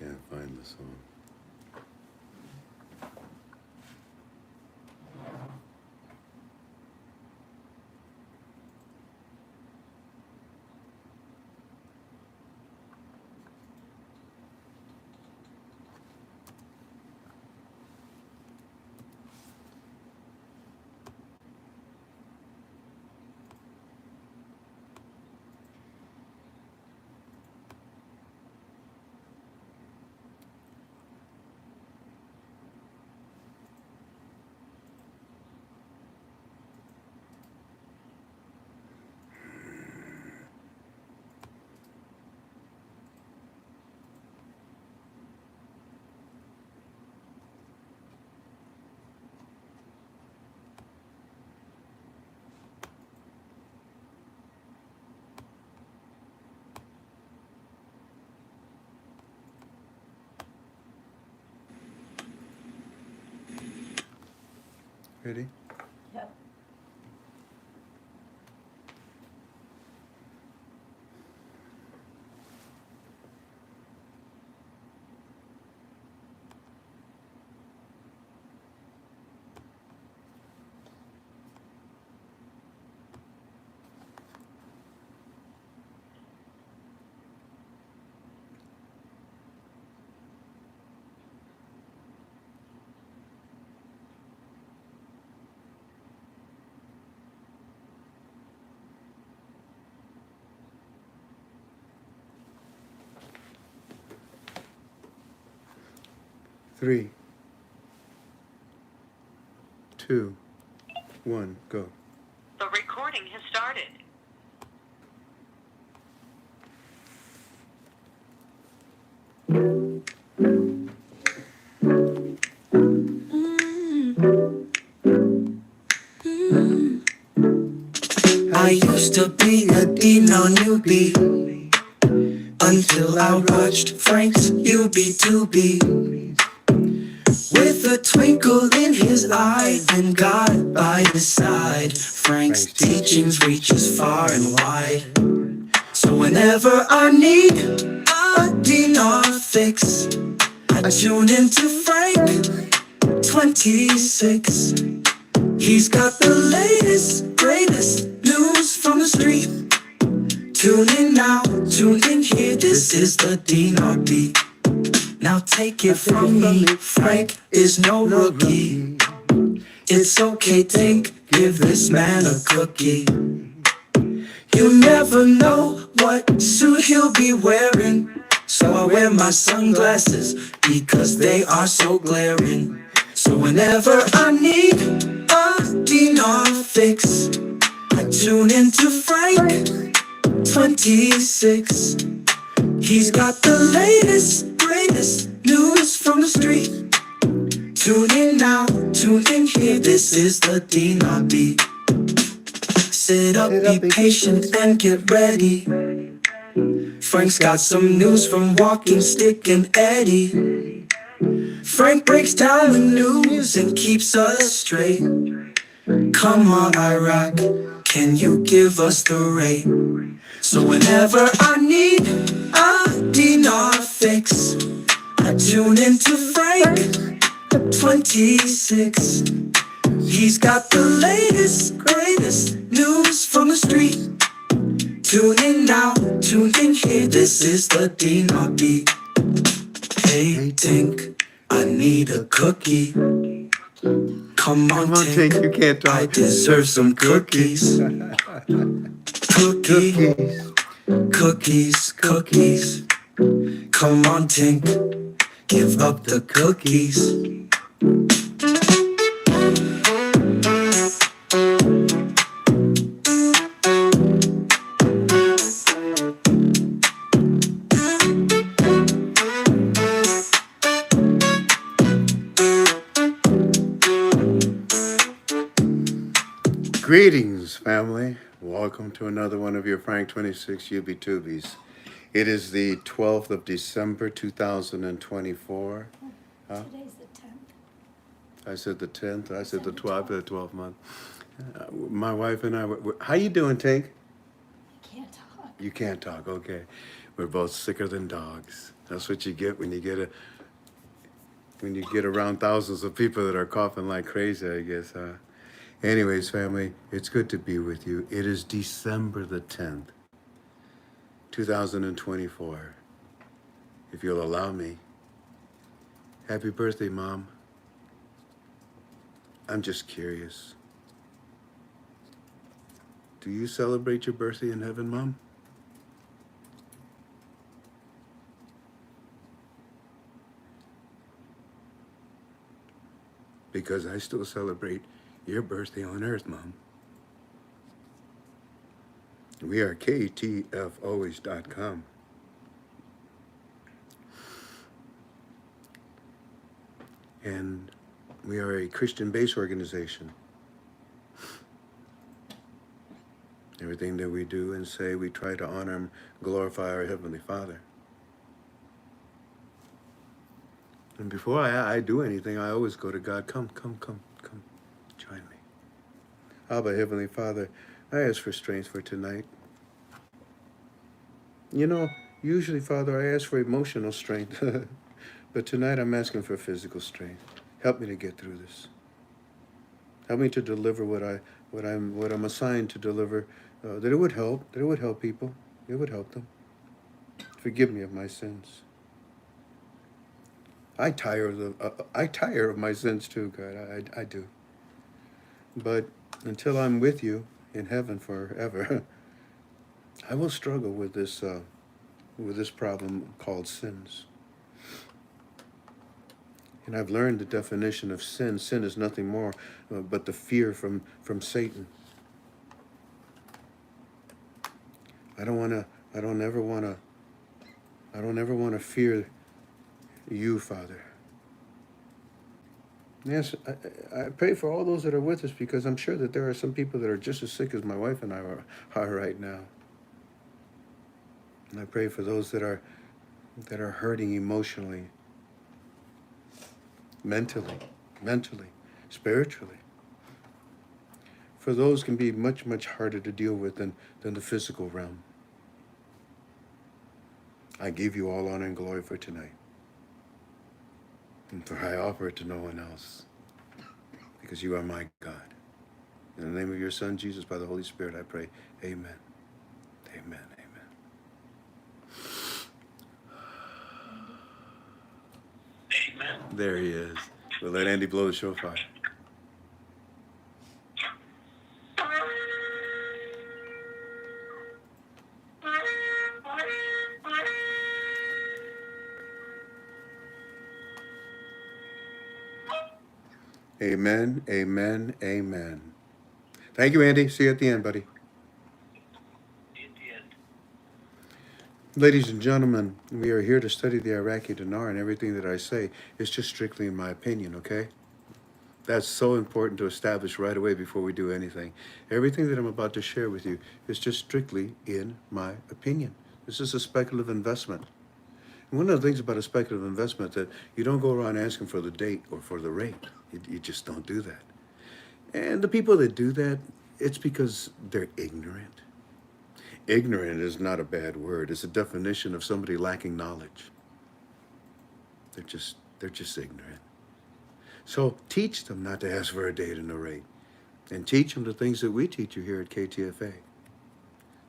Can't find the song. Ready? Yep. Three, two, one, go. The recording has started. I used to be a Dino newbie until I watched Frank's UB2B. With a twinkle in his eye and God by his side, Frank's teachings reaches far and wide. So whenever I need a Dino fix, I tune into Frank26. He's got the latest, greatest news from the street. Tune in now, tune in here, this is the DNRB. Now take it from me, Frank is no rookie. It's okay, give this man a cookie. You never know what suit he'll be wearing, so I wear my sunglasses because they are so glaring. So whenever I need a DNR fix, I tune into Frank26. He's got the latest, greatest news from the street. Tune in now, tune in here, this is the DNRB. Sit up, be patient and get ready. Frank's got some news from Walking Stick and Eddie. Frank breaks down the news and keeps us straight. Come on, Iraq, can you give us the rate? So whenever I need a DNR fix, I tune into Frank26. He's got the latest, greatest news from the street. Tune in now, tune in here, this is the DNRB. Hey, Tink, I need a cookie. Come on, Tink, you can't talk. I deserve some cookies. Cookies. Come on, Tink, give up the cookies. Greetings, family. Welcome to another one of your Frank26 UB2Bs. It is the 12th of December, 2024. Huh? Today's the 10th. I said the 10th. I said the 12th, the 12th month. My wife and I, how you doing, Tink? I can't talk. You can't talk, okay. We're both sicker than dogs. That's what you get when you get around thousands of people that are coughing like crazy, I guess, huh? Anyways, family, it's good to be with you. It is December the 10th, 2024. If you'll allow me, happy birthday, Mom. I'm just curious. Do you celebrate your birthday in heaven, Mom? Because I still celebrate your birthday on earth, Mom. We are KTFalways.com. And we are a Christian-based organization. Everything that we do and say, we try to honor and glorify our Heavenly Father. And before I do anything, I always go to God. Come, join me. Abba, Heavenly Father, I ask for strength for tonight. You know, usually, Father, I ask for emotional strength. But tonight I'm asking for physical strength. Help me to get through this. Help me to deliver what I'm assigned to deliver. That it would help people. It would help them. Forgive me of my sins. I tire of my sins too, God. I do. But until I'm with you in heaven forever, I will struggle with this problem called sins. And I've learned the definition of sin. Sin is nothing more but the fear from Satan. I don't ever want to fear you, Father. Yes, I pray for all those that are with us, because I'm sure that there are some people that are just as sick as my wife and I are right now. And I pray for those that are hurting emotionally, mentally, spiritually. For those can be much, much harder to deal with than the physical realm. I give you all honor and glory for tonight. And for I offer it to no one else, because you are my God. In the name of your Son, Jesus, by the Holy Spirit, I pray. Amen. Amen. Amen. There he is. We'll let Andy blow the shofar. Amen, amen, amen. Thank you, Andy. See you at the end, buddy. Ladies and gentlemen, we are here to study the Iraqi dinar, and everything that I say is just strictly in my opinion, okay? That's so important to establish right away before we do anything. Everything that I'm about to share with you is just strictly in my opinion. This is a speculative investment. And one of the things about a speculative investment that you don't go around asking for the date or for the rate. You just don't do that. And the people that do that, it's because they're ignorant. Ignorant is not a bad word. It's a definition of somebody lacking knowledge. They're just ignorant. So teach them not to ask for a date and a rate. And teach them the things that we teach you here at KTFA.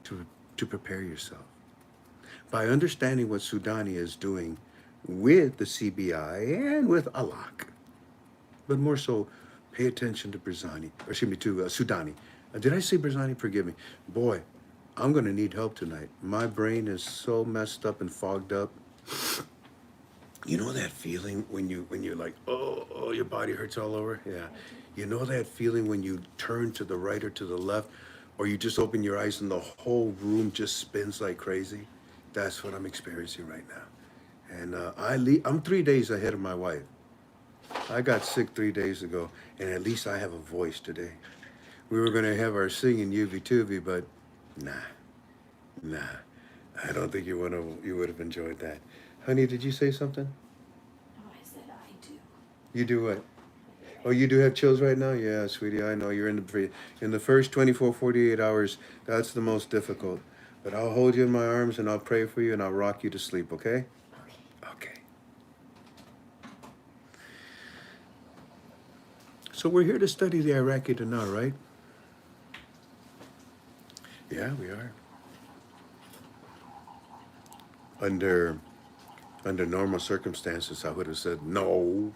To prepare yourself. By understanding what Sudani is doing with the CBI and with Alak. But more so, pay attention to Sudani. Did I say Brazani? Forgive me. Boy, I'm going to need help tonight. My brain is so messed up and fogged up. You know that feeling when you're like, oh, your body hurts all over? Yeah. You know that feeling when you turn to the right or to the left, or you just open your eyes and the whole room just spins like crazy? That's what I'm experiencing right now. And I'm 3 days ahead of my wife. I got sick 3 days ago, and at least I have a voice today. We were going to have our singing UV-Tubi, but nah. I don't think you would have enjoyed that. Honey, did you say something? No, I said I do. You do what? Oh, you do have chills right now? Yeah, sweetie, I know. You're in the first 24, 48 hours, that's the most difficult. But I'll hold you in my arms, and I'll pray for you, and I'll rock you to sleep, okay? Okay. Okay. So we're here to study the Iraqi dinar, right? Yeah, we are. Under under normal circumstances, I would have said no,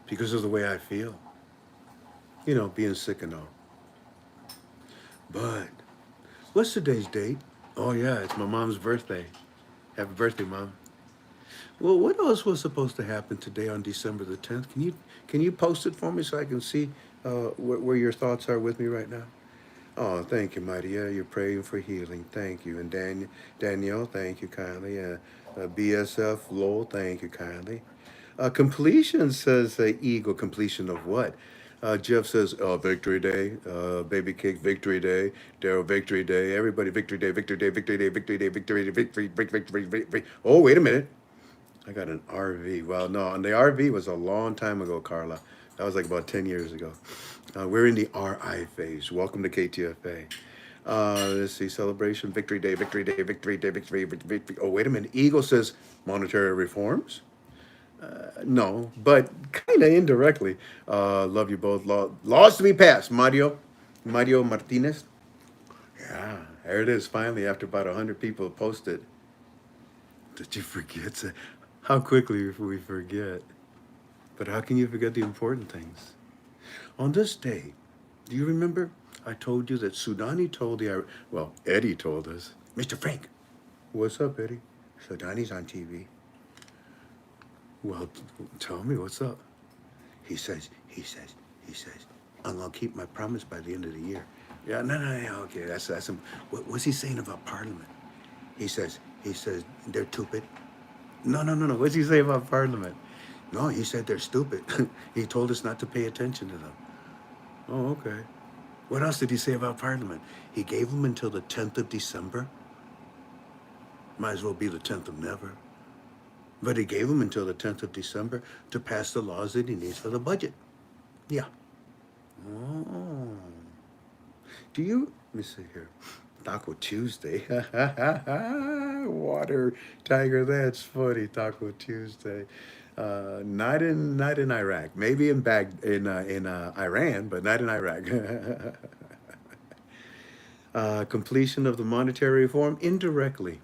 because of the way I feel. You know, being sick and all. But what's today's date? Oh yeah, it's my mom's birthday. Happy birthday, Mom. Well, what else was supposed to happen today on December the 10th? Can you post it for me so I can see where your thoughts are with me right now? Oh, thank you, Mighty. Yeah, you're praying for healing. Thank you. And Danielle, thank you kindly. BSF Lowell, thank you kindly. Completion says Eagle. Completion of what? Jeff says Victory Day. Baby Cake Victory Day. Daryl Victory Day. Everybody Victory Day. Victory Day. Victory Day. Victory Day. Victory Day. Victory. Oh, wait a minute. I got an RV. Well, no, and the RV was a long time ago, Carla. That was like about 10 years ago. We're in the RI phase. Welcome to KTFA. Let's see, celebration, Victory Day, Victory Day, Victory Day, Victory. Oh, wait a minute. Eagle says monetary reforms. No, but kind of indirectly. Love you both. Laws to be passed. Mario Martinez. Yeah, there it is. Finally, after about 100 people posted. Did you forget? How quickly we forget. But how can you forget the important things? On this day, do you remember? I told you that Sudani told Eddie told us, Mr. Frank. What's up, Eddie? Sudani's on TV. Well, tell me what's up. He says, I'm gonna keep my promise by the end of the year. Yeah, no, okay, that's him. What's he saying about Parliament? He says, they're stupid. No. What's he say about Parliament? No, he said they're stupid. He told us not to pay attention to them. Oh, okay. What else did he say about Parliament? He gave them until the 10th of December. Might as well be the 10th of never. But he gave them until the 10th of December to pass the laws that he needs for the budget. Yeah. Oh. Let me see here. Taco Tuesday. Water tiger, that's funny. Taco Tuesday. Not in Iraq. Maybe in Iran, but not in Iraq. Completion of the monetary reform indirectly,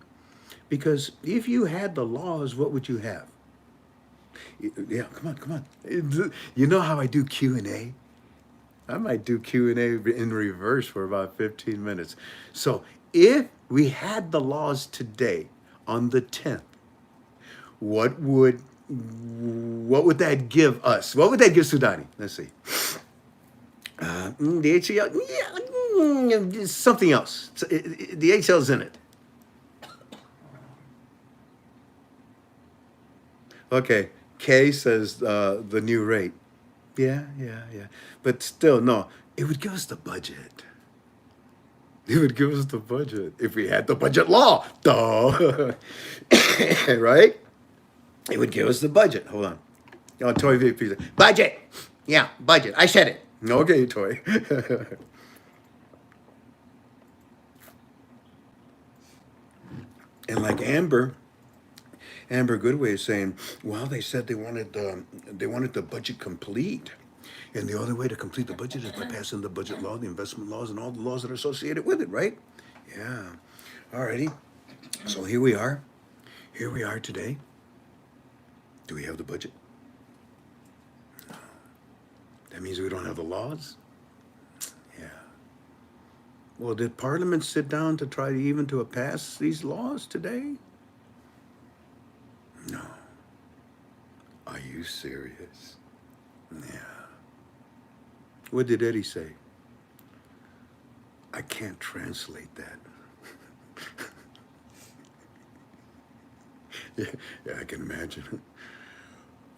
because if you had the laws, what would you have? Yeah, come on. You know how I do Q&A? I might do Q&A in reverse for about 15 minutes. So if we had the laws today on the 10th, what would that give us? What would that give Sudani? Let's see. The HCL, yeah, something else. The HL's in it. Okay, Kay says the new rate. Yeah. But still, no, it would give us the budget. It would give us the budget if we had the budget law. Duh. Right? It would give us the budget. Hold on. Oh, Toy VP. Budget. Yeah, budget. I said it. Okay, Toy. And like Amber Goodway is saying, well, they said they wanted the budget complete. And the only way to complete the budget is by passing the budget law, the investment laws, and all the laws that are associated with it, right? Yeah. Alrighty. So here we are. Here we are today. Do we have the budget? No. That means we don't have the laws? Yeah. Well, did Parliament sit down to try to pass these laws today? No. Are you serious? Yeah. What did Eddie say? I can't translate that. Yeah, I can imagine.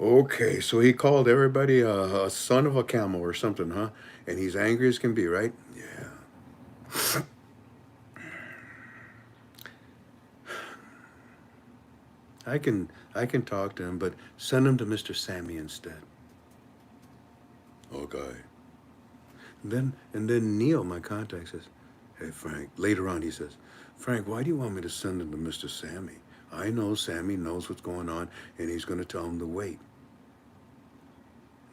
Okay, so he called everybody a son of a camel or something, huh? And he's angry as can be, right? Yeah. I can talk to him, but send him to Mr. Sammy instead. Okay. And then Neil, my contact, says, hey, Frank, later on he says, Frank, why do you want me to send him to Mr. Sammy? I know Sammy knows what's going on, and he's going to tell him to wait.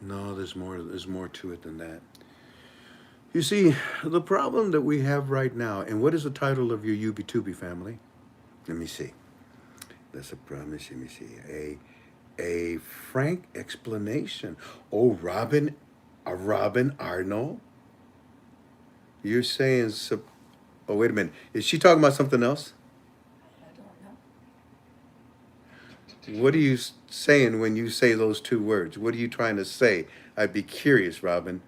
No, there's more. There's more to it than that. You see, the problem that we have right now, and what is the title of your UB2B family? Let me see. That's a promise. Let me see. A frank explanation. Oh, Robin Arnold. You're saying. Oh, wait a minute. Is she talking about something else? I don't know. What are you saying when you say those two words? What are you trying to say? I'd be curious, Robin.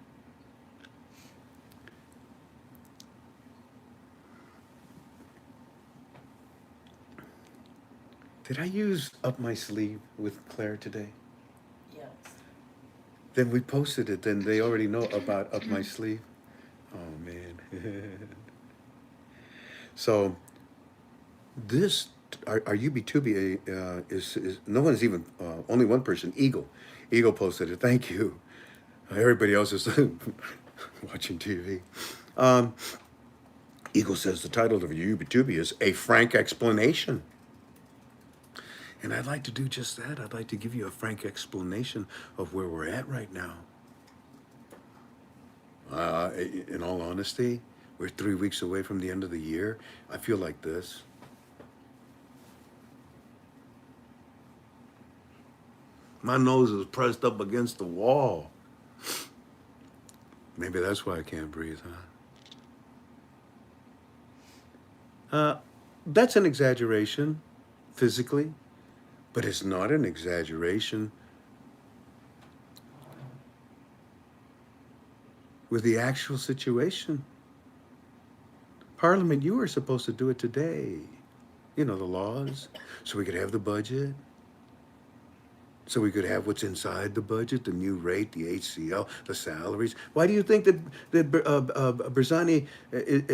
Did I use up my sleeve with Claire today? Yes. Then we posted it. Then they already know about up my sleeve. Oh man. So this our UB2B is no one's even only one person. Eagle posted it. Thank you. Everybody else is watching TV. Eagle says the title of your UB2B is A Frank Explanation. And I'd like to do just that. I'd like to give you a frank explanation of where we're at right now. In all honesty, we're 3 weeks away from the end of the year. I feel like this. My nose is pressed up against the wall. Maybe that's why I can't breathe, huh? That's an exaggeration, physically. But it's not an exaggeration with the actual situation. Parliament, you were supposed to do it today. You know, the laws, so we could have the budget, so we could have what's inside the budget, the new rate, the HCL, the salaries. Why do you think that Berzani,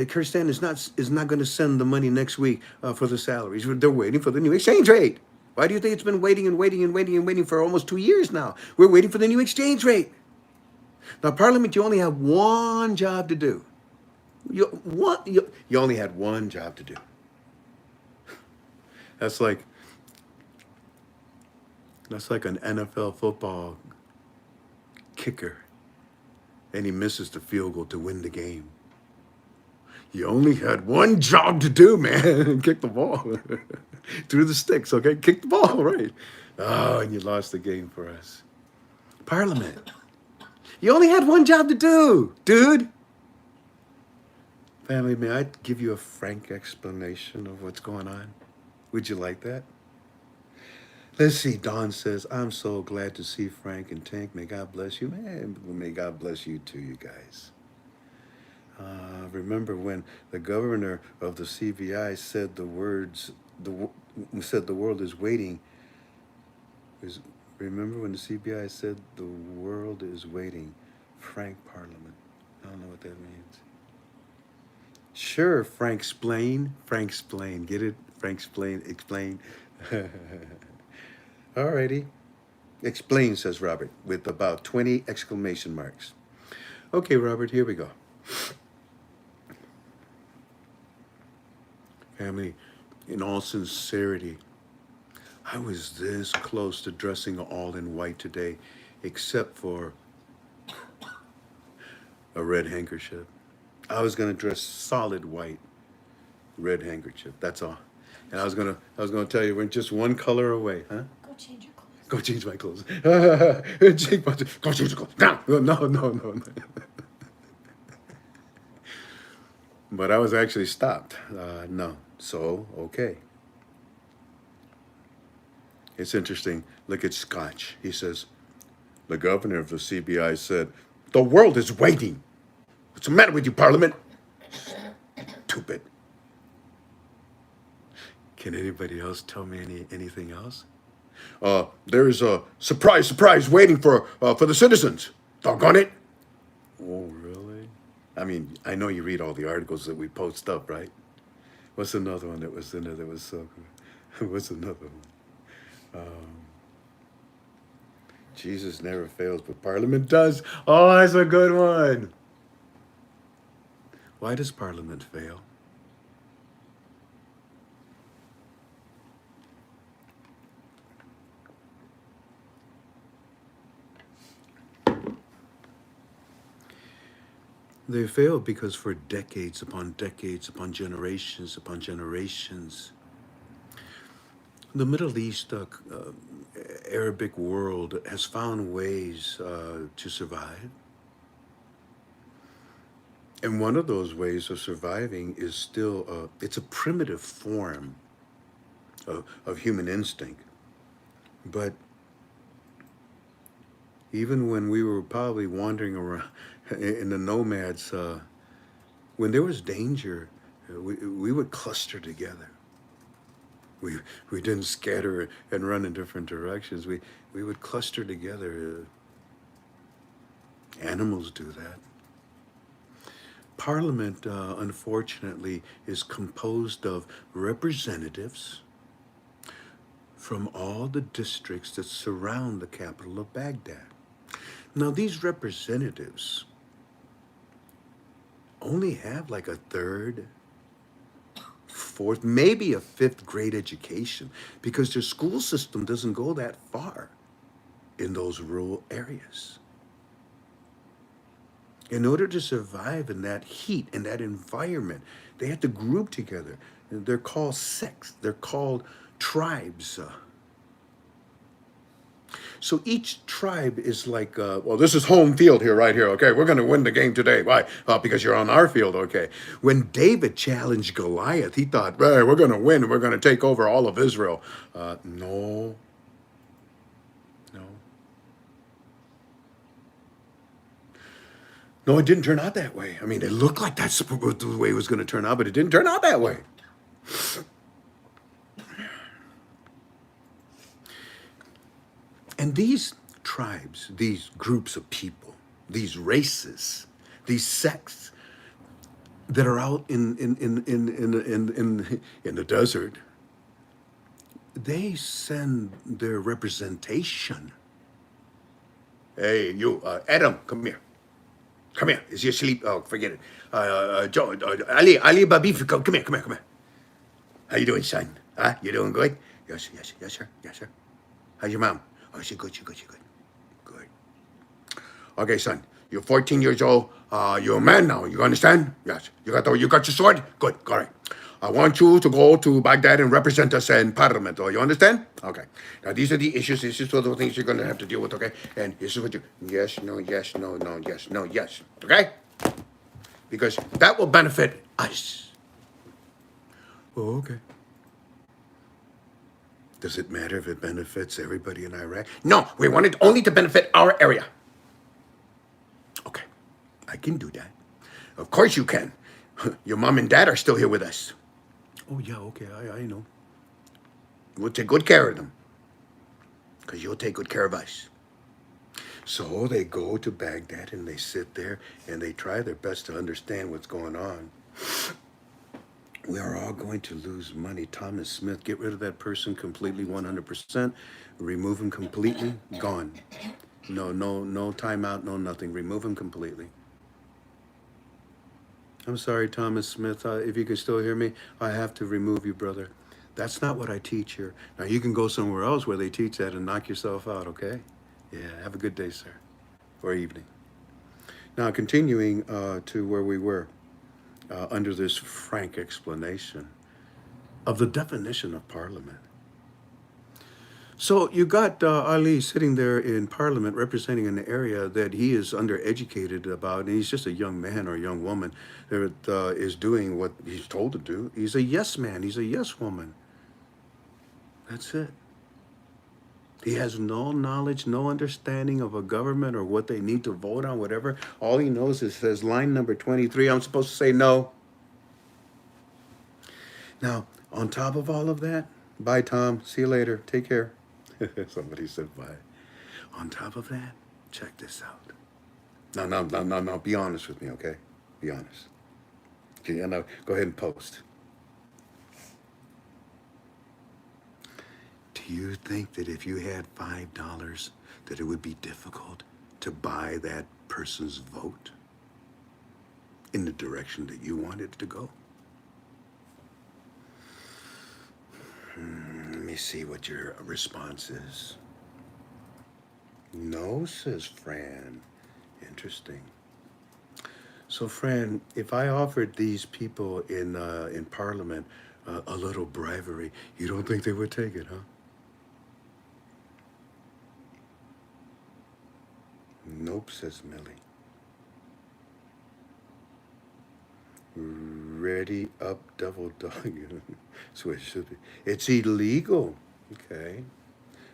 Kirsten is not going to send the money next week for the salaries? They're waiting for the new exchange rate. Why do you think it's been waiting for almost 2 years now? We're waiting for the new exchange rate. Now, Parliament, you only have one job to do. You only had one job to do. That's like an NFL football kicker, and he misses the field goal to win the game. You only had one job to do, man. Kick the ball. Through the sticks, okay? Kick the ball, right? Oh, and you lost the game for us. Parliament. You only had one job to do, dude. Family, may I give you a frank explanation of what's going on? Would you like that? Let's see. Dawn says, I'm so glad to see Frank and Tank. May God bless you. Man, may God bless you too, you guys. Remember when the governor of the CBI said the words, said the world is waiting. Remember when the CBI said the world is waiting? Frank Parliament. I don't know what that means. Sure, Frank Splain. Frank Splain. Get it? Frank Splain. Explain. Alrighty. Explain, says Robert, with about 20 exclamation marks. Okay, Robert, here we go. Family, in all sincerity, I was this close to dressing all in white today, except for a red handkerchief. I was gonna dress solid white, red handkerchief. That's all. And I was gonna tell you we're just one color away, huh? Go change your clothes. Go change my clothes. Go change your clothes. No. But I was actually stopped. No. So, okay. It's interesting. Look at Scotch. He says, the governor of the CBI said, the world is waiting. What's the matter with you, Parliament? Stupid. Can anybody else tell me anything else? There's a surprise waiting for the citizens. Doggone it. Oh, really? I mean, I know you read all the articles that we post up, right? What's another one that was in there that was so good? What's another one? Jesus never fails, but Parliament does. Oh, that's a good one. Why does Parliament fail? They failed because for decades upon generations, the Middle East, Arabic world has found ways to survive. And one of those ways of surviving is still, it's a primitive form of human instinct. But even when we were probably wandering around in the nomads, when there was danger, we would cluster together. We didn't scatter and run in different directions. We would cluster together. Animals do that. Parliament, unfortunately, is composed of representatives from all the districts that surround the capital of Baghdad. Now, these representatives only have like a third, fourth, maybe a fifth grade education because their school system doesn't go that far in those rural areas. In order to survive in that heat, in that environment, they have to group together. They're called sects. They're called tribes. So each tribe is like, well, this is home field here, right here. Okay, we're going to win the game today. Why? Because you're on our field. Okay. When David challenged Goliath, he thought, hey, we're going to win. We're going to take over all of Israel. No. No, it didn't turn out that way. I mean, it looked like that's the way it was going to turn out, but it didn't turn out that way. And these tribes, these groups of people, these races, these sects that are out in the desert, they send their representation. Hey, you, Adam, come here. Come here. Is he asleep? Oh, forget it. Joe, Ali Babif, come here. How you doing, son? Huh? You doing good? Yes, sir. How's your mom? Oh, she's good. Good. Okay, son. You're 14 years old. You're a man now. You understand? Yes. You got your sword? Good. All right. I want you to go to Baghdad and represent us in Parliament. Oh, you understand? Okay. Now, these are the issues. These are the things you're going to have to deal with, okay? And this is what you... Yes, no, yes. Okay? Because that will benefit us. Oh, okay. Does it matter if it benefits everybody in Iraq? No, we want it only to benefit our area. Okay, I can do that. Of course you can. Your mom and dad are still here with us. Oh, yeah, okay, I know. We'll take good care of them. Because you'll take good care of us. So they go to Baghdad and they sit there and they try their best to understand what's going on. We are all going to lose money. Thomas Smith, get rid of that person completely, 100%. Remove him completely, gone. No timeout, no nothing. Remove him completely. I'm sorry, Thomas Smith. If you can still hear me, I have to remove you, brother. That's not what I teach here. Now, you can go somewhere else where they teach that and knock yourself out, okay? Yeah, have a good day, sir, or evening. Now, continuing to where we were, under this frank explanation of the definition of Parliament. So you got Ali sitting there in Parliament representing an area that he is undereducated about, and he's just a young man or a young woman that is doing what he's told to do. He's a yes man. He's a yes woman. That's it. He has no knowledge, no understanding of a government or what they need to vote on, whatever. All he knows is says line number 23, I'm supposed to say no. Now, on top of all of that, bye, Tom. See you later. Take care. Somebody said bye. On top of that, check this out. Now, be honest with me, okay? Be honest. Okay, now, go ahead and post. Do you think that if you had $5, that it would be difficult to buy that person's vote in the direction that you wanted it to go? Let me see what your response is. No, says Fran. Interesting. So, friend, if I offered these people in Parliament a little bribery, you don't think they would take it, huh? Nope, says Millie. Ready up, double dog. That's what it should be. It's illegal. Okay.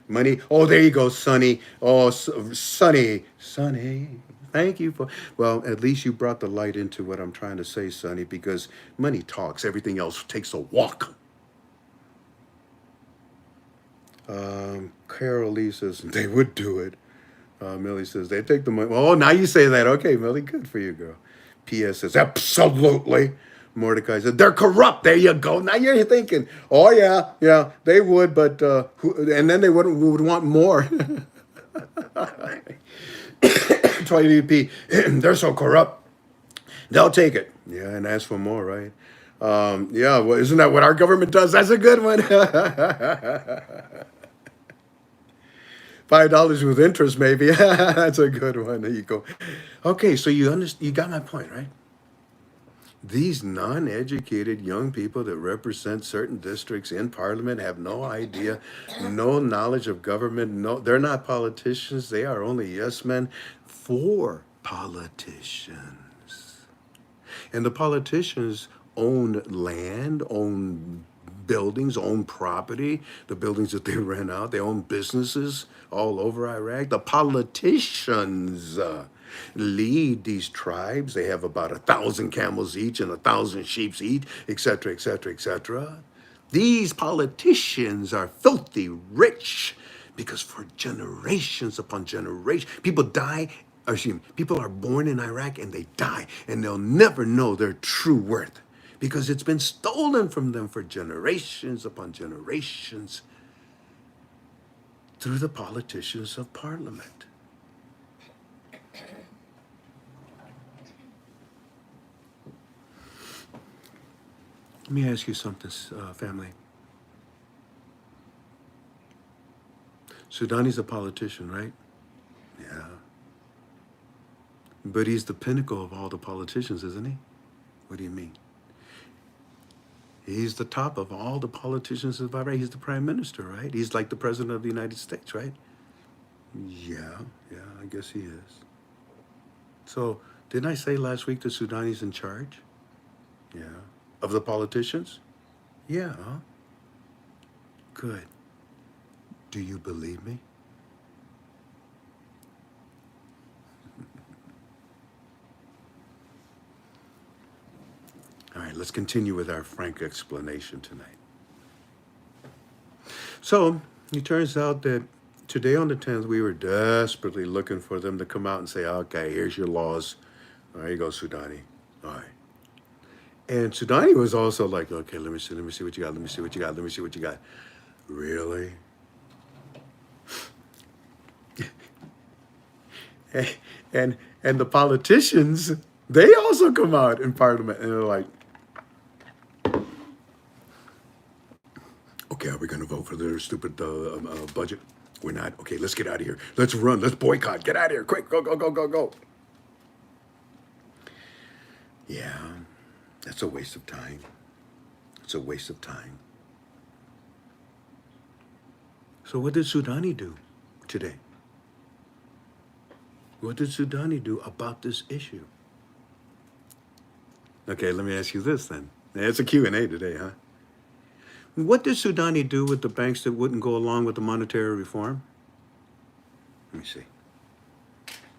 Money. Oh, there you go, Sonny. Oh, Sonny. Sonny. Thank you for. Well, at least you brought the light into what I'm trying to say, Sonny, because money talks. Everything else takes a walk. Carol Lee says they would do it. Millie says they take the money. Oh, now you say that. Okay, Millie, good for you, girl. P.S. says absolutely. Mordecai said they're corrupt. There you go. Now you're thinking, oh yeah, they would, but and then they would want more. 20p, they're so corrupt. They'll take it. Yeah, and ask for more, right? Yeah, well, isn't that what our government does? That's a good one. $5 with interest, maybe. That's a good one. There you go. Okay, so you got my point, right? These non-educated young people that represent certain districts in Parliament have no idea, no knowledge of government. No, they're not politicians. They are only yes men for politicians. And the politicians own land, own buildings, own property, the buildings that they rent out. They own businesses all over Iraq. The politicians lead these tribes. They have about 1,000 camels each and 1,000 sheep each, etc., etc., etc. These politicians are filthy rich because for generations upon generations, people die, or excuse me, people are born in Iraq and they die, and they'll never know their true worth because it's been stolen from them for generations upon generations through the politicians of Parliament. Let me ask you something, family. Soudani's a politician, right? Yeah. But he's the pinnacle of all the politicians, isn't he? What do you mean? He's the top of all the politicians of Iraq. He's the prime minister, right? He's like the president of the United States, right? Yeah, I guess he is. So, didn't I say last week that Soudani's in charge? Yeah. Of the politicians? Yeah. Good. Do you believe me? All right, let's continue with our frank explanation tonight. So, it turns out that today on the 10th, we were desperately looking for them to come out and say, okay, here's your laws. There you go, Soudani. All right. And Soudani was also like, okay, let me see what you got, let me see what you got. Really? and the politicians, they also come out in Parliament and they're like, okay, are we going to vote for their stupid budget? We're not. Okay, let's get out of here. Let's run. Let's boycott. Get out of here. Quick. Go. Yeah, that's a waste of time. It's a waste of time. So what did Soudani do today? What did Soudani do about this issue? Okay, let me ask you this then. It's a Q&A today, huh? What did Soudani do with the banks that wouldn't go along with the monetary reform? Let me see.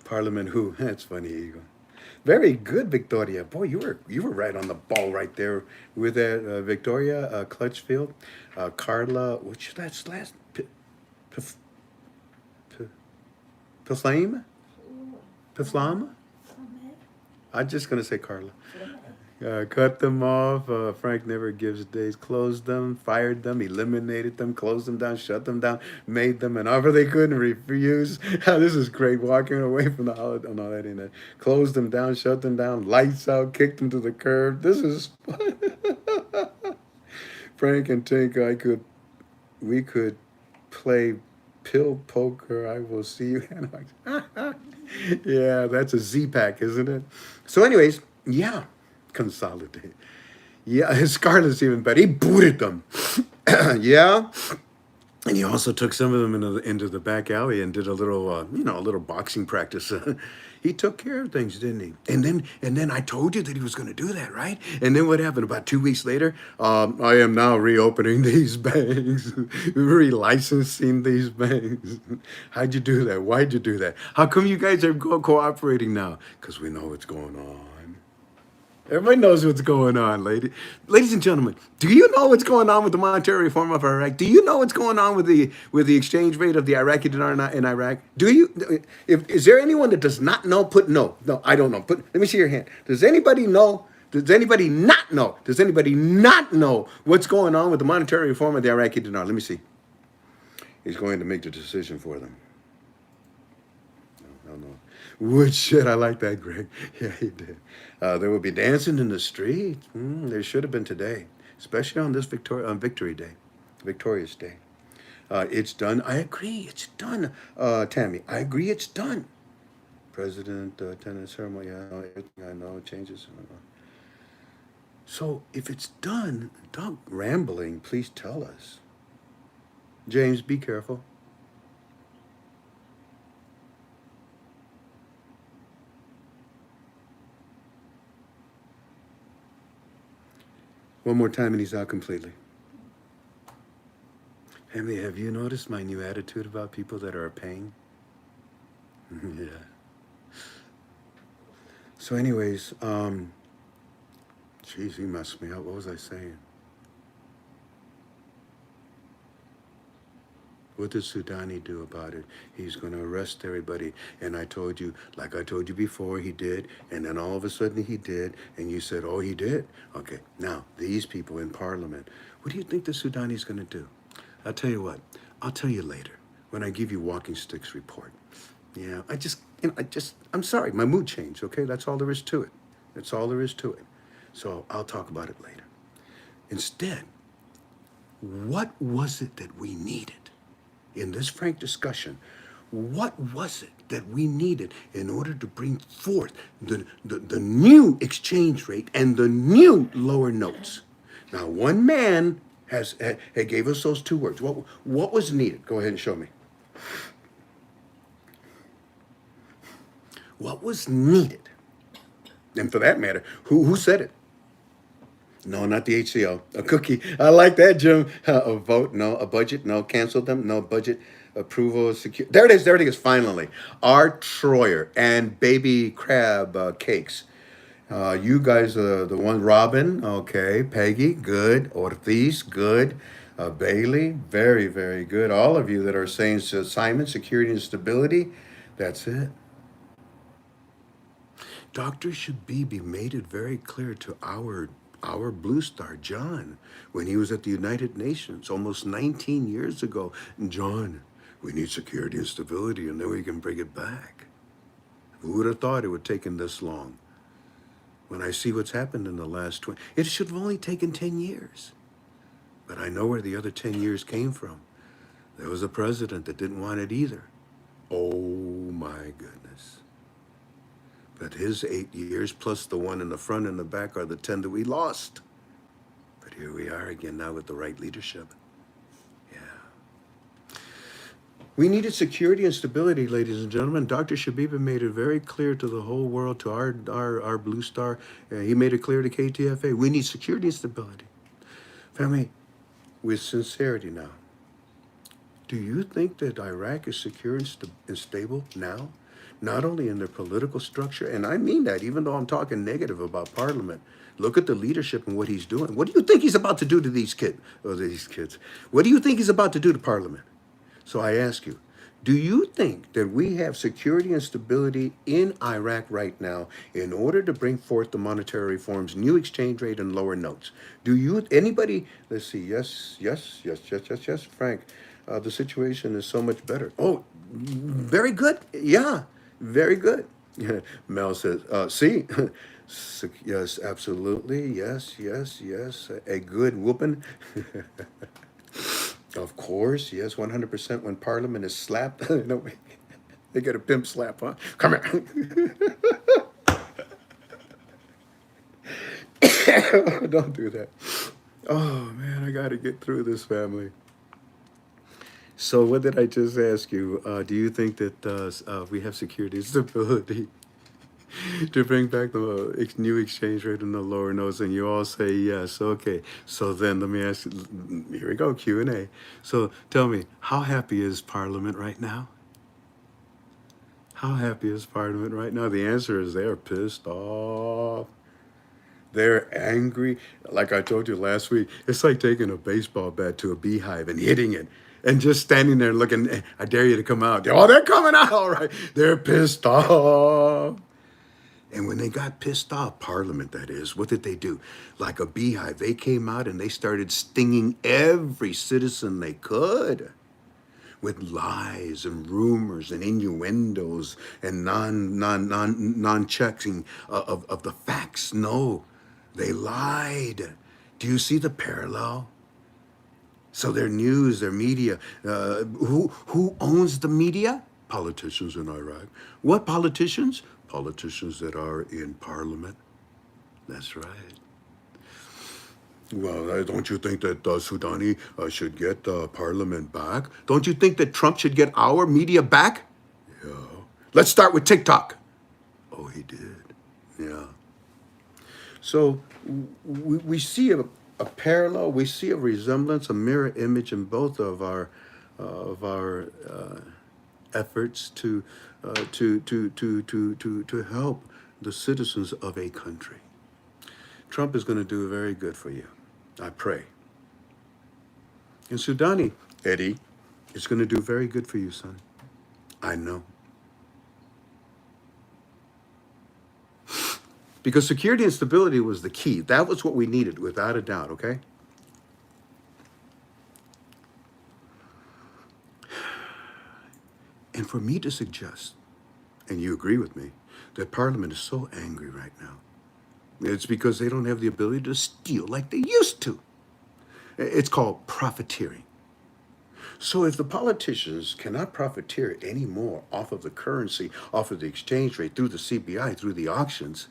Parliament who? That's funny, Eagle. Very good, Victoria. Boy, you were right on the ball right there with that, Victoria Clutchfield, Carla. Which that's last? Piflame? Piflam? I'm just gonna say Carla. Cut them off. Frank never gives days. Closed them, fired them, eliminated them, closed them down, shut them down, made them an offer they couldn't refuse. This is great. Walking away from the holiday. Oh, no, that ain't it. Closed them down, shut them down, lights out, kicked them to the curb. This is Frank and Tink. We could play pill poker. I will see you. Yeah, that's a Z-Pack, isn't it? So anyways, Yeah, consolidate. Yeah, Scarlett's even better. He booted them. Yeah. And he also took some of them into the back alley and did a little, a little boxing practice. He took care of things, didn't he? And then I told you that he was going to do that, right? And then what happened? About 2 weeks later, I am now reopening these banks, relicensing these banks. How'd you do that? Why'd you do that? How come you guys are cooperating now? Because we know what's going on. Everybody knows what's going on, ladies and gentlemen. Do you know what's going on with the monetary reform of Iraq? Do you know what's going on with the exchange rate of the Iraqi dinar in Iraq? Do you? Is there anyone that does not know? Put no. No, I don't know. Let me see your hand. Does anybody know? Does anybody not know? Does anybody not know what's going on with the monetary reform of the Iraqi dinar? Let me see. He's going to make the decision for them. No. Woodshed, I like that, Greg. Yeah, he did. There will be dancing in the street. There should have been today, especially on this Victory Day, Victorious Day. It's done. I agree. It's done, Tammy. I agree. It's done. President attended ceremony. Everything I know changes. So if it's done, don't rambling. Please tell us. James, be careful. One more time and he's out completely. Emily, have you noticed my new attitude about people that are paying? Yeah. So anyways, geez, he messed me up. What was I saying? What did Soudani do about it? He's going to arrest everybody. And I told you, like I told you before, he did. And then all of a sudden he did. And you said, oh, he did? Okay. Now, these people in Parliament, what do you think the Soudani's going to do? I'll tell you what. I'll tell you later when I give you Walking Sticks report. Yeah, I'm sorry. My mood changed, okay? That's all there is to it. That's all there is to it. So I'll talk about it later. Instead, what was it that we needed? In this frank discussion, what was it that we needed in order to bring forth the new exchange rate and the new lower notes? Now, one man gave us those two words. What was needed? Go ahead and show me. What was needed? And for that matter, who said it? No, not the HCO. A cookie. I like that, Jim. A vote? No. A budget? No. Cancel them? No. Budget approval. Secure. There it is. There it is. Finally. Art Troyer and Baby Crab Cakes. You guys are the one. Robin. Okay. Peggy. Good. Ortiz. Good. Bailey. Very, very good. All of you that are saying Simon, security and stability. That's it. Dr. Shabib made it very clear to our Blue Star, John, when he was at the United Nations almost 19 years ago. John, we need security and stability, and then we can bring it back. Who would have thought it would have taken this long? When I see what's happened in the last 20, it should have only taken 10 years. But I know where the other 10 years came from. There was a president that didn't want it either. Oh my goodness. But his 8 years plus the one in the front and the back are the 10 that we lost. But here we are again now with the right leadership. Yeah. We needed security and stability, ladies and gentlemen. Dr. Shabiba made it very clear to the whole world, to our Blue Star. He made it clear to KTFA. We need security and stability. Family, with sincerity now, do you think that Iraq is secure and stable now? Not only in their political structure, and I mean that, even though I'm talking negative about Parliament. Look at the leadership and what he's doing. What do you think he's about to do to these kids? What do you think he's about to do to Parliament? So I ask you, do you think that we have security and stability in Iraq right now in order to bring forth the monetary reforms, new exchange rate, and lower notes? Anybody, let's see, yes, Frank, the situation is so much better. Oh, very good, yeah. Very good. Mel says, see, yes, absolutely. Yes. A good whooping. Of course, yes, 100% when Parliament is slapped. No, they get a pimp slap, huh? Come here. Don't do that. Oh man, I got to get through this, family. So what did I just ask you? Do you think that we have security and stability to bring back the new exchange rate and the lower notes? And you all say yes. Okay. So then let me ask you, here we go, Q&A. So tell me, how happy is Parliament right now? How happy is Parliament right now? The answer is they're pissed off. They're angry. Like I told you last week, it's like taking a baseball bat to a beehive and hitting it and just standing there looking, I dare you to come out. Oh, they're coming out. All right. They're pissed off. And when they got pissed off, Parliament that is, what did they do? Like a beehive, they came out and they started stinging every citizen they could with lies and rumors and innuendos and non-checking of the facts. No, they lied. Do you see the parallel? So their news, their media, who owns the media? Politicians in Iraq. What politicians? Politicians that are in Parliament. That's right. Well, don't you think that Soudani should get Parliament back? Don't you think that Trump should get our media back? Yeah. Let's start with TikTok. Oh, he did. Yeah. So we see a parallel. We see a resemblance, a mirror image in both of our efforts to help the citizens of a country. Trump is going to do very good for you. I pray. And Soudani, Eddie, is going to do very good for you, son. I know. Because security and stability was the key. That was what we needed, without a doubt, okay? And for me to suggest, and you agree with me, that Parliament is so angry right now, it's because they don't have the ability to steal like they used to. It's called profiteering. So if the politicians cannot profiteer anymore off of the currency, off of the exchange rate, through the CBI, through the auctions,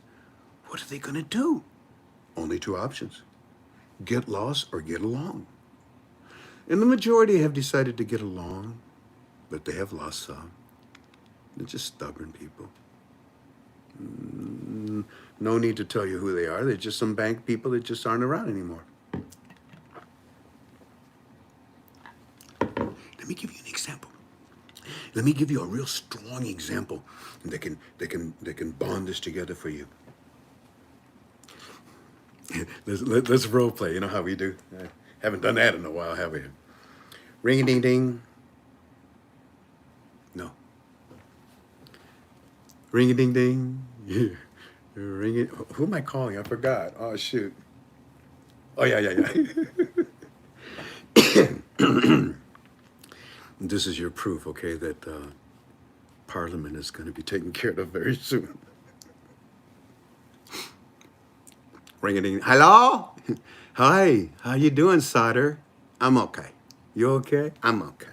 what are they going to do? Only two options. Get lost or get along. And the majority have decided to get along, but they have lost some. They're just stubborn people. No need to tell you who they are. They're just some bank people that just aren't around anymore. Let me give you an example. Let me give you a real strong example that can bond this together for you. Let's role play. You know how we do. Haven't done that in a while, have we? Ring a ding ding. No. Ring a ding ding. Yeah. Ring it. Who am I calling? I forgot. Oh shoot. Oh yeah. This is your proof, okay, that Parliament is going to be taken care of very soon. Ring a ding. Hello? Hi. How you doing, Sutter? I'm okay. You okay? I'm okay.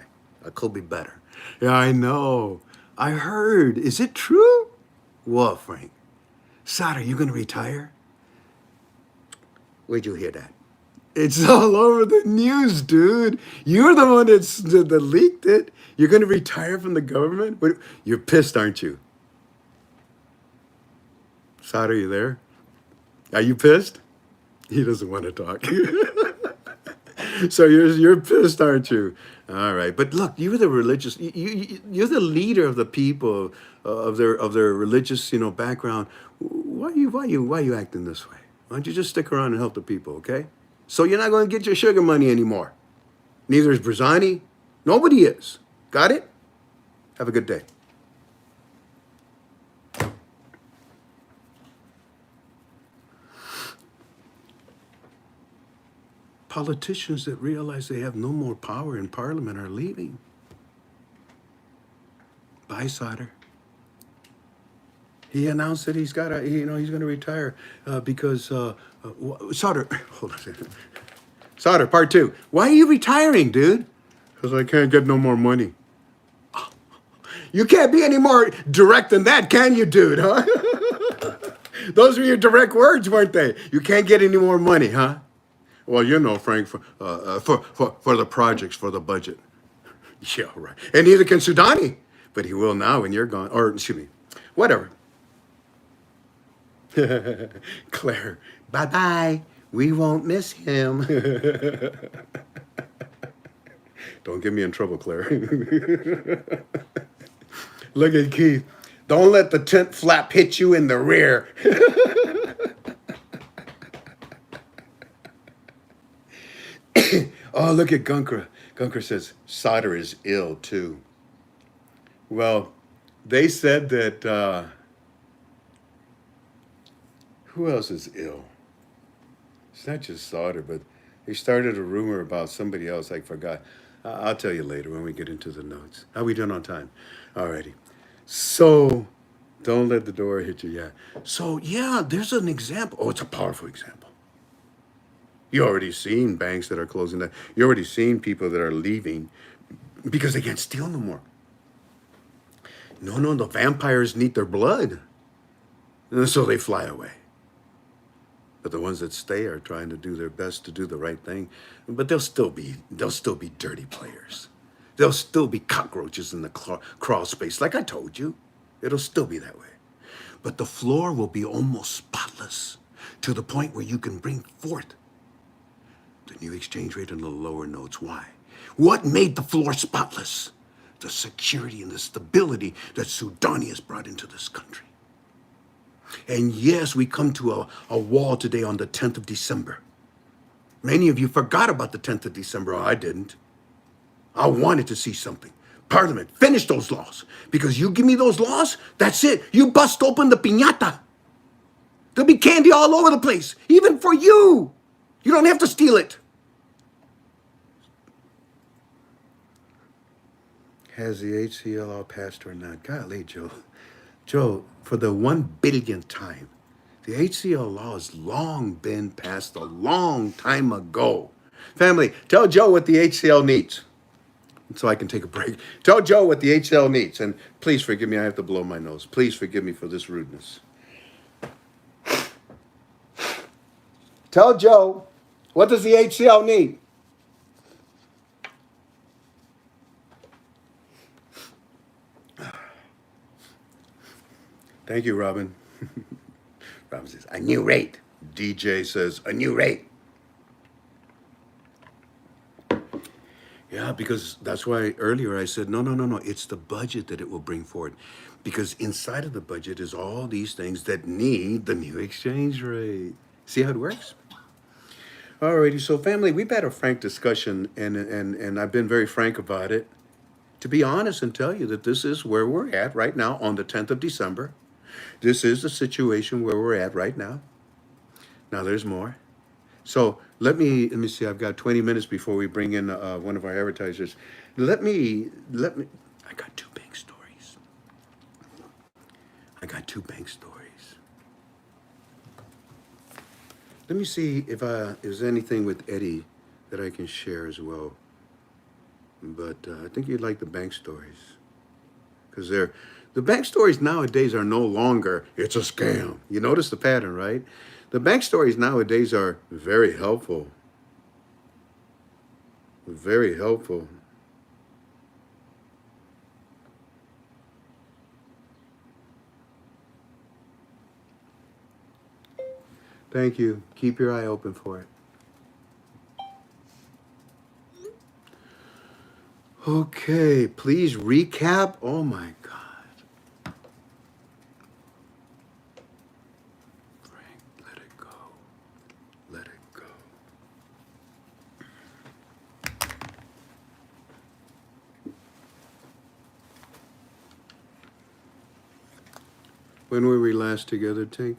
I could be better. Yeah, I know. I heard. Is it true? What, Frank? Sutter, you going to retire? Where'd you hear that? It's all over the news, dude. You're the one that leaked it. You're going to retire from the government? But you're pissed, aren't you? Sutter, are you there? Are you pissed? He doesn't want to talk. So you're pissed, aren't you? All right, but look, you're the religious. You're the leader of the people of their religious, background. Why are you acting this way? Why don't you just stick around and help the people, okay? So you're not going to get your sugar money anymore. Neither is Brazani. Nobody is. Got it? Have a good day. Politicians that realize they have no more power in Parliament are leaving. Bye, Sutter. He announced that he's going to retire because Sutter. Hold on a second. Sutter, part 2. Why are you retiring, dude? Because I can't get no more money. You can't be any more direct than that, can you, dude? Huh? Those were your direct words, weren't they? You can't get any more money, huh? Well, you know, Frank, for the projects, for the budget. Yeah, right. And neither can Sudani, but he will now when you're gone. Or, excuse me, whatever. Claire, bye-bye. We won't miss him. Don't get me in trouble, Claire. Look at Keith. Don't let the tent flap hit you in the rear. Oh, look at Gunker. Gunker says solder is ill too. Well, they said that, who else is ill? It's not just solder, but they started a rumor about somebody else. I forgot. I'll tell you later when we get into the notes. How we doing on time? Alrighty. So, don't let the door hit you. Yeah. So, yeah, there's an example. Oh, it's a powerful example. You already seen banks that are closing down. You already seen people that are leaving because they can't steal no more. No, the vampires need their blood. And so they fly away. But the ones that stay are trying to do their best to do the right thing. But they'll still be dirty players. There'll still be cockroaches in the crawl space, like I told you. It'll still be that way. But the floor will be almost spotless to the point where you can bring forth the new exchange rate and the lower notes. Why? What made the floor spotless? The security and the stability that Sudani has brought into this country. And yes, we come to a wall today on the 10th of December. Many of you forgot about the 10th of December. Oh, I didn't. I wanted to see something. Parliament, finish those laws. Because you give me those laws, that's it. You bust open the piñata. There'll be candy all over the place, even for you. You don't have to steal it. Has the HCL all passed or not? Golly, Joe. Joe, for the 1 billionth time, the HCL law has long been passed a long time ago. Family, tell Joe what the HCL needs so I can take a break. Tell Joe what the HCL needs. And please forgive me, I have to blow my nose. Please forgive me for this rudeness. Tell Joe, what does the HCL need? Thank you, Robin. Robin says, a new rate. DJ says, a new rate. Yeah, because that's why earlier I said, no. It's the budget that it will bring forward. Because inside of the budget is all these things that need the new exchange rate. See how it works? Alrighty, so family, we've had a frank discussion, and I've been very frank about it. To be honest and tell you that this is where we're at right now on the 10th of December. This is the situation where we're at right now. Now there's more. So let me see. I've got 20 minutes before we bring in one of our advertisers. Let me. I got two bank stories. Let me see if there's anything with Eddie that I can share as well. But I think you'd like the bank stories, because the bank stories nowadays are no longer, it's a scam. You notice the pattern, right? The bank stories nowadays are very helpful. Very helpful. Thank you. Keep your eye open for it. Okay, please recap. Oh my God. Frank, let it go. Let it go. When were we last together, Tink?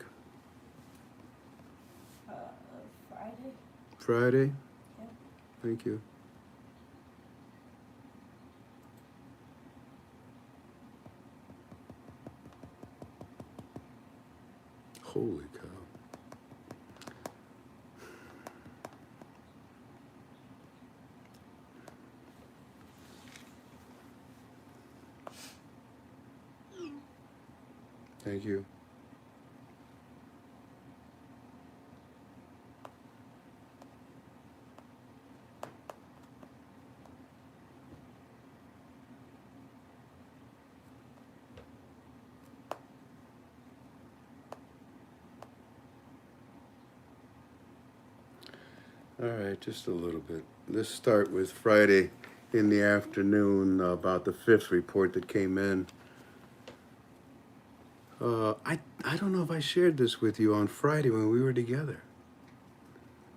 Friday? Friday? Yeah. Thank you. Holy cow. Thank you. All right, just a little bit. Let's start with Friday in the afternoon about the fifth report that came in. I don't know if I shared this with you on Friday when we were together.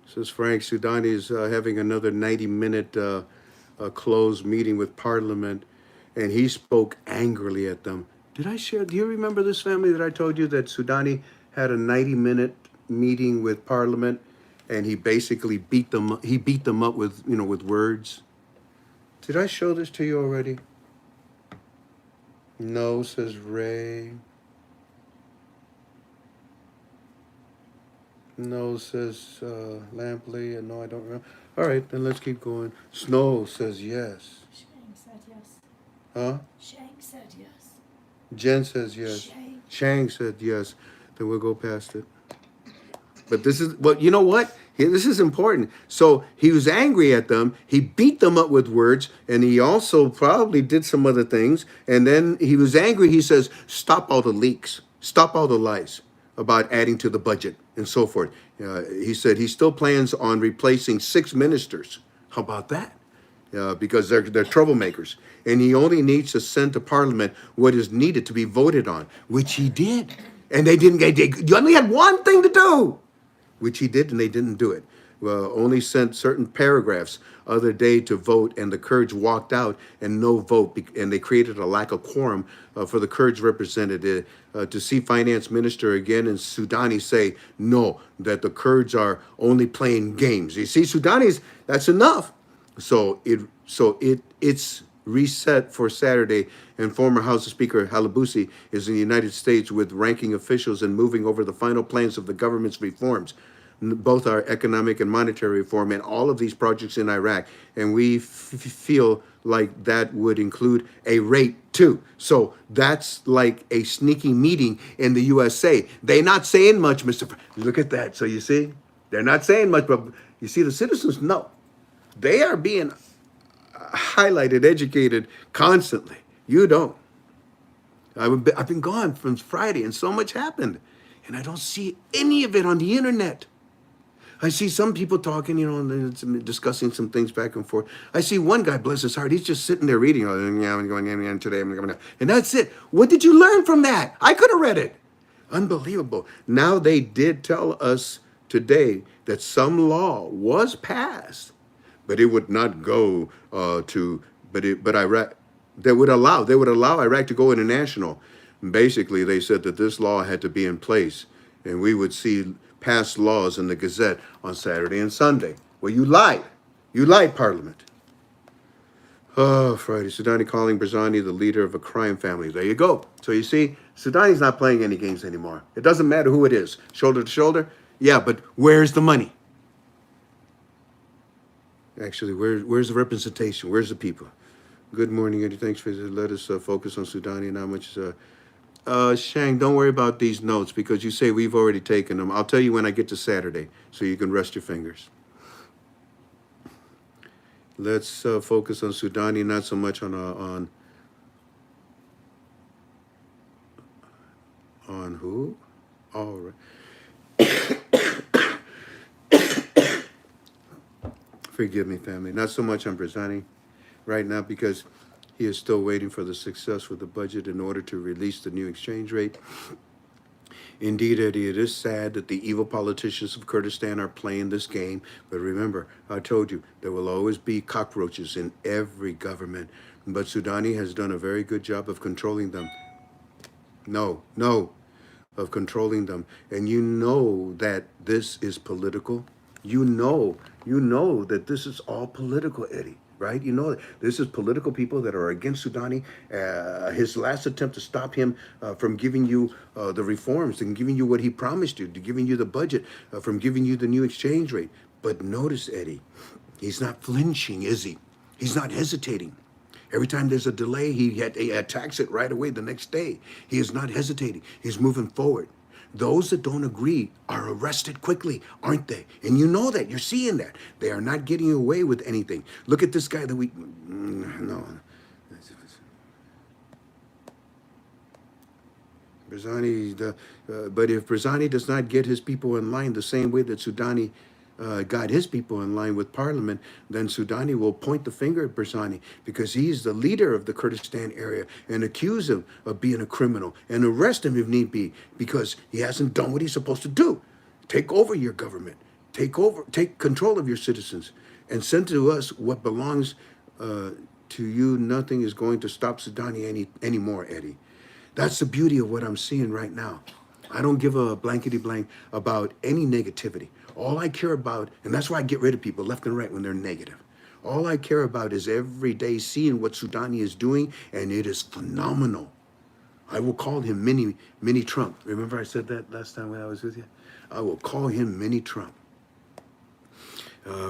Says Frank Sudani is having another 90-minute closed meeting with Parliament, and he spoke angrily at them. Did I share? Do you remember this, family, that I told you that Sudani had a 90-minute meeting with Parliament, and he basically beat them. He beat them up with with words. Did I show this to you already? No, says Ray. No, says Lampley, and no, I don't remember. All right, then let's keep going. Snow says yes. Shang said yes. Huh? Shang said yes. Jen says yes. Shang. Shang said yes. Then we'll go past it. But this is, well, you know what? This is important. So he was angry at them. He beat them up with words, and he also probably did some other things. And then he was angry. He says, stop all the leaks, stop all the lies about adding to the budget and so forth. He said he still plans on replacing 6 ministers. How about that? Because they're troublemakers. And he only needs to send to Parliament what is needed to be voted on, which he did. And they didn't get, you only had one thing to do, which he did, and they didn't do it. Well, only sent certain paragraphs other day to vote, and the Kurds walked out and no vote, and they created a lack of quorum for the Kurds representative to see finance minister again, and Sudani say no, that the Kurds are only playing games. You see, Sudanis, that's enough. So it's reset for Saturday, and former House Speaker Halabusi is in the United States with ranking officials and moving over the final plans of the government's reforms, both our economic and monetary reform, and all of these projects in Iraq. And we feel like that would include a rate too. So that's like a sneaky meeting in the USA. They're not saying much, Mr. Look at that. So you see, they're not saying much, but you see, the citizens know. They are being highlighted, educated constantly. You don't. I've been gone from Friday, and so much happened, and I don't see any of it on the internet. I see some people talking, and discussing some things back and forth. I see one guy, bless his heart, he's just sitting there reading. Yeah, I'm going in today. I'm going, and that's it. What did you learn from that? I could have read it. Unbelievable. Now they did tell us today that some law was passed, but it would not go but Iraq, they would allow Iraq to go international. And basically, they said that this law had to be in place, and we would see passed laws in the Gazette on Saturday and Sunday. Well, you lied, Parliament. Oh, Friday, Sudani calling Barzani the leader of a crime family. There you go. So you see, Sudani's not playing any games anymore. It doesn't matter who it is, shoulder to shoulder. Yeah, but where's the money? Actually, where's the representation? Where's the people? Good morning, Eddie. Thanks for let us focus on Sudani and how much. Shang, don't worry about these notes because you say we've already taken them. I'll tell you when I get to Saturday so you can rest your fingers. Let's focus on Sudani, not so much on who? All right. Forgive me, family. Not so much on Barzani right now because he is still waiting for the success with the budget in order to release the new exchange rate. Indeed, Eddie, it is sad that the evil politicians of Kurdistan are playing this game. But remember, I told you, there will always be cockroaches in every government. But Sudani has done a very good job of controlling them. Of controlling them. And you know that this is political. You know that this is all political, Eddie, right? You know that this is political people that are against Sudani. His last attempt to stop him from giving you the reforms and giving you what he promised you, to giving you the budget, from giving you the new exchange rate. But notice, Eddie, he's not flinching, is he? He's not hesitating. Every time there's a delay, he attacks it right away the next day. He is not hesitating. He's moving forward. Those that don't agree are arrested quickly, aren't they? And you know that. You're seeing that. They are not getting away with anything. Look at this guy that we... No. Barzani, but if Barzani does not get his people in line the same way that Sudani got his people in line with parliament, then Sudani will point the finger at Barzani because he's the leader of the Kurdistan area and accuse him of being a criminal and arrest him if need be because he hasn't done what he's supposed to do. Take over your government. Take control of your citizens and send to us what belongs to you. Nothing is going to stop Sudani anymore, Eddie. That's the beauty of what I'm seeing right now. I don't give a blankety blank about any negativity. All I care about, and that's why I get rid of people left and right when they're negative. All I care about is every day seeing what Sudani is doing, and it is phenomenal. I will call him mini Trump. Remember I said that last time when I was with you? I will call him mini Trump.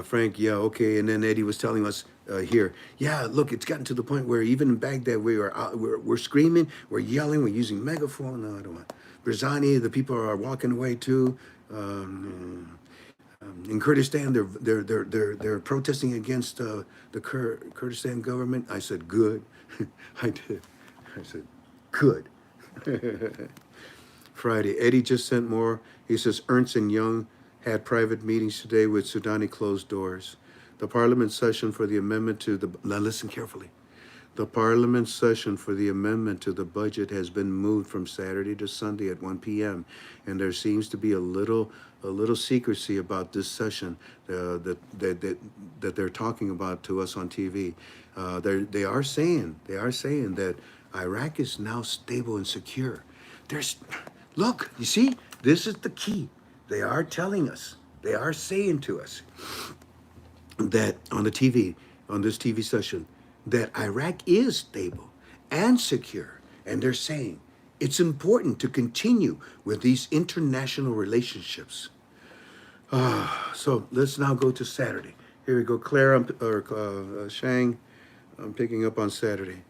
Frank, yeah, okay. And then Eddie was telling us here, yeah, look, it's gotten to the point where even in Baghdad, we're screaming, we're yelling, we're using megaphone. No, I don't want. Barzani, the people are walking away too. In Kurdistan, they're protesting against the Kurdistan government. I said, good. I did. I said, good. Friday, Eddie just sent more. He says Ernst and Young had private meetings today with Sudani closed doors. The parliament session for the amendment to the, now listen carefully. The parliament session for the amendment to the budget has been moved from Saturday to Sunday at 1 p.m. And there seems to be a little secrecy about this session that they're talking about to us on TV. They are saying that Iraq is now stable and secure. Look, you see, this is the key. They are telling us, they are saying to us that on the TV, on this TV session, that Iraq is stable and secure. And they're saying it's important to continue with these international relationships. So let's now go to Saturday. Here we go. Claire Shang, I'm picking up on Saturday.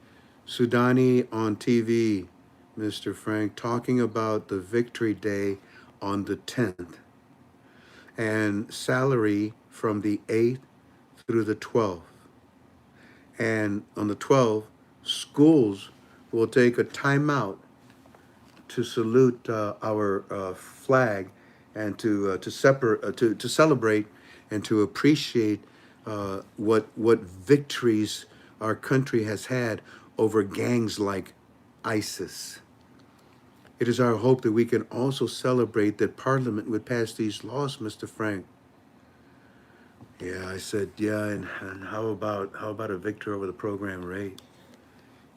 Sudani on TV, Mr. Frank, talking about the Victory Day on the 10th and salary from the 8th through the 12th. And on the 12th, schools will take a timeout to salute our flag and to celebrate and to appreciate what victories our country has had over gangs like ISIS. It is our hope that we can also celebrate that Parliament would pass these laws, Mr. Frank. Yeah, I said, yeah, and how about a victory over the program rate?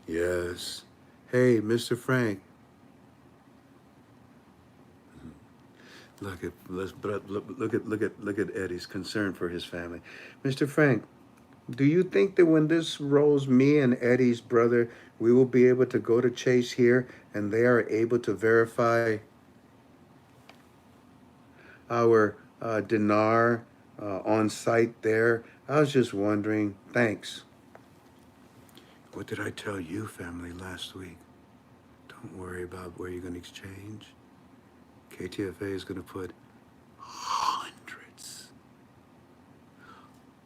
Yes. Hey, Mr. Frank. Look at Eddie's concern for his family. Mr. Frank, do you think that when this rolls, me and Eddie's brother, we will be able to go to Chase here and they are able to verify our dinar on site there? I was just wondering. Thanks. What did I tell you, family, last week? Don't worry about where you're going to exchange. KTFA is going to put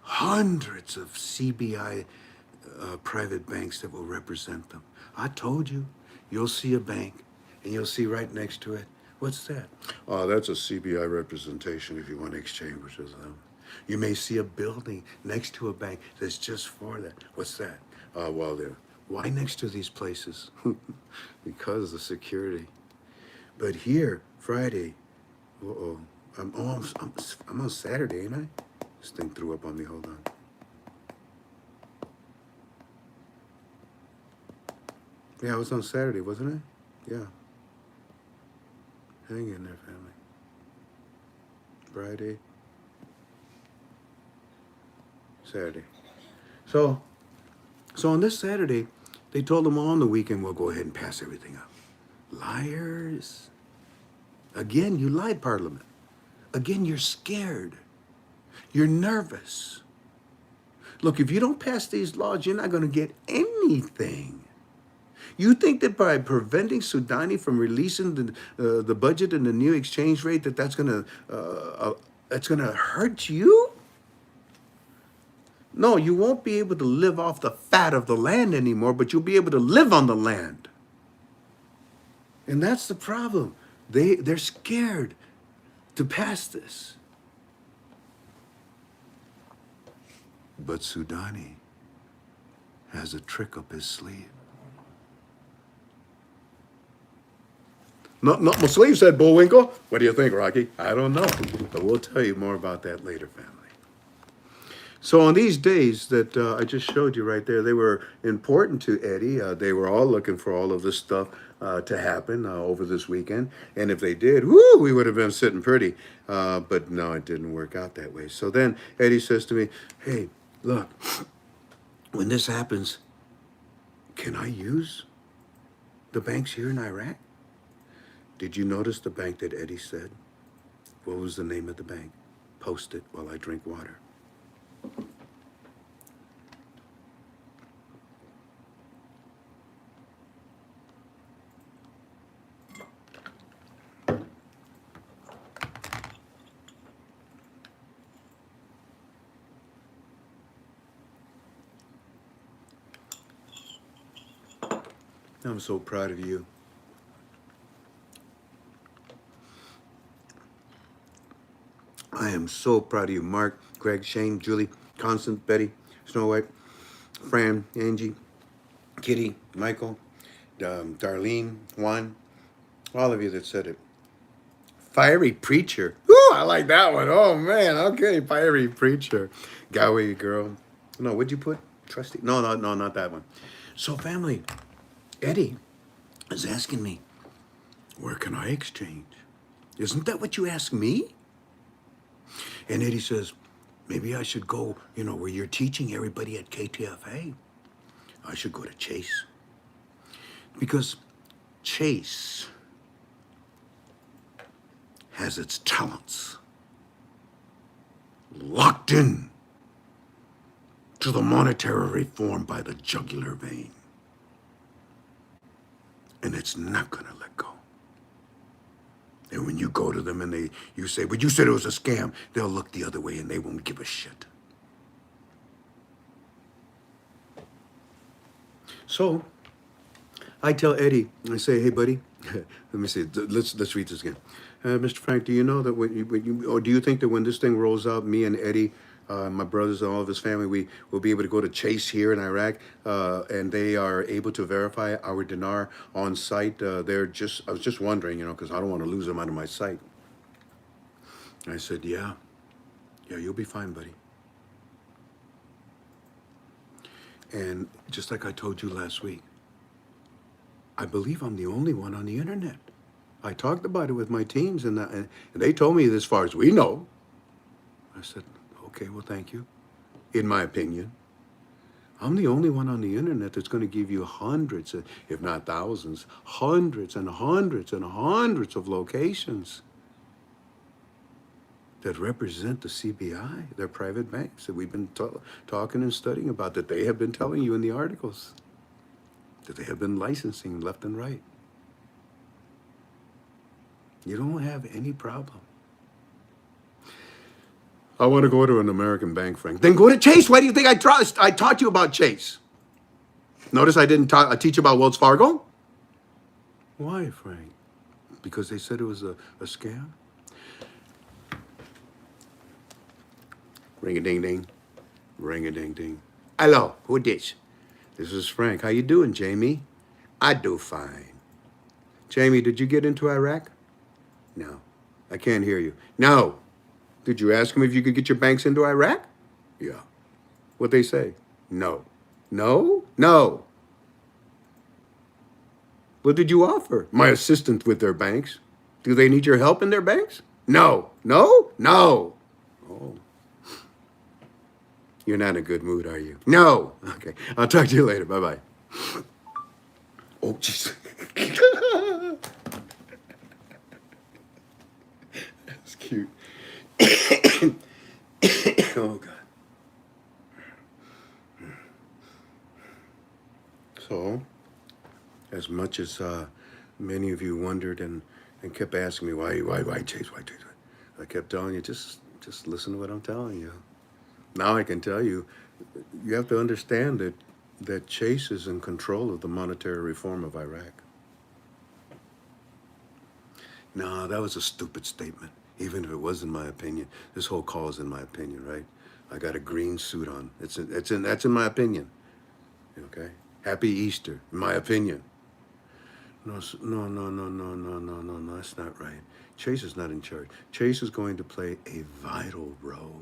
hundreds of CBI private banks that will represent them. I told you, you'll see a bank and you'll see right next to it, what's that? Oh, that's a CBI representation if you want to exchange with them. You may see a building next to a bank that's just for that. What's that? Well, why next to these places? Because of the security. But here, Friday, I'm on Saturday, ain't I? This thing threw up on me, hold on. Yeah, I was on Saturday, wasn't I? Yeah. Hang in there, family. Friday. Saturday. So on this Saturday, they told them on the weekend, we'll go ahead and pass everything up. Liars. Again, you lied, Parliament. Again, you're scared. You're nervous. Look, if you don't pass these laws, you're not going to get anything. You think that by preventing Sudani from releasing the budget and the new exchange rate, that's going to hurt you? No, you won't be able to live off the fat of the land anymore, but you'll be able to live on the land. And that's the problem. They're scared to pass this. But Sudani has a trick up his sleeve. Not my sleeve, said Bullwinkle. What do you think, Rocky? I don't know, but we'll tell you more about that later, family. So on these days that I just showed you right there, they were important to Eddie. They were all looking for all of this stuff to happen over this weekend. And if they did, whoo, we would have been sitting pretty. But no, it didn't work out that way. So then Eddie says to me, hey, look, when this happens, can I use the banks here in Iraq? Did you notice the bank that Eddie said? What was the name of the bank? Post it while I drink water. I'm so proud of you. I am so proud of you, Mark, Greg, Shane, Julie, Constance, Betty, Snow White, Fran, Angie, Kitty, Michael, Darlene, Juan, all of you that said it. Fiery Preacher. Woo, I like that one. Oh, man. Okay, Fiery Preacher. Gowie Girl. No, what'd you put? Trusty? No, not that one. So, family, Eddie is asking me, where can I exchange? Isn't that what you asked me? And Eddie says, maybe I should go, where you're teaching everybody at KTFA. I should go to Chase. Because Chase has its talents locked in to the monetary reform by the jugular vein. And it's not going to let go. And when you go to them and you say, but you said it was a scam, they'll look the other way and they won't give a shit. So I tell Eddie, I say, hey, buddy, let me see, let's read this again. Mr. Frank, do you know that or do you think that when this thing rolls out, me and Eddie, my brothers and all of his family, we will be able to go to Chase here in Iraq, and they are able to verify our dinar on site? I was just wondering, because I don't want to lose them out of my sight. I said, yeah, you'll be fine, buddy. And just like I told you last week, I believe I'm the only one on the internet. I talked about it with my teams, and they told me, as far as we know. I said, okay, well, thank you. In my opinion, I'm the only one on the internet that's going to give you hundreds, if not thousands, hundreds and hundreds and hundreds of locations that represent the CBI, their private banks that we've been talking and studying about, that they have been telling you in the articles, that they have been licensing left and right. You don't have any problem. I want to go to an American bank, Frank. Then go to Chase. Why do you think I taught you about Chase? Notice I didn't teach about Wells Fargo? Why, Frank? Because they said it was a scam? Ring-a-ding-ding. Ring-a-ding-ding. Hello, who this? This is Frank. How you doing, Jamie? I do fine. Jamie, did you get into Iraq? No. I can't hear you. No. Did you ask them if you could get your banks into Iraq? Yeah. What'd they say? No. No? No. What did you offer? My assistant with their banks. Do they need your help in their banks? No. No? No. Oh. You're not in a good mood, are you? No. Okay. I'll talk to you later. Bye-bye. Oh, jeez. That's cute. Oh, God. So, as much as many of you wondered and kept asking me, why Chase? I kept telling you, just listen to what I'm telling you. Now I can tell you, you have to understand that Chase is in control of the monetary reform of Iraq. No, that was a stupid statement, even if it was in my opinion. This whole call is in my opinion, right? I got a green suit on. That's in my opinion. Okay. Happy Easter, in my opinion. No, no. That's not right. Chase is not in charge. Chase is going to play a vital role,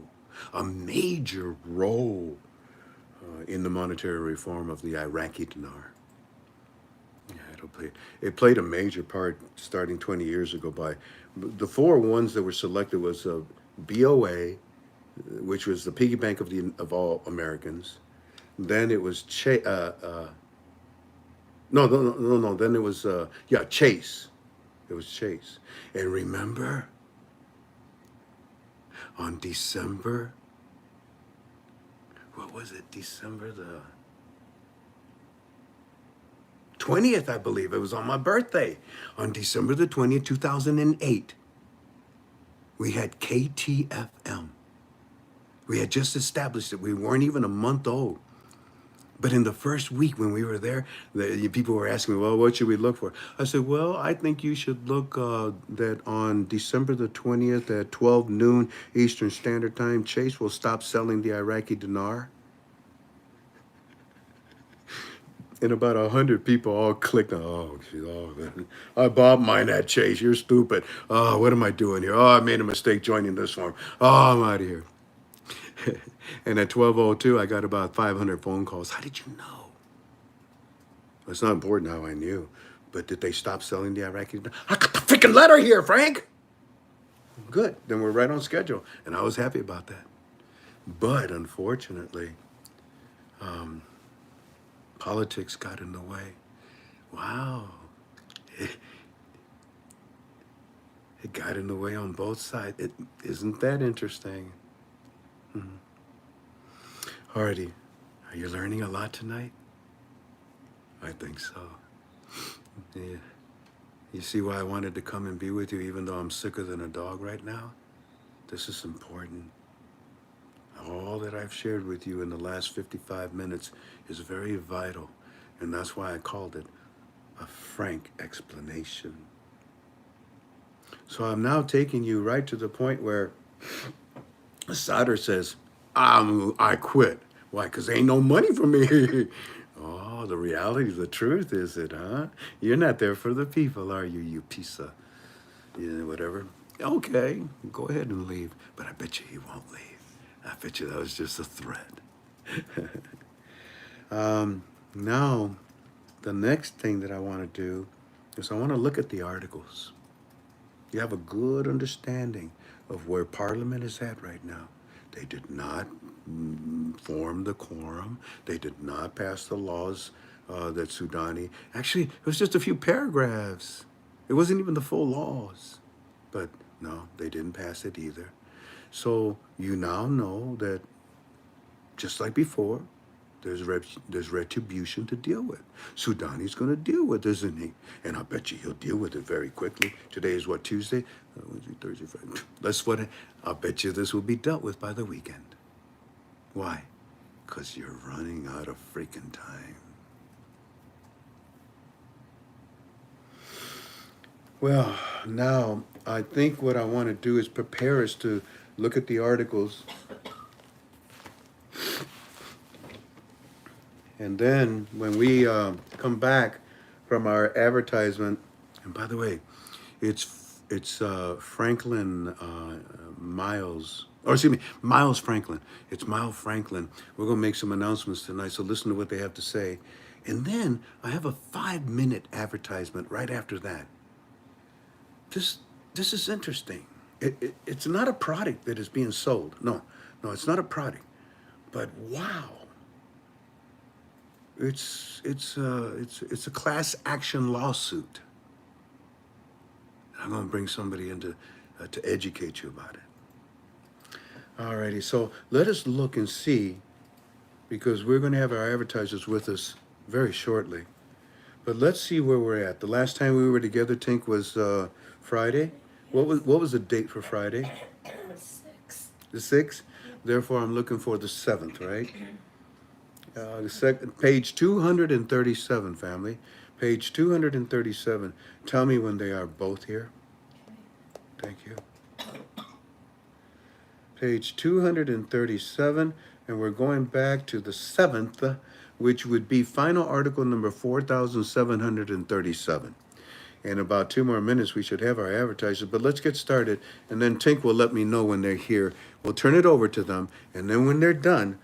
a major role in the monetary reform of the Iraqi dinar. Yeah, it played a major part starting 20 years ago. By the four ones that were selected was BOA, which was the piggy bank of all Americans. Then it was no. Then it was Chase. It was Chase. And remember, on December, what was it? December the 20th, I believe. It was on my birthday. On December the 20th, 2008, we had KTFM. We had just established it. We weren't even a month old. But in the first week when we were there, people were asking me, well, what should we look for? I said, well, I think you should look that on December the 20th at 12 noon Eastern Standard Time, Chase will stop selling the Iraqi dinar. And about 100 people all clicked on, man. I bought mine at Chase. You're stupid. Oh, what am I doing here? Oh, I made a mistake joining this farm. Oh, I'm out of here. And at 12:02, I got about 500 phone calls. How did you know? It's not important how I knew. But did they stop selling the Iraqi? I got the freaking letter here, Frank. Good. Then we're right on schedule. And I was happy about that. But unfortunately, politics got in the way. Wow. It got in the way on both sides. Isn't that interesting? Alrighty, are you learning a lot tonight? I think so. Yeah. You see why I wanted to come and be with you even though I'm sicker than a dog right now? This is important. All that I've shared with you in the last 55 minutes is very vital, and that's why I called it a frank explanation. So I'm now taking you right to the point where Sadr says, I quit. Why? Because ain't no money for me. Oh, the reality, the truth is it, huh? You're not there for the people, are you, you piece of, whatever. Okay, go ahead and leave. But I bet you he won't leave. I bet you that was just a threat. Now, the next thing that I want to do is I want to look at the articles. You have a good understanding of where Parliament is at right now. They did not form the quorum. They did not pass the laws that Sudani. Actually, it was just a few paragraphs. It wasn't even the full laws. But no, they didn't pass it either. So you now know that just like before, there's retribution to deal with. Sudani's going to deal with it, isn't he? And I bet you he'll deal with it very quickly. Today is what, Tuesday? Wednesday, Thursday, Friday. I'll bet you this will be dealt with by the weekend. Why? Because you're running out of freaking time. Well, now I think what I want to do is prepare us to look at the articles. And then when we come back from our advertisement, and by the way, it's Franklin Miles, or excuse me, Miles Franklin. It's Miles Franklin. We're going to make some announcements tonight, so listen to what they have to say. And then I have a 5-minute advertisement right after that. This is interesting. It's not a product that is being sold. No, it's not a product. But wow. It's a class action lawsuit. I'm going to bring somebody in to educate you about it. Alrighty, so let us look and see, because we're going to have our advertisers with us very shortly. But let's see where we're at. The last time we were together, Tink, was Friday. What was the date for Friday? The 6th. Therefore, I'm looking for the 7th, right? Page 237, family. Page 237. Tell me when they are both here. Thank you. page 237, and we're going back to the 7th, which would be final article number 4737. In about 2 more minutes, we should have our advertisers, but let's get started, and then Tink will let me know when they're here. We'll turn it over to them, and then when they're done,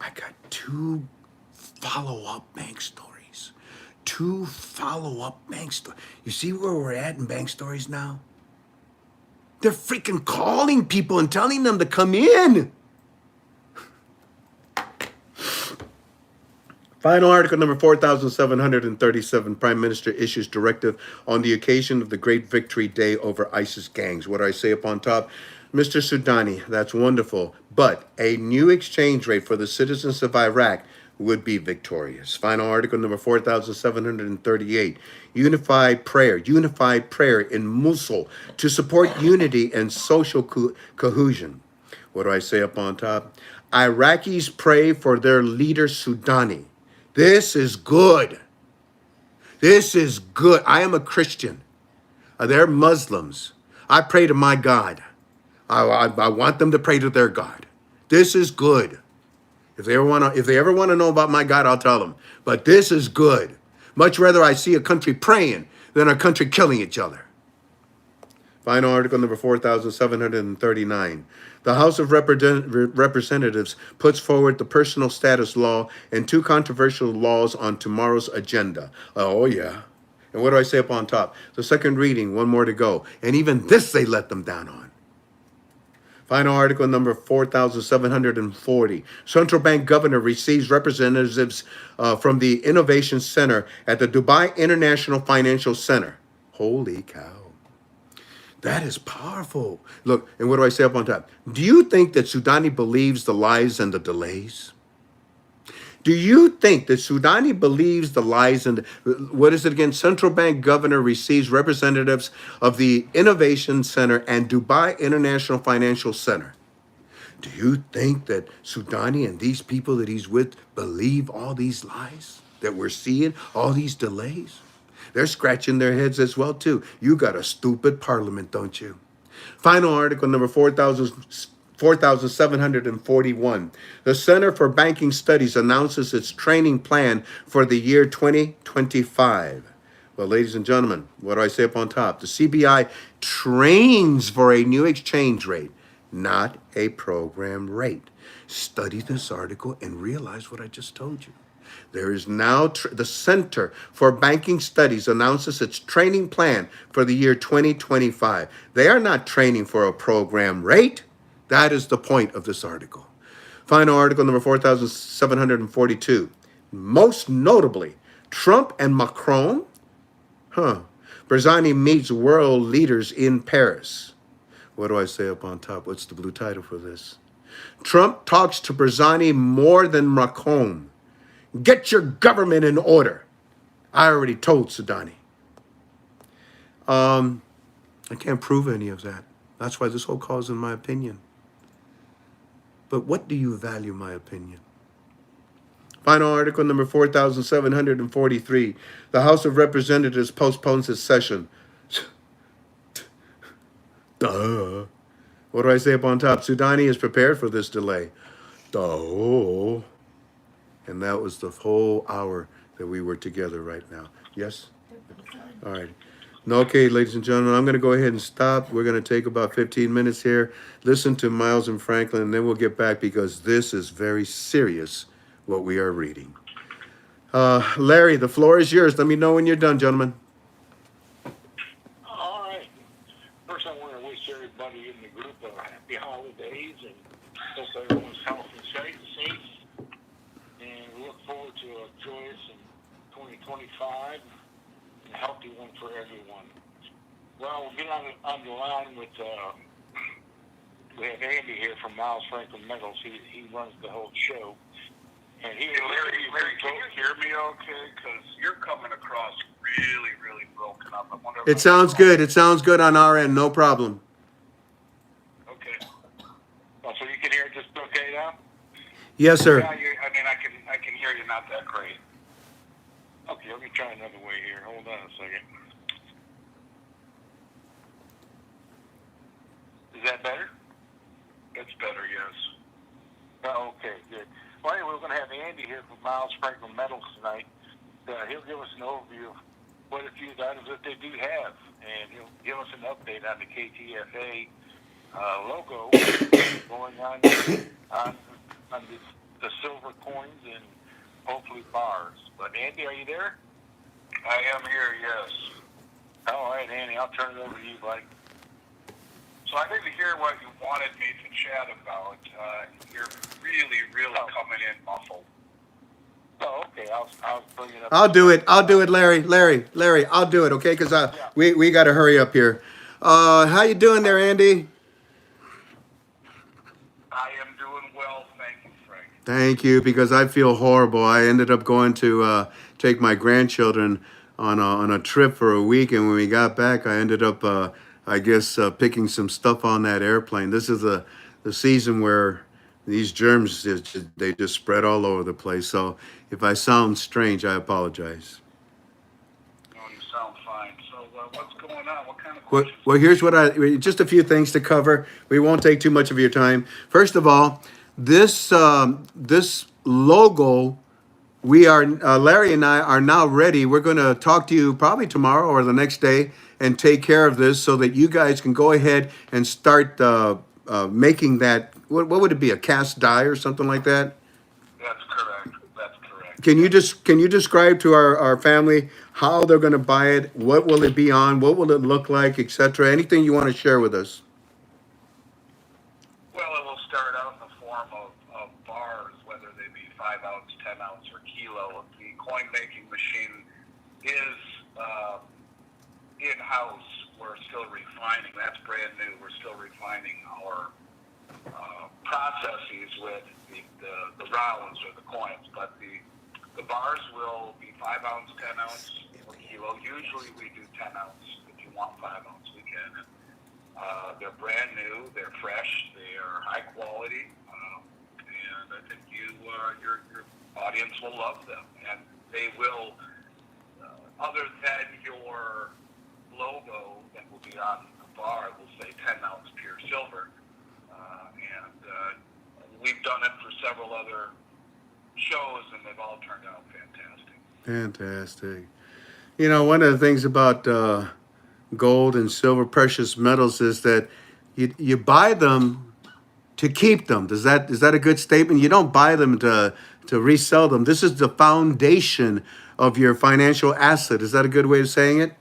I got 2 follow-up bank stories. 2 follow-up bank stories. You see where we're at in bank stories now? They're freaking calling people and telling them to come in. Final article number 4737. Prime Minister issues directive on the occasion of the Great Victory Day over ISIS gangs. What do I say upon top? Mr. Soudani, that's wonderful, but a new exchange rate for the citizens of Iraq would be victorious. Final article number 4738. Unified prayer in Mosul to support unity and social cohesion. What do I say up on top? Iraqis pray for their leader Soudani. This is good. This is good. I am a Christian. They're Muslims. I pray to my God. I want them to pray to their God. This is good. If they ever want to know about my God, I'll tell them. But this is good. Much rather I see a country praying than a country killing each other. Final article number 4739. The House of Representatives puts forward the personal status law and 2 controversial laws on tomorrow's agenda. Oh, yeah. And what do I say up on top? The second reading, 1 more to go. And even this they let them down on. Final article number 4740. Central Bank Governor receives representatives from the Innovation Center at the Dubai International Financial Center. Holy cow. That is powerful. Look, and what do I say up on top? Do you think that Soudani believes the lies and the delays? Do you think that Soudani believes the lies and, what is it again? Central Bank Governor receives representatives of the Innovation Center and Dubai International Financial Center. Do you think that Soudani and these people that he's with believe all these lies that we're seeing, all these delays? They're scratching their heads as well, too. You got a stupid parliament, don't you? Final article number 4741. The Center for Banking Studies announces its training plan for the year 2025. Well, ladies and gentlemen, what do I say up on top? The CBI trains for a new exchange rate, not a program rate. Study this article and realize what I just told you. There is now the Center for Banking Studies announces its training plan for the year 2025. They are not training for a program rate. That is the point of this article. Final article number 4742. Most notably, Trump and Macron. Barzani meets world leaders in Paris. What do I say up on top? What's the blue title for this? Trump talks to Barzani more than Macron. Get your government in order. I already told Soudani. I can't prove any of that. That's why this whole call is in my opinion. But what do you value my opinion? Final article number 4743. The House of Representatives postpones its session. Duh. What do I say up on top? Soudani is prepared for this delay. Duh. And that was the whole hour that we were together right now. Yes? All right. Okay, ladies and gentlemen, I'm going to go ahead and stop. We're going to take about 15 minutes here. Listen to Miles and Franklin, and then we'll get back because this is very serious, what we are reading. Larry, the floor is yours. Let me know when you're done, gentlemen. All right. First, I want to wish everybody in the group happy holidays and hope everyone's healthy and safe. And we look forward to a joyous and 2025 and a healthy one for everyone. Well, we'll get on the line with, we have Andy here from Miles Franklin Metals. He runs the whole show. And Larry, can you hear me okay? Because you're coming across really, really broken up. I wonder if It sounds good. It sounds good on our end. No problem. Okay. Oh, so you can hear it just okay now? Yes, sir. Yeah, I can hear you not that great. Okay, let me try another way here. Hold on a second. Is that better? That's better, yes. Oh, okay, good. Well, anyway, we're going to have Andy here from Miles Franklin Metals tonight. He'll give us an overview of what a few items that they do have, and he'll give us an update on the KTFA logo going on the silver coins and hopefully bars. But Andy, are you there? I am here, yes. All right, Andy, I'll turn it over to you, buddy. So I didn't hear what you wanted me to chat about. You're really coming in muffled. Oh, okay. I'll bring it up. I'll do it, Larry. I'll do it, okay? Because we got to hurry up here. How you doing there, Andy? I am doing well, thank you, Frank. Thank you, because I feel horrible. I ended up going to take my grandchildren on a trip for a week, and when we got back, I ended up, I guess, picking some stuff on that airplane. This is the season where these germs they just spread all over the place. So if I sound strange, I apologize. No, you sound fine. So what's going on? What kind of Well, questions? well, here's just a few things to cover. We won't take too much of your time. First of all, this logo, we are Larry and I are now ready. We're going to talk to you probably tomorrow or the next day and take care of this so that you guys can go ahead and start making that. What would it be? A cast die or something like that? That's correct. That's correct. Can you describe to our family how they're going to buy it? What will it be on? What will it look like, etc.? Anything you want to share with us? Well, it will start out in the form of bars, whether they be 5 ounce, 10 ounce, or kilo. The coin making machine is in-house. We're still refining. That's brand new. We're still refining our processes with the rounds or the coins. But the bars will be 5 ounce, 10 ounce, or kilo. Usually we do 10 ounce. If you want 5 ounce, we can. They're brand new. They're fresh. They are high quality. And I think your audience will love them. And they will, other than your logo that will be on the bar, will say 10 ounce pure silver. We've done it for several other shows, and they've all turned out fantastic. Fantastic. You know, one of the things about gold and silver, precious metals, is that you buy them to keep them. Is that a good statement? You don't buy them to resell them. This is the foundation of your financial asset. Is that a good way of saying it?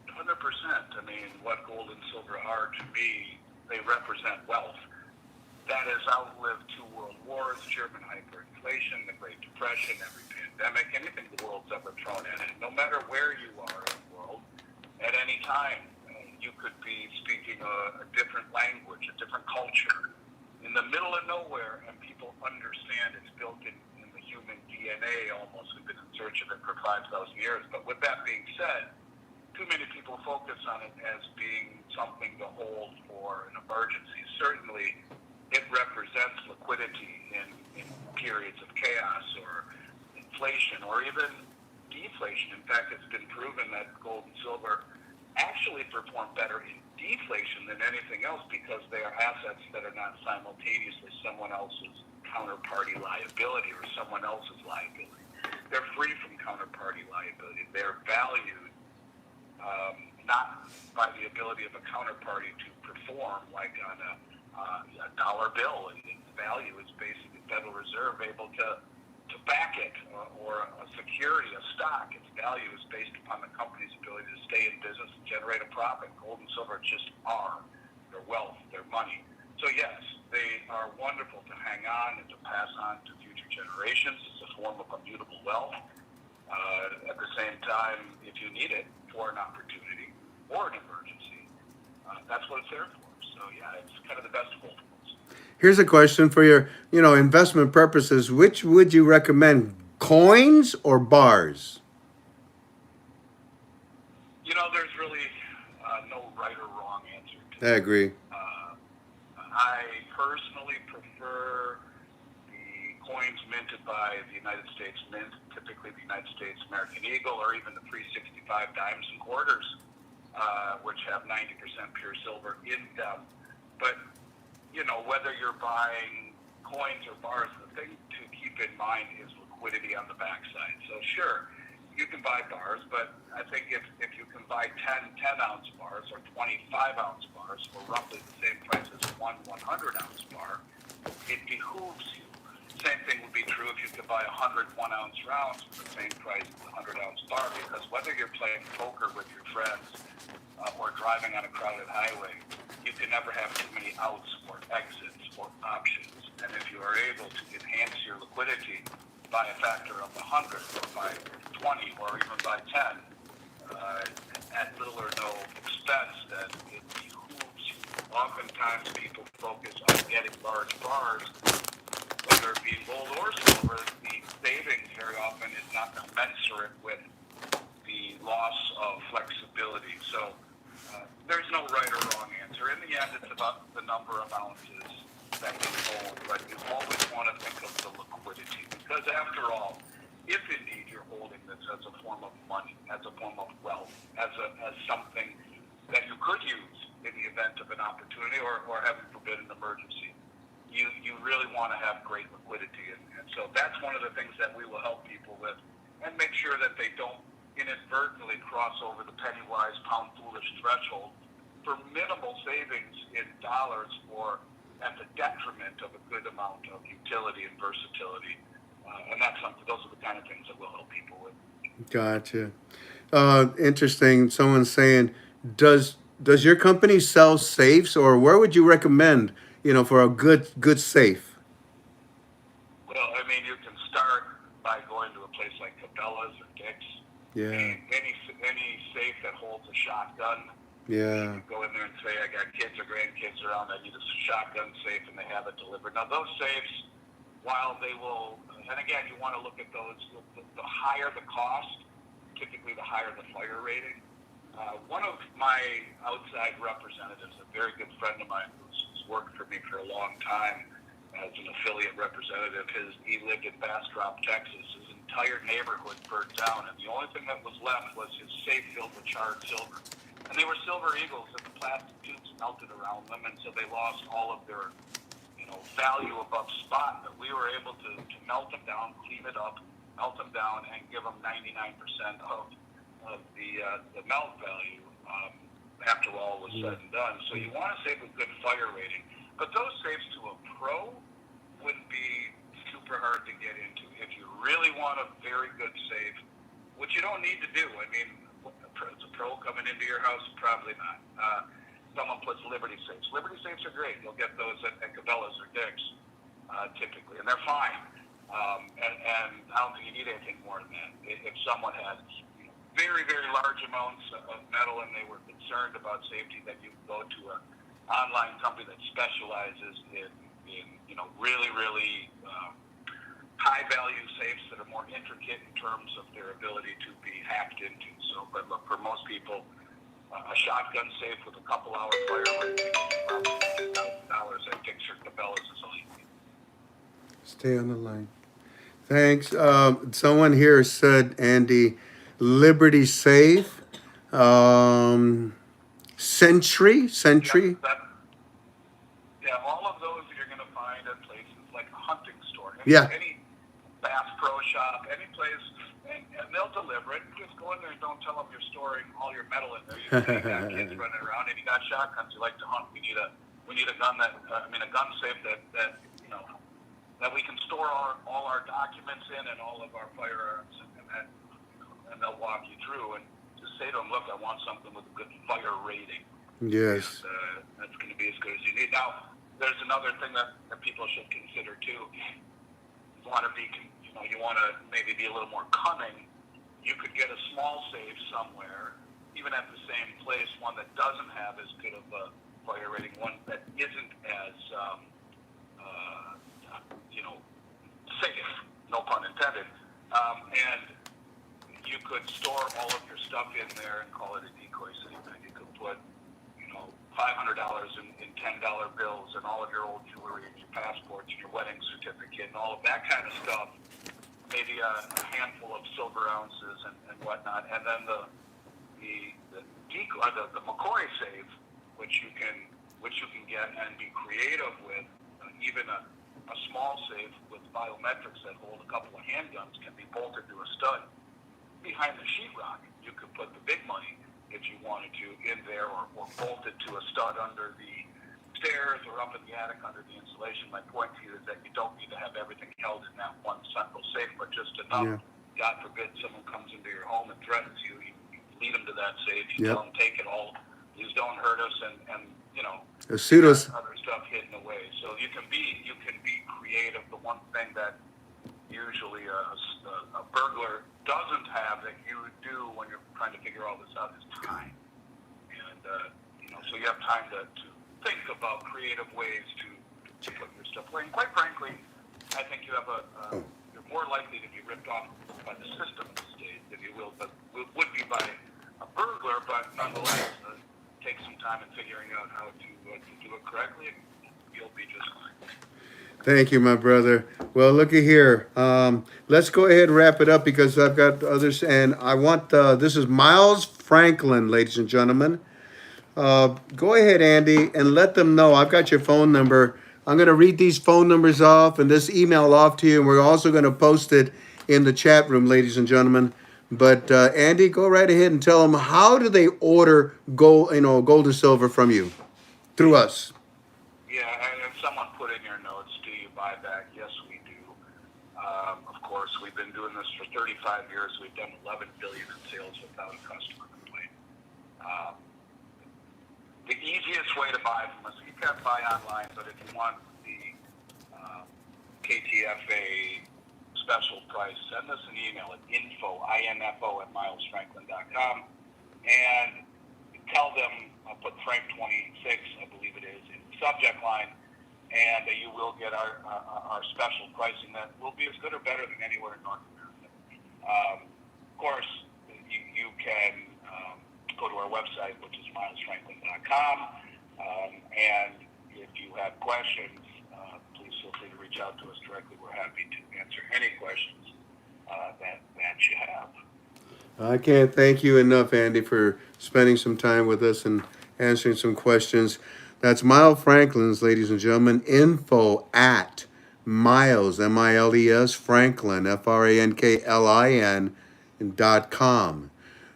100%. I mean, what gold and silver are to me, they represent wealth. That has outlived 2 world wars, German hyperinflation, the Great Depression, every pandemic, anything the world's ever thrown at it. No matter where you are in the world, at any time, you could be speaking a different language, a different culture, in the middle of nowhere, and people understand it's built in the human DNA almost. We've been in search of it for 5,000 years. But with that being said, too many people focus on it as being something to hold for an emergency. Certainly, it represents liquidity in periods of chaos or inflation or even deflation. In fact, it's been proven that gold and silver actually perform better in deflation than anything else because they are assets that are not simultaneously someone else's counterparty liability or someone else's liability. They're free from counterparty liability. They're valued not by the ability of a counterparty to perform like on a dollar bill, and its value is basically the Federal Reserve able to back it, or a security, a stock. Its value is based upon the company's ability to stay in business and generate a profit. Gold and silver just are their wealth, their money. So yes, they are wonderful to hang on and to pass on to future generations. It's a form of immutable wealth. At the same time, if you need it for an opportunity or an emergency, that's what it's there for. So yeah, it's kind of the best of both worlds. Here's a question for your, investment purposes. Which would you recommend, coins or bars? There's really no right or wrong answer to I agree. I personally prefer the coins minted by the United States Mint, typically the United States American Eagle, or even the 365 dimes and quarters, which have 90% pure silver in them. But whether you're buying coins or bars, the thing to keep in mind is liquidity on the backside. So sure, you can buy bars, but I think if you can buy 10-ounce bars or 25-ounce bars for roughly the same price as one 100-ounce bar, it behooves you. Same thing would be true if you could buy 100 1-ounce rounds for the same price as a 100-ounce bar, because whether you're playing poker with your friends or driving on a crowded highway, you can never have too many outs or exits or options. And if you are able to enhance your liquidity by a factor of 100 or by 20 or even by 10 at little or no expense, then it behooves you. Oftentimes people focus on getting large bars, whether it be gold or silver. The savings very often is not commensurate with the loss of flexibility. So there's no right or wrong answer. In the end, it's about the number of ounces that you hold, but you always want to think of the liquidity, because after all, if indeed you're holding this as a form of money, as a form of wealth, as something that you could use in the event of an opportunity or heaven forbid an emergency, you really want to have great liquidity. And so that's one of the things that we will help people with, and make sure that they don't inadvertently cross over the penny wise, pound foolish threshold for minimal savings in dollars or at the detriment of a good amount of utility and versatility. And that's something, those are the kind of things that we'll help people with. Gotcha. Interesting. Someone's saying, does your company sell safes, or where would you recommend, for a good safe? Well, I mean, you can start by going to a place like Cabela's or Dick's. Yeah. Any safe that holds a shotgun. Yeah. You go in there and say, I got kids or grandkids around, I need a shotgun safe, and they have it delivered. Now, those safes, while they will, and again, you want to look at those, the higher the cost, typically the higher the fire rating. One of my outside representatives, a very good friend of mine who's worked for me for a long time as an affiliate representative, he lived in Bastrop, Texas. His entire neighborhood burned down, and the only thing that was left was his safe filled with charred silver. And they were silver eagles, and the plastic tubes melted around them, and so they lost all of their value above spot. But we were able to melt them down, clean it up, melt them down, and give them 99% of the melt value after all was said and done. So you want to save a good fire rating. But those safes to a pro wouldn't be super hard to get into. If you really want a very good safe, which you don't need to do. I mean, is a pro coming into your house? Probably not. Someone puts Liberty safes. Liberty safes are great. You'll get those at Cabela's or Dick's typically, and they're fine. And I don't think you need anything more than that. If someone had very, very large amounts of metal and they were concerned about safety, then you can go to an online company that specializes in really, really high value safes that are more intricate in terms of their ability to be hacked into. So, but look, for most people, a shotgun safe with a couple hour fire rating, $1,000 at Dick's or Cabela's is all you need. Stay on the line. Thanks. Someone here said, Andy, Liberty Safe, Century. Yeah, all of those you're going to find at places like a hunting store. Any Bass Pro Shop, any place, and they'll deliver it. Just go in there and don't tell them you're storing all your metal in there. You got kids running around, and you got shotguns. You like to hunt. We need a gun a gun safe that we can store all our documents in and all of our firearms, and they'll walk you through and just say to them, look, I want something with a good fire rating. Yes. And that's going to be as good as you need. Now, there's another thing that people should consider too. You want to maybe be a little more cunning. You could get a small safe somewhere, even at the same place, one that doesn't have as good of a fire rating, one that isn't as safe, no pun intended, and you could store all of your stuff in there and call it a decoy safe. And you could put $500 in $10 bills and all of your old jewelry and your passports and your wedding certificate and all of that kind of stuff, maybe a handful of silver ounces and whatnot, and then the McCoy safe, which you can which you can get and be creative with. Even a small safe with biometrics that hold a couple of handguns can be bolted to a stud behind the sheetrock. You could put the big money, if you wanted to, in there, or bolted to a stud under the stairs or up in the attic under the insulation. My point to you is that you don't need to have everything held in that one central safe, but just enough. Yeah. God forbid someone comes into your home and threatens you, you lead them to that safe. You Yep. tell them, take it all. Please don't hurt us, and you know, A pseudos. other stuff hidden away. So you can be creative. The one thing that usually a burglar doesn't have that you do when you're trying to figure all this out is time. And you know, so you have time to think about creative ways to put your stuff away. And quite frankly, I think you have you're more likely to be ripped off by the system these days than you would be by a burglar. But nonetheless, take some time in figuring out how to do it correctly, and you'll be just fine. Thank you, my brother. Well, looky here. Let's go ahead and wrap it up because I've got others, and I want this is Miles Franklin, ladies and gentlemen. Go ahead, Andy, and let them know. I've got your phone number. I'm going to read these phone numbers off and this email off to you, and we're also going to post it in the chat room, ladies and gentlemen. But Andy, go right ahead and tell them, how do they order gold and silver from you? Through us. Yeah, and someone put in your notes, do you buy back? Yes, we do. Of course, we've been doing this for 35 years. We've done 11 billion in sales without a customer complaint. The easiest way to buy from us, you can buy online, but if you want the KTFA special price, send us an email at info at milesfranklin.com, and tell them, put Frank26, I believe it is, in the subject line, and you will get our special pricing that will be as good or better than anywhere in North America. Of course, you can go to our website, which is milesfranklin.com, and if you have questions, please feel free to reach out to us directly. We're happy to answer any questions that you have. I can't thank you enough, Andy, for spending some time with us and answering some questions. That's Miles Franklin's, ladies and gentlemen. Info at Miles, M-I-L-E-S, Franklin, FRANKLIN.com.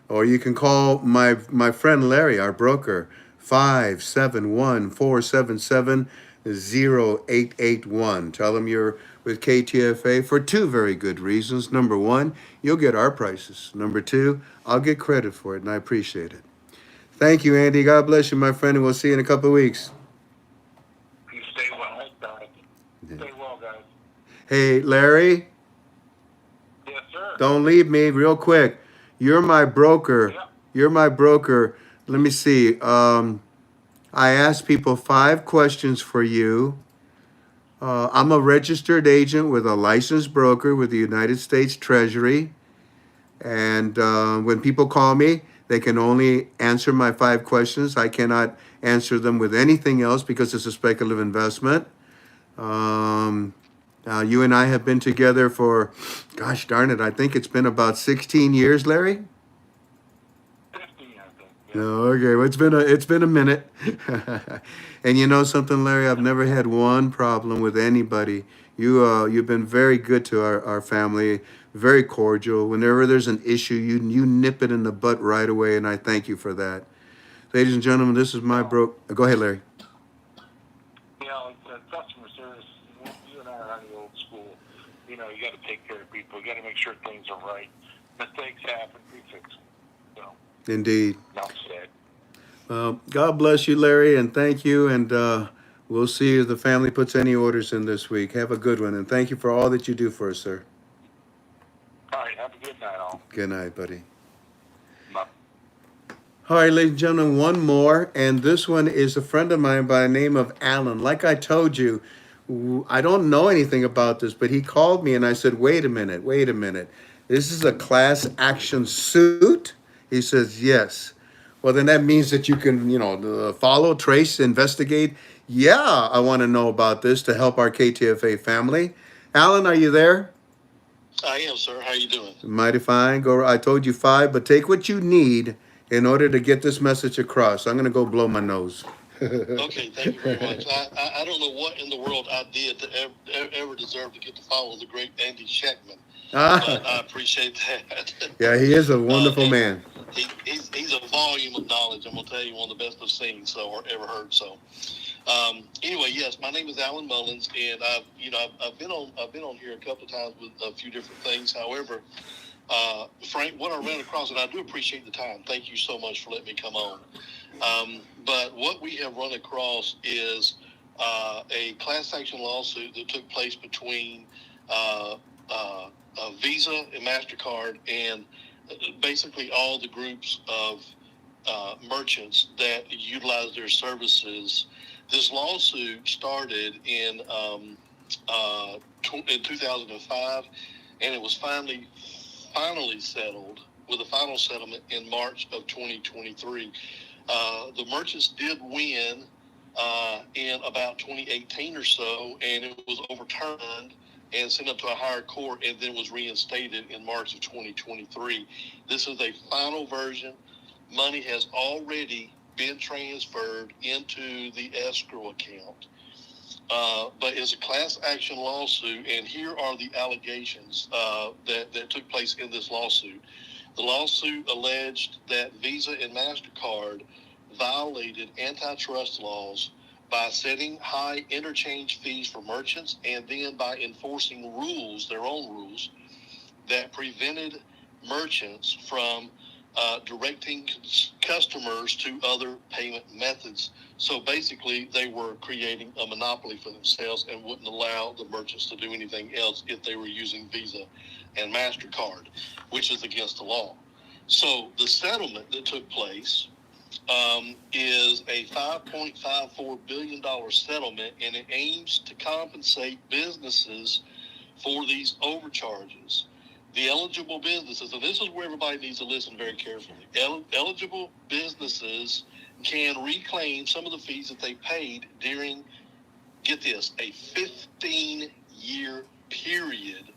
Or you can call my friend Larry, our broker, 571-477-0881. Tell him you're with KTFA for two very good reasons. Number one, you'll get our prices. Number two, I'll get credit for it, and I appreciate it. Thank you, Andy. God bless you, my friend, and we'll see you in a couple of weeks. You stay well. Stay well, guys. Hey, Larry, Yes, sir. don't leave me real quick. You're my broker. Yeah. You're my broker. Let me see. I asked people 5 questions for you. I'm a registered agent with a licensed broker with the United States Treasury. And when people call me, they can only answer my 5 questions. I cannot answer them with anything else because it's a speculative investment. Now, you and I have been together for, gosh darn it, I think it's been about 16 years, Larry? 15, I think. Yeah. Okay, well, it's been a minute. And you know something, Larry? I've never had one problem with anybody. You've been very good to our family, very cordial. Whenever there's an issue, you nip it in the butt right away, and I thank you for that. Ladies and gentlemen, this is my Go ahead, Larry. Yeah, customer service, you and I are on the old school. You know, you got to take care of people. You got to make sure things are right. Mistakes happen, we fix them. So, Indeed. enough said. God bless you, Larry, and thank you. And we'll see if the family puts any orders in this week. Have a good one, and thank you for all that you do for us, sir. All right, have a good night, all. Good night, buddy. Bye. All right, ladies and gentlemen, one more, and this one is a friend of mine by the name of Alan. Like I told you, I don't know anything about this, but he called me and I said, wait a minute. This is a class action suit? He says, yes. Well, then that means that you can, follow, trace, investigate. Yeah, I want to know about this to help our KTFA family. Alan, are you there? I am, sir. How you doing? Mighty fine. I told you 5, but take what you need in order to get this message across. I'm going to go blow my nose. Okay, thank you very much. I don't know what in the world I did to ever deserve to get to follow the great Andy Scheckman, but I appreciate that. Yeah, he is a wonderful And man. he's a volume of knowledge. I'm gonna tell you, one of the best I've seen or ever heard. So, anyway, yes, my name is Alan Mullins, and I've been on here a couple of times with a few different things. However, Frank, what I ran across, and I do appreciate the time. Thank you so much for letting me come on. But what we have run across is a class action lawsuit that took place between Visa and MasterCard and basically all the groups of merchants that utilize their services. This lawsuit started in 2005, and it was finally settled with a final settlement in March of 2023. The merchants did win in about 2018 or so, and it was overturned and sent up to a higher court, and then was reinstated in March of 2023. This is a final version. Money has already been transferred into the escrow account. But it's a class action lawsuit, and here are the allegations that took place in this lawsuit. The lawsuit alleged that Visa and MasterCard violated antitrust laws by setting high interchange fees for merchants, and then by enforcing their own rules, that prevented merchants from directing customers to other payment methods. So basically, they were creating a monopoly for themselves and wouldn't allow the merchants to do anything else if they were using Visa and MasterCard, which is against the law. So the settlement that took place is a $5.54 billion settlement, and it aims to compensate businesses for these overcharges. The eligible businesses, and this is where everybody needs to listen very carefully. Eligible businesses can reclaim some of the fees that they paid during, get this, a 15-year period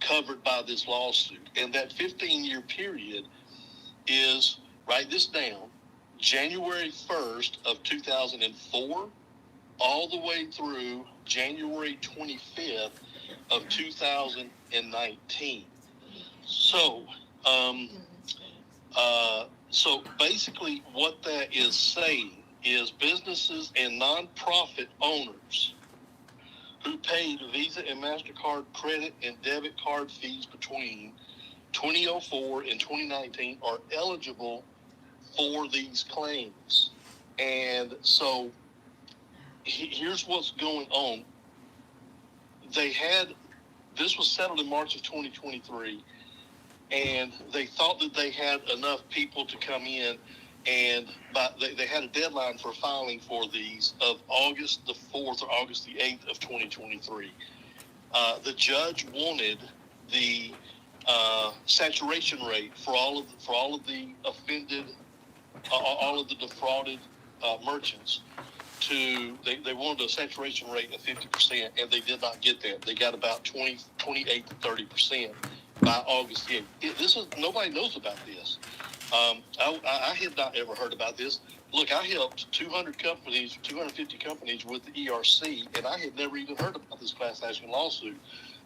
covered by this lawsuit. And that 15-year period is, write this down, January 1st of 2004 all the way through January 25th of 2019. So, so basically what that is saying is businesses and nonprofit owners who paid Visa and MasterCard credit and debit card fees between 2004 and 2019 are eligible for these claims. And so here's what's going on. This was settled in March of 2023, and they thought that they had enough people to come in, and they had a deadline for filing for these of August the 4th or August the 8th of 2023. The judge wanted the saturation rate for all of the offended, all of the defrauded merchants. They wanted a saturation rate of 50%, and they did not get that. They got about 28 to 30% by August 8th. Nobody knows about this. I had not ever heard about this. Look, I helped 250 companies with the ERC, and I had never even heard about this class action lawsuit.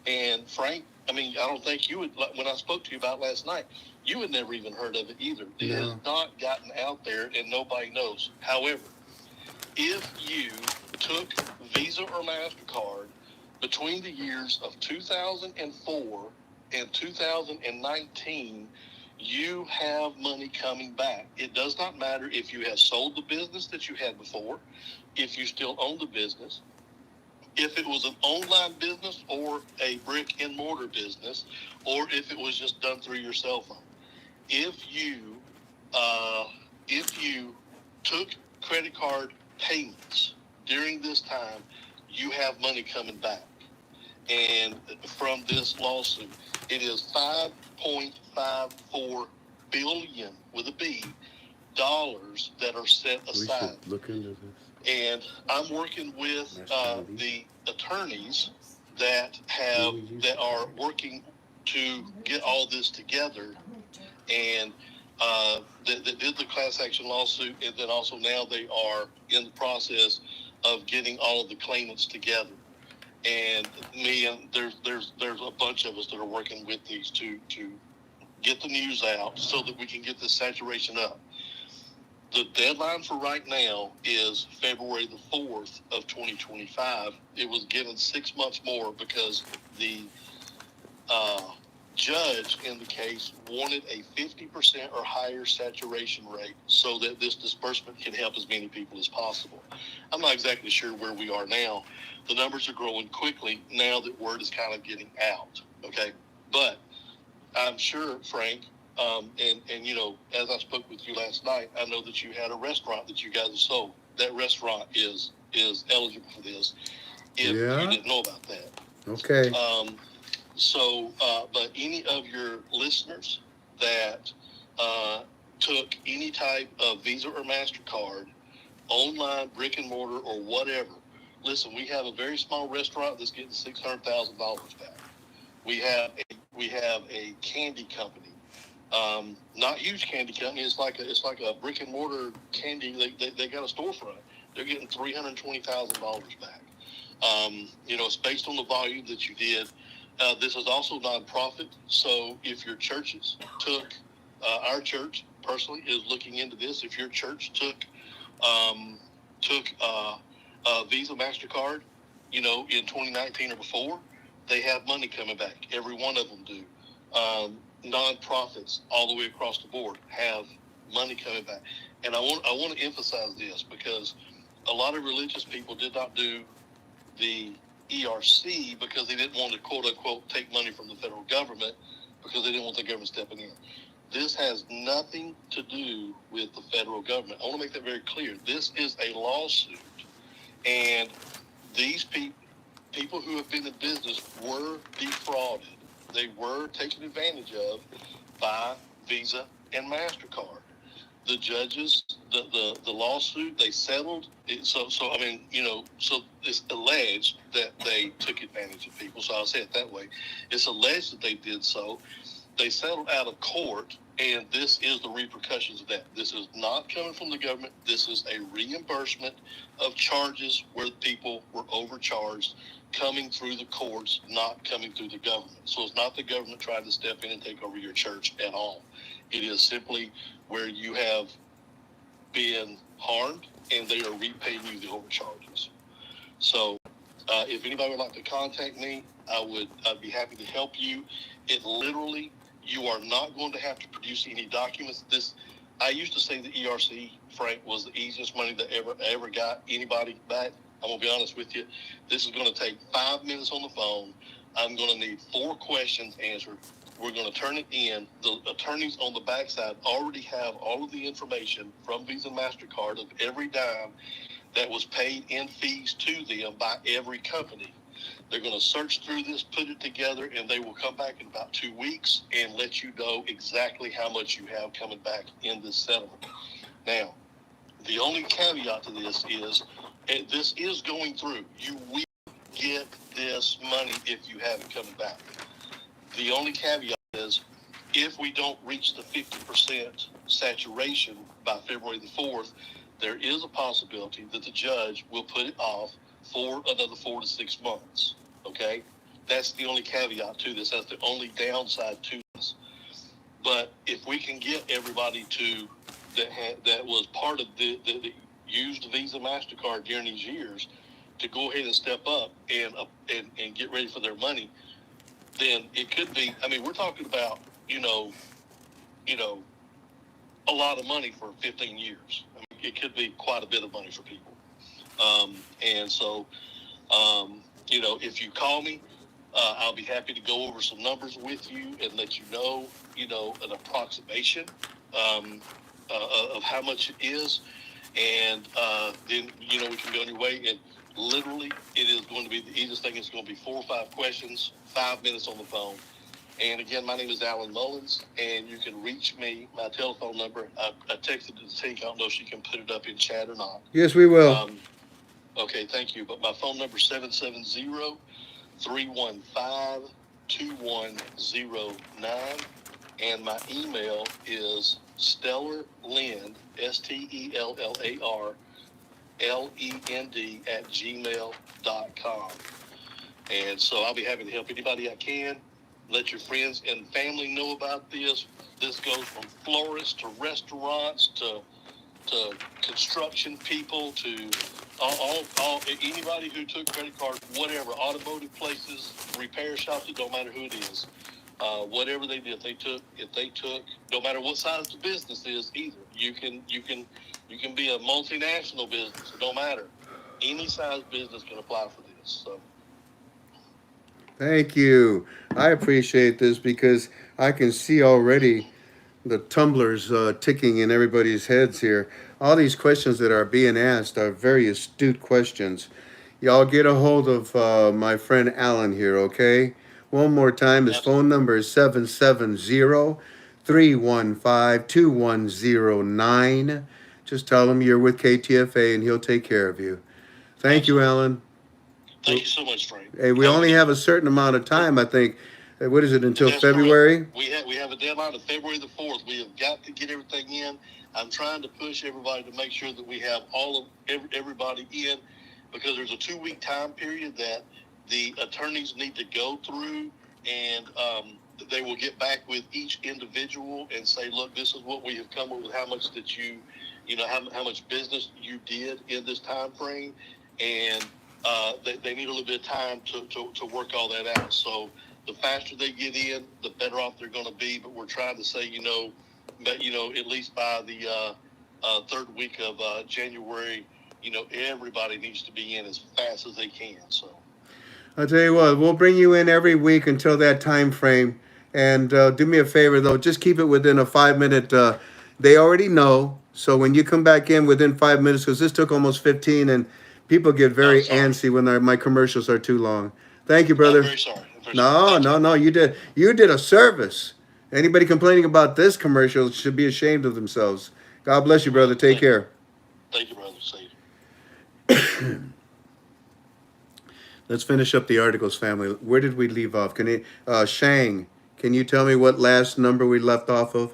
And Frank, I don't think you would, when I spoke to you about last night, you had never even heard of it either. It has not gotten out there, and nobody knows. However, if you took Visa or MasterCard between the years of 2004 and 2019, you have money coming back. It does not matter if you have sold the business that you had before, if you still own the business, if it was an online business or a brick and mortar business, or if it was just done through your cell phone. If you took credit card payments during this time, you have money coming back. And from this lawsuit, it is $5.54 billion with a B dollars that are set aside. We should look into this. And I'm working with the attorneys that are working to get all this together. And that did the class action lawsuit, and then also now they are in the process of getting all of the claimants together. And me and there's a bunch of us that are working with these to get the news out so that we can get the saturation up. The deadline for right now is February the 4th of 2025. It was given 6 months more because the judge in the case wanted a 50% or higher saturation rate so that this disbursement can help as many people as possible. I'm not exactly sure where we are now. The numbers are growing quickly now that word is kind of getting out, okay? But I'm sure, Frank, and you know, as I spoke with you last night, I know that you had a restaurant that you guys have sold. That restaurant is eligible for this if you didn't know about that. Okay. But any of your listeners that took any type of Visa or MasterCard, online, brick and mortar, or whatever, listen, we have a very small restaurant that's getting $600,000 back. We have a candy company, not huge candy company. It's like a brick and mortar candy. They got a storefront. They're getting $320,000 back. You know, it's based on the volume that you did. This is also nonprofit. So if your churches took, our church personally is looking into this. If your church took Visa, MasterCard, you know, in 2019 or before, they have money coming back. Every one of them do. Nonprofits all the way across the board have money coming back. And I want to emphasize this because a lot of religious people did not do the ERC because they didn't want to, quote unquote, take money from the federal government because they didn't want the government stepping in. This has nothing to do with the federal government. I want to make that very clear. This is a lawsuit, and these people who have been in business were defrauded. They were taken advantage of by Visa and MasterCard. The judges, the lawsuit, they settled. So I mean, you know, so it's alleged that they took advantage of people. So I'll say it that way. It's alleged that they did so. They settled out of court, and this is the repercussions of that. This is not coming from the government. This is a reimbursement of charges where people were overcharged, coming through the courts, not coming through the government. So it's not the government trying to step in and take over your church at all. It is simply where you have been harmed and they are repaying you the overcharges. So if anybody would like to contact me, I'd be happy to help you. It literally, you are not going to have to produce any documents. I used to say the ERC, Frank, was the easiest money that ever got anybody back. I'm going to be honest with you. This is going to take 5 minutes on the phone. I'm going to need 4 questions answered. We're going to turn it in. The attorneys on the backside already have all of the information from Visa and MasterCard of every dime that was paid in fees to them by every company. They're going to search through this, put it together, and they will come back in about 2 weeks and let you know exactly how much you have coming back in this settlement. Now, the only caveat to this is this is going through. You will get this money if you have it coming back. The only caveat is if we don't reach the 50% saturation by February the 4th, there is a possibility that the judge will put it off for another 4 to 6 months. Okay? That's the only caveat to this. That's the only downside to this. But if we can get everybody to that was part of the used Visa MasterCard during these years to go ahead and step up and get ready for their money, then it could be. I mean, we're talking about you know, a lot of money for 15 years. I mean, it could be quite a bit of money for people. And so, you know, if you call me, I'll be happy to go over some numbers with you and let you know, an approximation of how much it is. And then, we can be on your way. And literally, it is going to be the easiest thing. It's going to be 4 or 5 questions, 5 minutes on the phone. And again, my name is Alan Mullins, and you can reach me. My telephone number, I texted to the team. I don't know if she can put it up in chat or not. Yes, we will. Okay, thank you. But my phone number is 770-315-2109, and my email is Stellar Lend, STELLARLEND @gmail.com. And so I'll be happy to help anybody I can. Let your friends and family know about this. This goes from florists to restaurants to construction people to all anybody who took credit cards, whatever, automotive places, repair shops. It don't matter who it is. Whatever they did, if they took, no matter what size the business is, either you can be a multinational business. It don't matter. Any size business can apply for this. So. Thank you. I appreciate this because I can see already the tumblers ticking in everybody's heads here. All these questions that are being asked are very astute questions. Y'all get a hold of my friend Alan here, okay? One more time, his phone number is 770-315-2109. Just tell him you're with KTFA and he'll take care of you. Thank you, Alan. Thank you so much, Frank. Hey, we only have a certain amount of time, I think. What is it, until February? Correct. We have a deadline of February the 4th. We have got to get everything in. I'm trying to push everybody to make sure that we have everybody in, because there's a 2-week time period that the attorneys need to go through, and they will get back with each individual and say, look, this is what we have come up with, how much that how much business you did in this time frame, and they need a little bit of time to work all that out. So the faster they get in, the better off they're going to be. But we're trying to say, at least by the third week of January, everybody needs to be in as fast as they can. So I'll tell you what, we'll bring you in every week until that time frame. And do me a favor, though, just keep it within a 5-minute. They already know. So when you come back in within 5 minutes, because this took almost 15, and people get very antsy when my commercials are too long. Thank you, brother. I'm very sorry. No. You did a service. Anybody complaining about this commercial should be ashamed of themselves. God bless you, brother. Take care. Thank you, brother. See you. Let's finish up the articles, family. Where did we leave off? Shang, can you tell me what last number we left off of?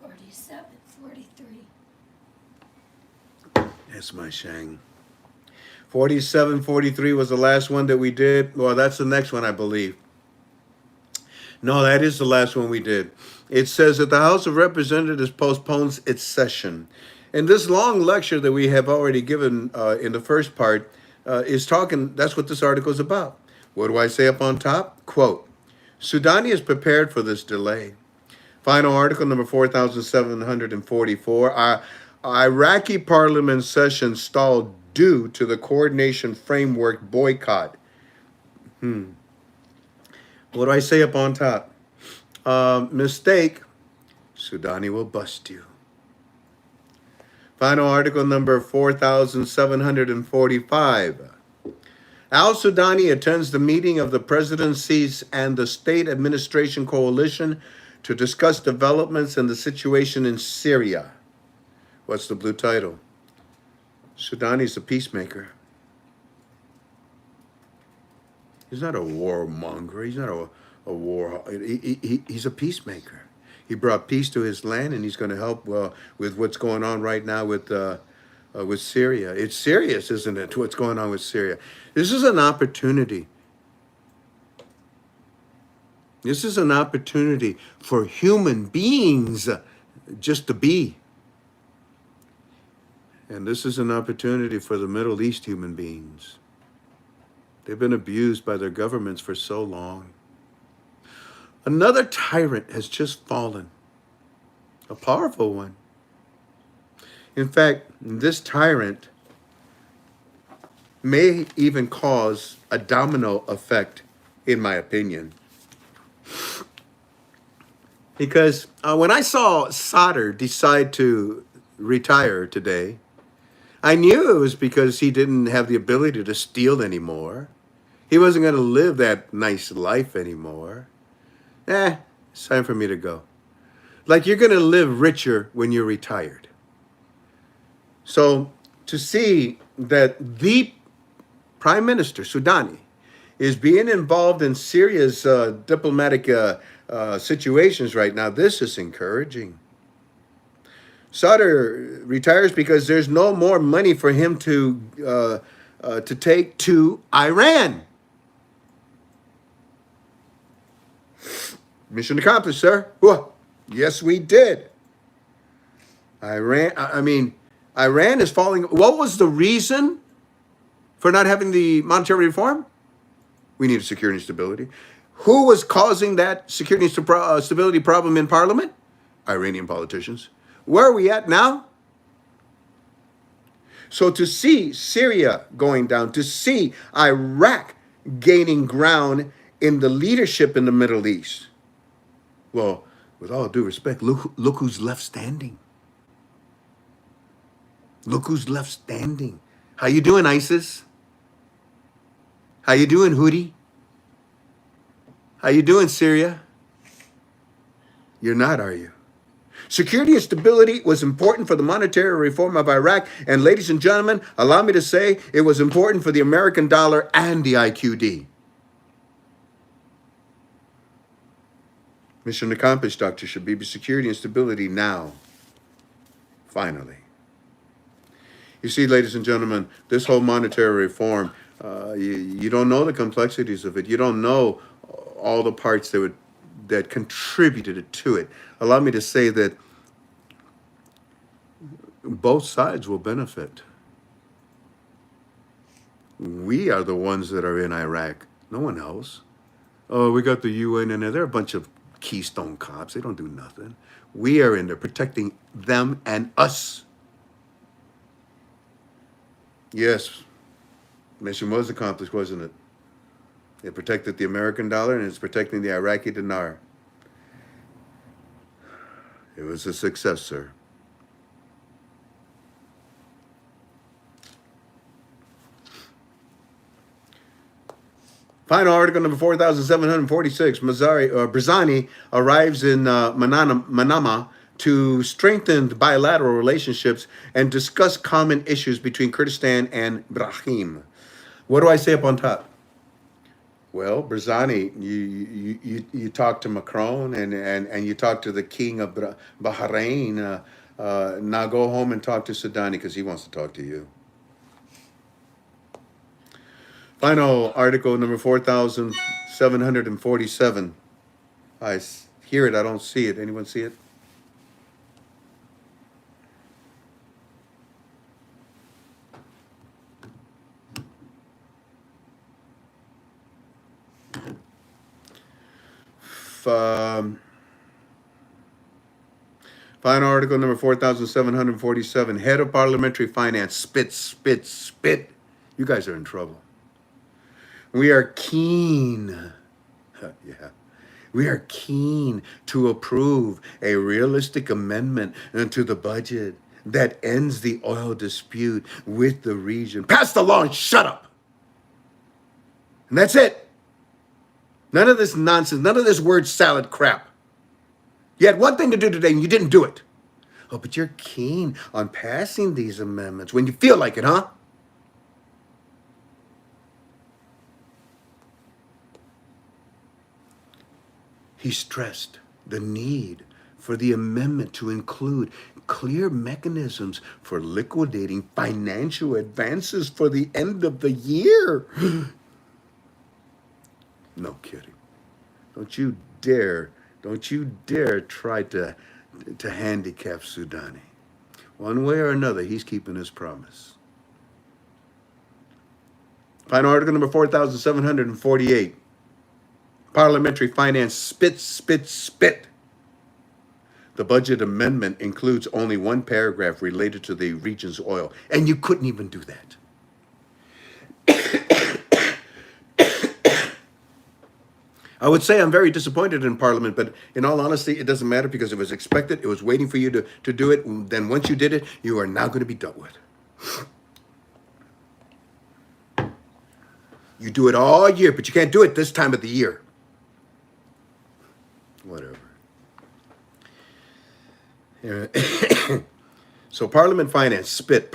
47, 43. That's my Shang. 47, 43 was the last one that we did. Well, that's the next one, I believe. No, that is the last one we did. It says that the House of Representatives postpones its session. And this long lecture that we have already given in the first part is talking, that's what this article is about. What do I say up on top? Quote, Sudani is prepared for this delay. Final article number 4744. Iraqi parliament session stalled due to the coordination framework boycott. What do I say up on top? Mistake. Sudani will bust you. Final article number 4745. Al-Sudani attends the meeting of the presidencies and the state administration coalition to discuss developments in the situation in Syria. What's the blue title? Sudani's a peacemaker. He's not a warmonger. He's not a war. He's a peacemaker. He brought peace to his land, and he's going to help with what's going on right now with Syria. It's serious, isn't it, what's going on with Syria? This is an opportunity. This is an opportunity for human beings just to be. And this is an opportunity for the Middle East human beings. They've been abused by their governments for so long. Another tyrant has just fallen, a powerful one. In fact, this tyrant may even cause a domino effect, in my opinion. Because when I saw Sadr decide to retire today, I knew it was because he didn't have the ability to steal anymore. He wasn't going to live that nice life anymore. It's time for me to go. Like, you're going to live richer when you're retired. So to see that the Prime Minister, Sudani, is being involved in Syria's diplomatic situations right now, this is encouraging. Sutter retires because there's no more money for him to take to Iran. Mission accomplished, sir. Whoa. Yes, we did. Iran is falling. What was the reason for not having the monetary reform? We needed security and stability. Who was causing that security and stability problem in Parliament? Iranian politicians. Where are we at now? So to see Syria going down, to see Iraq gaining ground in the leadership in the Middle East, well, with all due respect, look who's left standing. Look who's left standing. How you doing, ISIS? How you doing, Houthi? How you doing, Syria? You're not, are you? Security and stability was important for the monetary reform of Iraq. And ladies and gentlemen, allow me to say it was important for the American dollar and the IQD. Mission accomplished, Dr. Shabibi. Security and stability now. Finally. You see, ladies and gentlemen, this whole monetary reform, you don't know the complexities of it. You don't know all the parts that contributed to it. Allow me to say that both sides will benefit. We are the ones that are in Iraq, no one else. Oh, we got the UN in there. They're a bunch of Keystone cops. They don't do nothing. We are in there protecting them and us. Yes, mission was accomplished, wasn't it? It protected the American dollar and it's protecting the Iraqi dinar. It was a success, sir. Final article number 4,746. Barzani arrives in Manama to strengthen bilateral relationships and discuss common issues between Kurdistan and Brahim. What do I say up on top? Well, Barzani, you talk to Macron and you talk to the king of Bahrain. Now go home and talk to Sudani because he wants to talk to you. Final article number 4,747. I hear it, I don't see it. Anyone see it? Final article number 4,747. Head of Parliamentary Finance. Spit. You guys are in trouble. We are keen. Yeah. We are keen to approve a realistic amendment to the budget that ends the oil dispute with the region. Pass the law and shut up. And that's it. None of this nonsense, none of this word salad crap. You had one thing to do today and you didn't do it. Oh, but you're keen on passing these amendments when you feel like it, huh? He stressed the need for the amendment to include clear mechanisms for liquidating financial advances for the end of the year. No kidding. Don't you dare try to handicap Sudani. One way or another, he's keeping his promise. Final article number 4,748. Parliamentary finance spit. The budget amendment includes only one paragraph related to the region's oil. And you couldn't even do that. I would say I'm very disappointed in Parliament, but in all honesty, it doesn't matter because it was expected. It was waiting for you to do it. And then once you did it, you are now going to be dealt with. You do it all year, but you can't do it this time of the year. Whatever. So Parliament Finance, SPIT,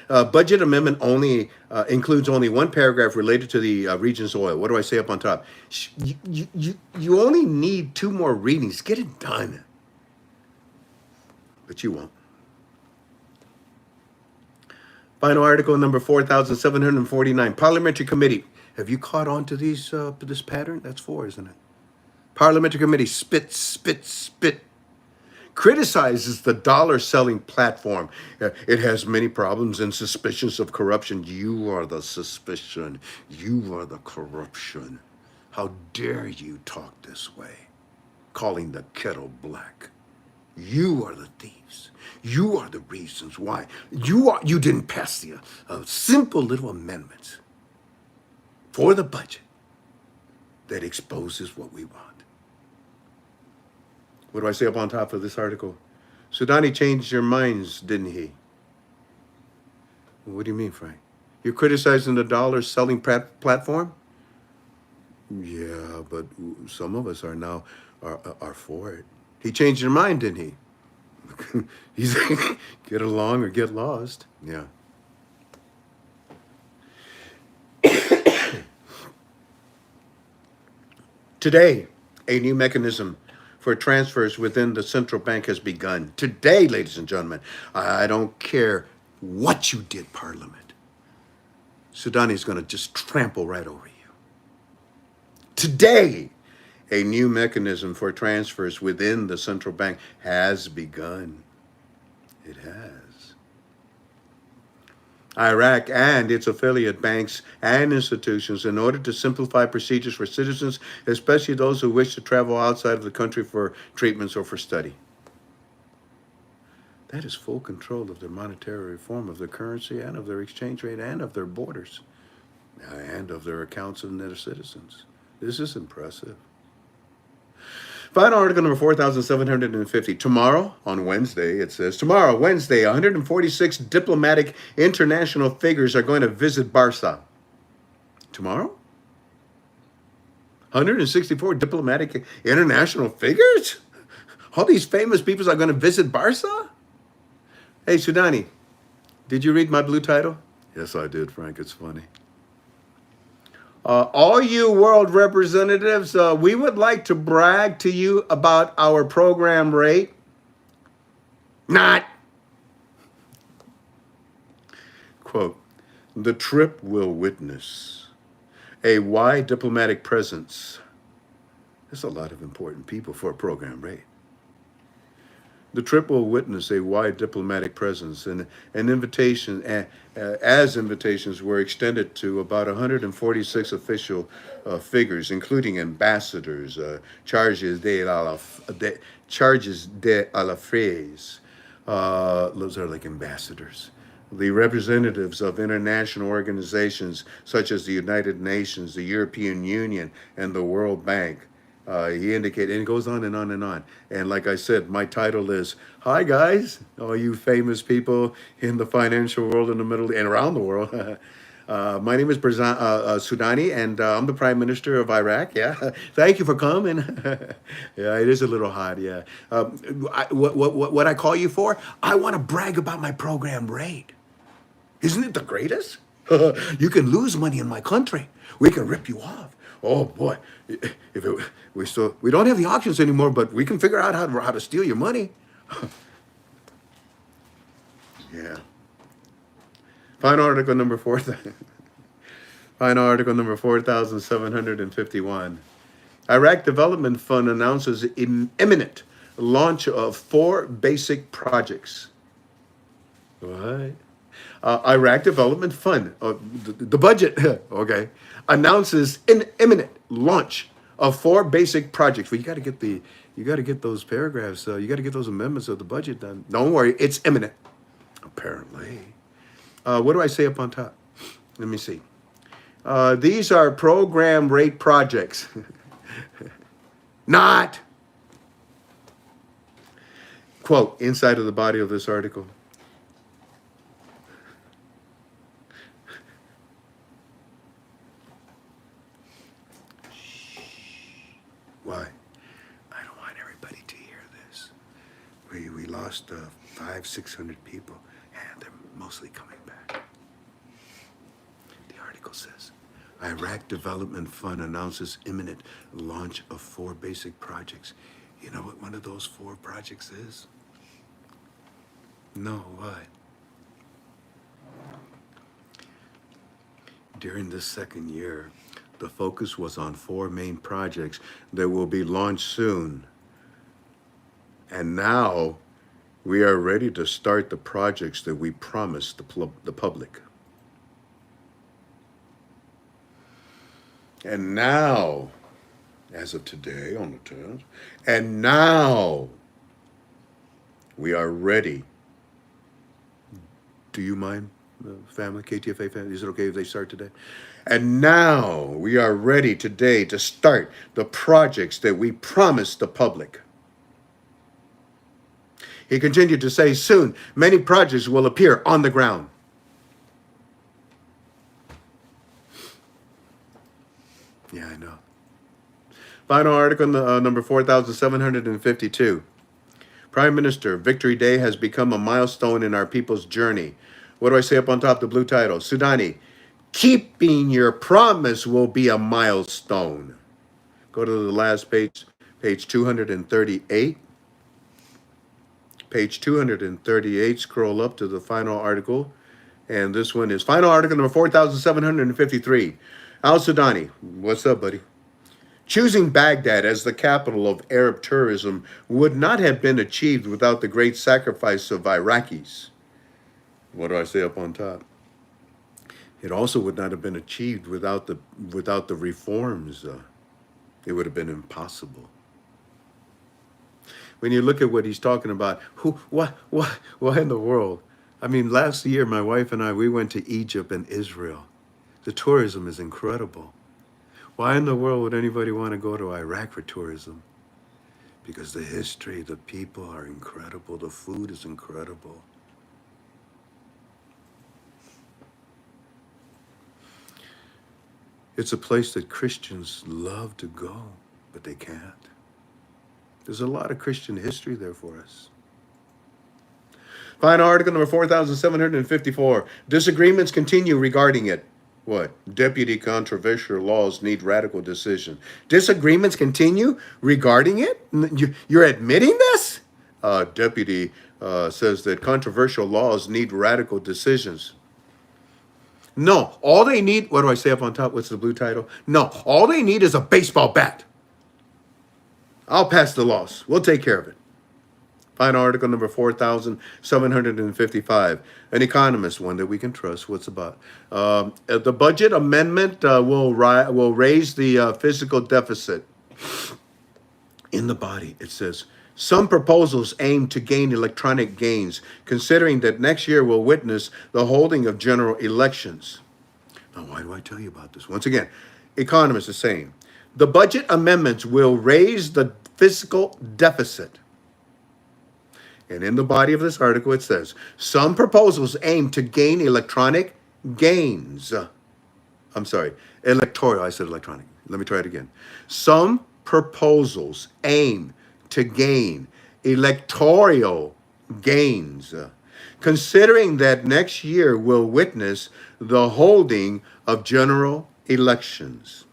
budget amendment only includes only one paragraph related to the region's oil. What do I say up on top? You only need 2 more readings. Get it done. But you won't. Final article number 4,749. Parliamentary Committee. Have you caught on to this pattern? That's 4, isn't it? Parliamentary Committee, spit. Criticizes the dollar selling platform. It has many problems and suspicions of corruption. You are the suspicion. You are the corruption. How dare you talk this way, calling the kettle black. You are the thieves. You are the reasons why. You didn't pass the simple little amendments for the budget that exposes what we want. What do I say up on top of this article? Sudani changed your minds, didn't he? What do you mean, Frank? You're criticizing the dollar selling platform? Yeah, but some of us are now are for it. He changed your mind, didn't he? He's get along or get lost. Yeah. Today, a new mechanism for transfers within the central bank has begun. Today, ladies and gentlemen, I don't care what you did, Parliament. Sudani's going to just trample right over you. Today, a new mechanism for transfers within the central bank has begun. It has. Iraq and its affiliate banks and institutions, in order to simplify procedures for citizens, especially those who wish to travel outside of the country for treatments or for study. That is full control of their monetary reform, of their currency and of their exchange rate and of their borders and of their accounts and their citizens. This is impressive. Final article number 4,750. Tomorrow, on Wednesday, it says, tomorrow, Wednesday, 146 diplomatic international figures are going to visit Barca. Tomorrow? 164 diplomatic international figures? All these famous people are going to visit Barca? Hey, Sudani, did you read my blue title? Yes, I did, Frank. It's funny. All you world representatives, we would like to brag to you about our program rate. Not. Quote, the trip will witness a wide diplomatic presence. There's a lot of important people for a program rate. The trip will witness a wide diplomatic presence, and an invitation, as invitations were extended to about 146 official figures, including ambassadors, charges d'affaires. Those are like ambassadors. The representatives of international organizations such as the United Nations, the European Union, and the World Bank. He indicated, and it goes on and on and on. And like I said, my title is, hi guys, all you famous people in the financial world, in the Middle and around the world. My name is Sudani, and I'm the Prime Minister of Iraq. Yeah, thank you for coming. Yeah, it is a little hot. Yeah, what I call you for? I want to brag about my program rate. Isn't it the greatest? You can lose money in my country. We can rip you off. Oh boy, we don't have the auctions anymore, but we can figure out how to steal your money. Yeah. Final article number 4,751. Iraq Development Fund announces imminent launch of 4 basic projects. What? Iraq Development Fund, the budget, okay, announces an imminent launch of 4 basic projects. Well, you got to get those paragraphs. You got to get those amendments of the budget done. Don't worry, it's imminent. Apparently, what do I say up on top? Let me see. These are program rate projects. Not. Quote inside of the body of this article. Why? I don't want everybody to hear this. We lost lost 500-600 people, and they're mostly coming back. The article says, Iraq Development Fund announces imminent launch of 4 basic projects. You know what one of those 4 projects is? No, why? During this second year, the focus was on 4 main projects that will be launched soon. And now we are ready to start the projects that we promised the public. And now, as of today on the 10th, and now we are ready. Do you mind, family, KTFA family? Is it okay if they start today? And now we are ready today to start the projects that we promised the public. He continued to say, soon, many projects will appear on the ground. Yeah, I know. Final article, number 4,752. Prime Minister, Victory Day has become a milestone in our people's journey. What do I say up on top, the blue title? Sudani, keeping your promise will be a milestone. Go to the last page, page 238. Page 238, scroll up to the final article. And this one is final article number 4,753. Al-Sudani, what's up, buddy? Choosing Baghdad as the capital of Arab tourism would not have been achieved without the great sacrifice of Iraqis. What do I say up on top? It also would not have been achieved without the reforms. It would have been impossible. When you look at what he's talking about, why in the world? I mean, last year, my wife and I, we went to Egypt and Israel. The tourism is incredible. Why in the world would anybody want to go to Iraq for tourism? Because the history, the people are incredible. The food is incredible. It's a place that Christians love to go, but they can't. There's a lot of Christian history there for us. Final article number 4,754. Disagreements continue regarding it. What? Deputy controversial laws need radical decision. Disagreements continue regarding it? You're admitting this? Deputy says that controversial laws need radical decisions. No, all they need, what do I say up on top? What's the blue title? No, all they need is a baseball bat. I'll pass the laws. We'll take care of it. Final article number 4,755. An economist, one that we can trust. What's about? The budget amendment will raise the physical deficit. In the body, it says, some proposals aim to gain electronic gains, considering that next year will witness the holding of general elections. Now, why do I tell you about this? Once again, economists are saying, the budget amendments will raise the fiscal deficit. And in the body of this article, it says, some proposals aim to gain electronic gains. I'm sorry, electoral. I said electronic. Let me try it again. Some proposals aim to gain electoral gains, considering that next year will witness the holding of general elections.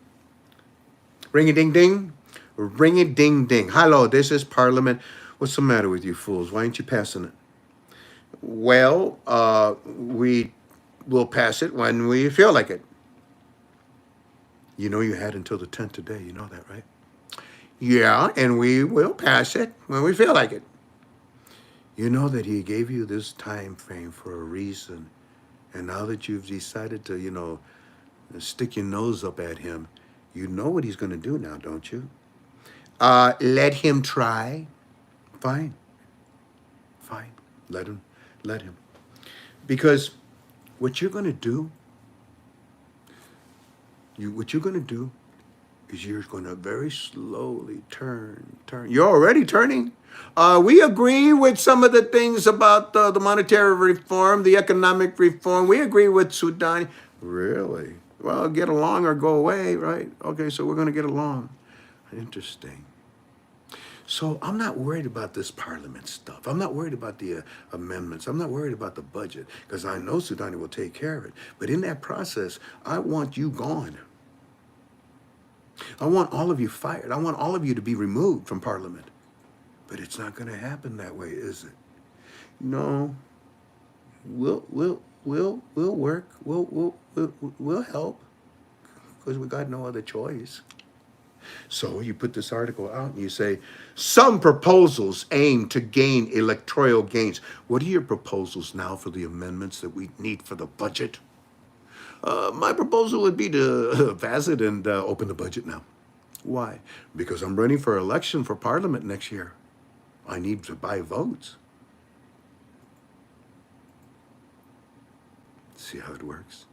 Ring-a-ding-ding, ring-a-ding-ding. Hello, this is Parliament. What's the matter with you fools? Why aren't you passing it? Well, we will pass it when we feel like it. You know you had until the 10th today. You know that, right? Yeah, and we will pass it when we feel like it. You know that he gave you this time frame for a reason. And now that you've decided to, stick your nose up at him, you know what he's going to do now, don't you? Let him try. Fine. Fine. Let him. Because what you're going to do, is you're going to very slowly turn. You're already turning. We agree with some of the things about the monetary reform, the economic reform. We agree with Sudan. Really? Well, get along or go away, right? Okay, so we're going to get along. Interesting. So I'm not worried about this parliament stuff. I'm not worried about the amendments. I'm not worried about the budget because I know Sudani will take care of it. But in that process, I want you gone. I want all of you fired. I want all of you to be removed from parliament. But it's not going to happen that way, is it? No. We'll work. We'll help because we got no other choice. So you put this article out and you say, some proposals aim to gain electoral gains. What are your proposals now for the amendments that we need for the budget? My proposal would be to pass it and open the budget now. Why? Because I'm running for election for parliament next year. I need to buy votes. See how it works?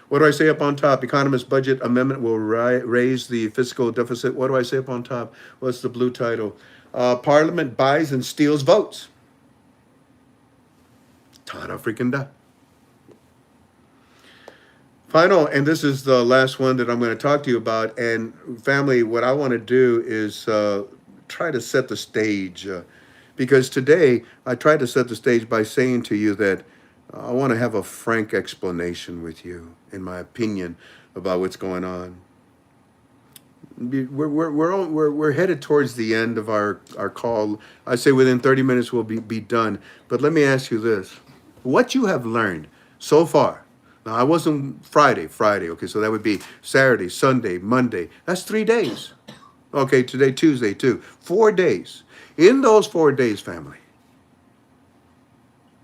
What do I say up on top? Economist budget amendment will raise the fiscal deficit. What do I say up on top? What's the blue title? Parliament buys and steals votes. Ta-da freaking da. Final, and this is the last one that I'm going to talk to you about. And family, what I want to do is try to set the stage. Because today, I tried to set the stage by saying to you that I want to have a frank explanation with you, in my opinion, about what's going on. We're headed towards the end of our call. I say within 30 minutes we'll be done. But let me ask you this. What you have learned so far. Now, I wasn't Friday. Okay, so that would be Saturday, Sunday, Monday. That's 3 days. Okay, today, Tuesday, too. 4 days. In those 4 days, family.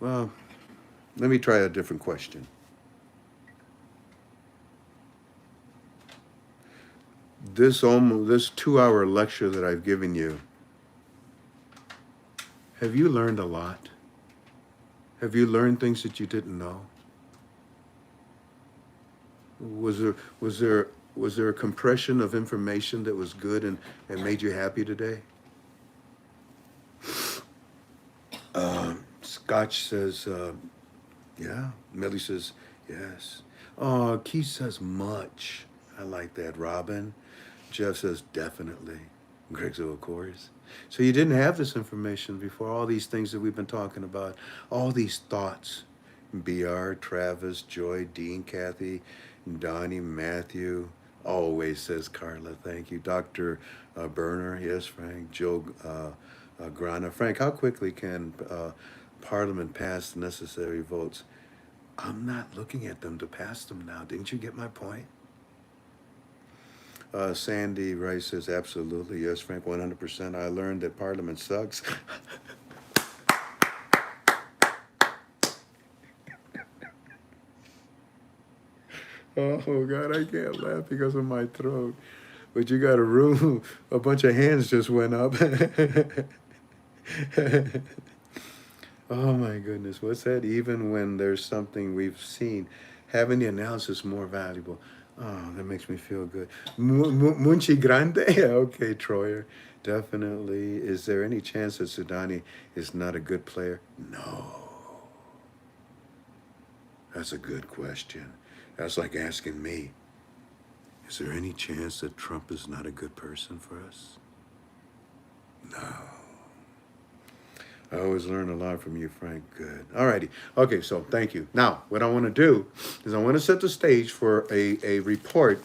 Well, let me try a different question. This 2-hour lecture that I've given you, have you learned a lot? Have you learned things that you didn't know? Was there a compression of information that was good and made you happy today? Scotch says, yeah. Millie says, yes. Oh, Keith says much. I like that. Robin. Jeff says, definitely. Greg says, of course. So you didn't have this information before, all these things that we've been talking about, all these thoughts. BR, Travis, Joy, Dean, Kathy, Donnie, Matthew. Always, says Carla. Thank you. Dr. Berner. Yes, Frank. Joe Grana. Frank, how quickly can Parliament pass the necessary votes? I'm not looking at them to pass them now. Didn't you get my point? Sandy Rice says, absolutely. Yes, Frank, 100%. I learned that Parliament sucks. Oh, God, I can't laugh because of my throat. But you got a room, a bunch of hands just went up. Oh, my goodness. What's that? Even when there's something we've seen, having the analysis more valuable. Oh, that makes me feel good. Munchi Grande? Okay, Troyer. Definitely. Is there any chance that Sudani is not a good player? No. That's a good question. That's like asking me, is there any chance that Trump is not a good person for us? No. I always learn a lot from you, Frank. Good. All righty. Okay, so thank you. Now, what I want to do is I want to set the stage for a report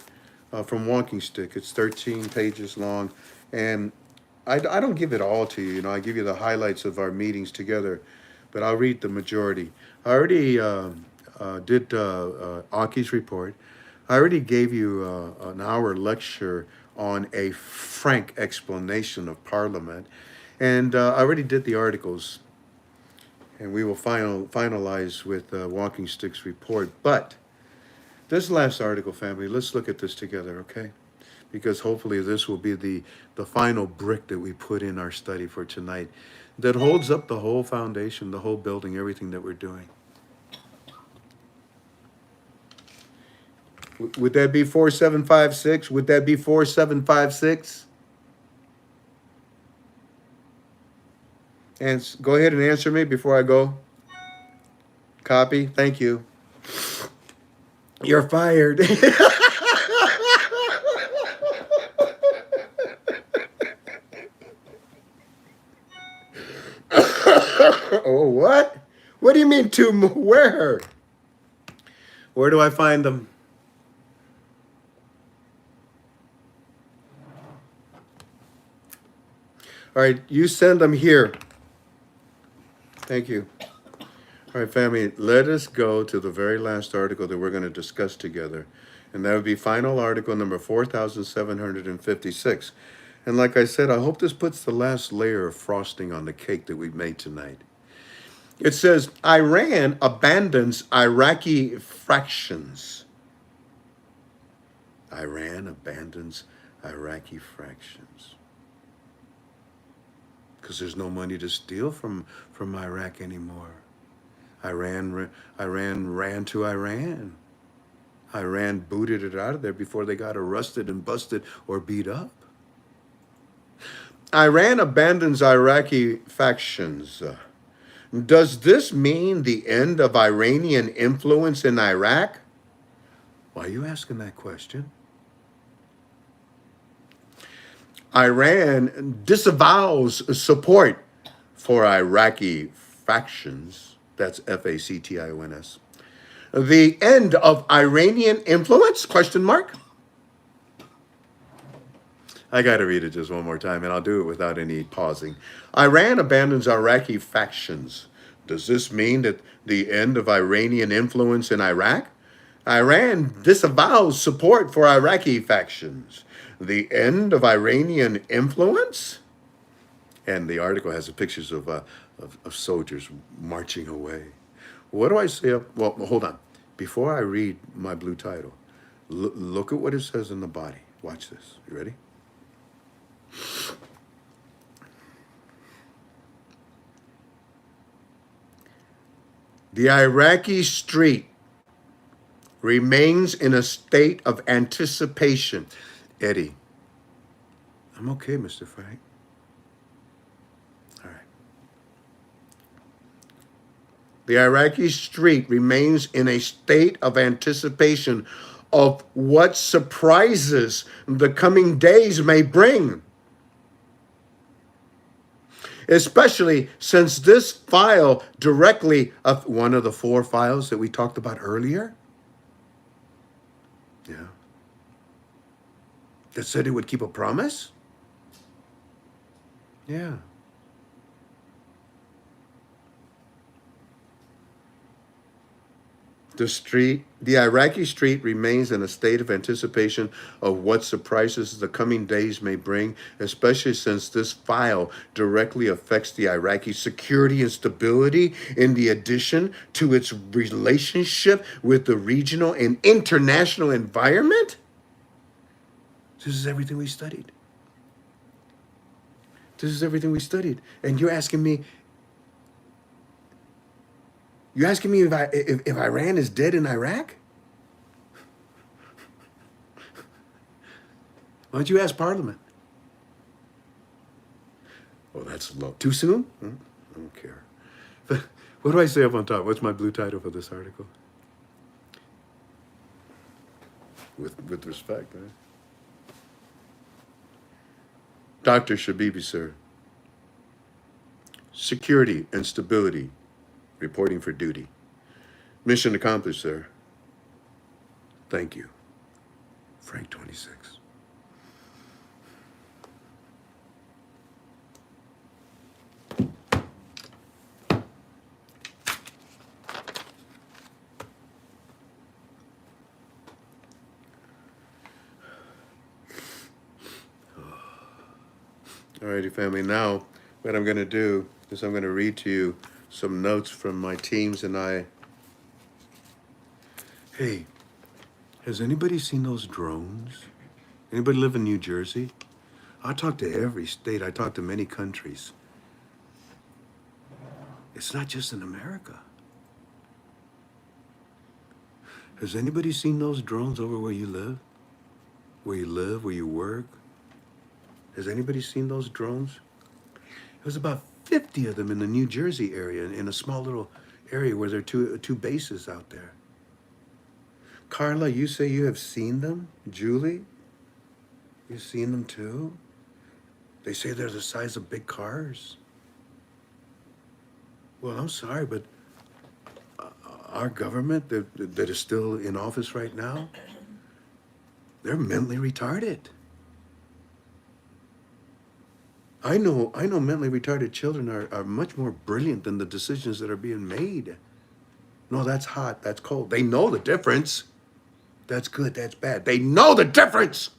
from Walking Stick. It's 13 pages long, and I don't give it all to you. You know, I give you the highlights of our meetings together, but I'll read the majority. I already did Aki's report. I already gave you an hour lecture on a frank explanation of Parliament. And I already did the articles, and we will finalize with Walking Stick's report. But this last article, family, let's look at this together, okay? Because hopefully this will be the final brick that we put in our study for tonight that holds up the whole foundation, the whole building, everything that we're doing. Would that be 4756? Would that be 4756? And go ahead and answer me before I go. Copy. Thank you. You're fired. Oh, what? What do you mean where? Where do I find them? All right, you send them here. Thank you. All right, family, let us go to the very last article that we're going to discuss together. And that would be final article number 4756. And like I said, I hope this puts the last layer of frosting on the cake that we've made tonight. It says, Iran abandons Iraqi fractions. Iran abandons Iraqi fractions. Because there's no money to steal from Iraq anymore. Iran ran to Iran. Iran booted it out of there before they got arrested and busted or beat up. Iran abandons Iraqi factions. Does this mean the end of Iranian influence in Iraq? Why are you asking that question? Iran disavows support for Iraqi factions. That's F-A-C-T-I-O-N-S. The end of Iranian influence? Question mark. I got to read it just one more time, and I'll do it without any pausing. Iran abandons Iraqi factions. Does this mean that the end of Iranian influence in Iraq? Iran disavows support for Iraqi factions. The end of Iranian influence? And the article has the pictures of soldiers marching away. What do I say? Well, hold on. Before I read my blue title, look at what it says in the body. Watch this. You ready? The Iraqi street remains in a state of anticipation. Eddie, I'm okay, Mr. Frank. All right. The Iraqi street remains in a state of anticipation of what surprises the coming days may bring. Especially since this file directly, one of the 4 files that we talked about earlier, yeah, that said it would keep a promise? Yeah. The Iraqi street remains in a state of anticipation of what surprises the coming days may bring, especially since this file directly affects the Iraqi security and stability, in the addition to its relationship with the regional and international environment. This is everything we studied. This is everything we studied. And you're asking me, if Iran is dead in Iraq? Why don't you ask Parliament? Oh, that's low. Too soon? I don't care. What do I say up on top? What's my blue title for this article? With respect, right? Dr. Shabibi, sir. Security and stability. Reporting for duty. Mission accomplished, sir. Thank you. FRANK26. Alrighty, family. Now, what I'm going to do is I'm going to read to you some notes from my teams and I. Hey, has anybody seen those drones? Anybody live in New Jersey? I talk to every state. I talk to many countries. It's not just in America. Has anybody seen those drones over where you live? Where you live, where you work? Has anybody seen those drones? There's about 50 of them in the New Jersey area, in a small little area where there are two bases out there. Carla, you say you have seen them? Julie, you've seen them too? They say they're the size of big cars. Well, I'm sorry, but our government that is still in office right now, they're mentally retarded. I know mentally retarded children are much more brilliant than the decisions that are being made. No, that's hot, that's cold. They know the difference. That's good, that's bad. They know the difference.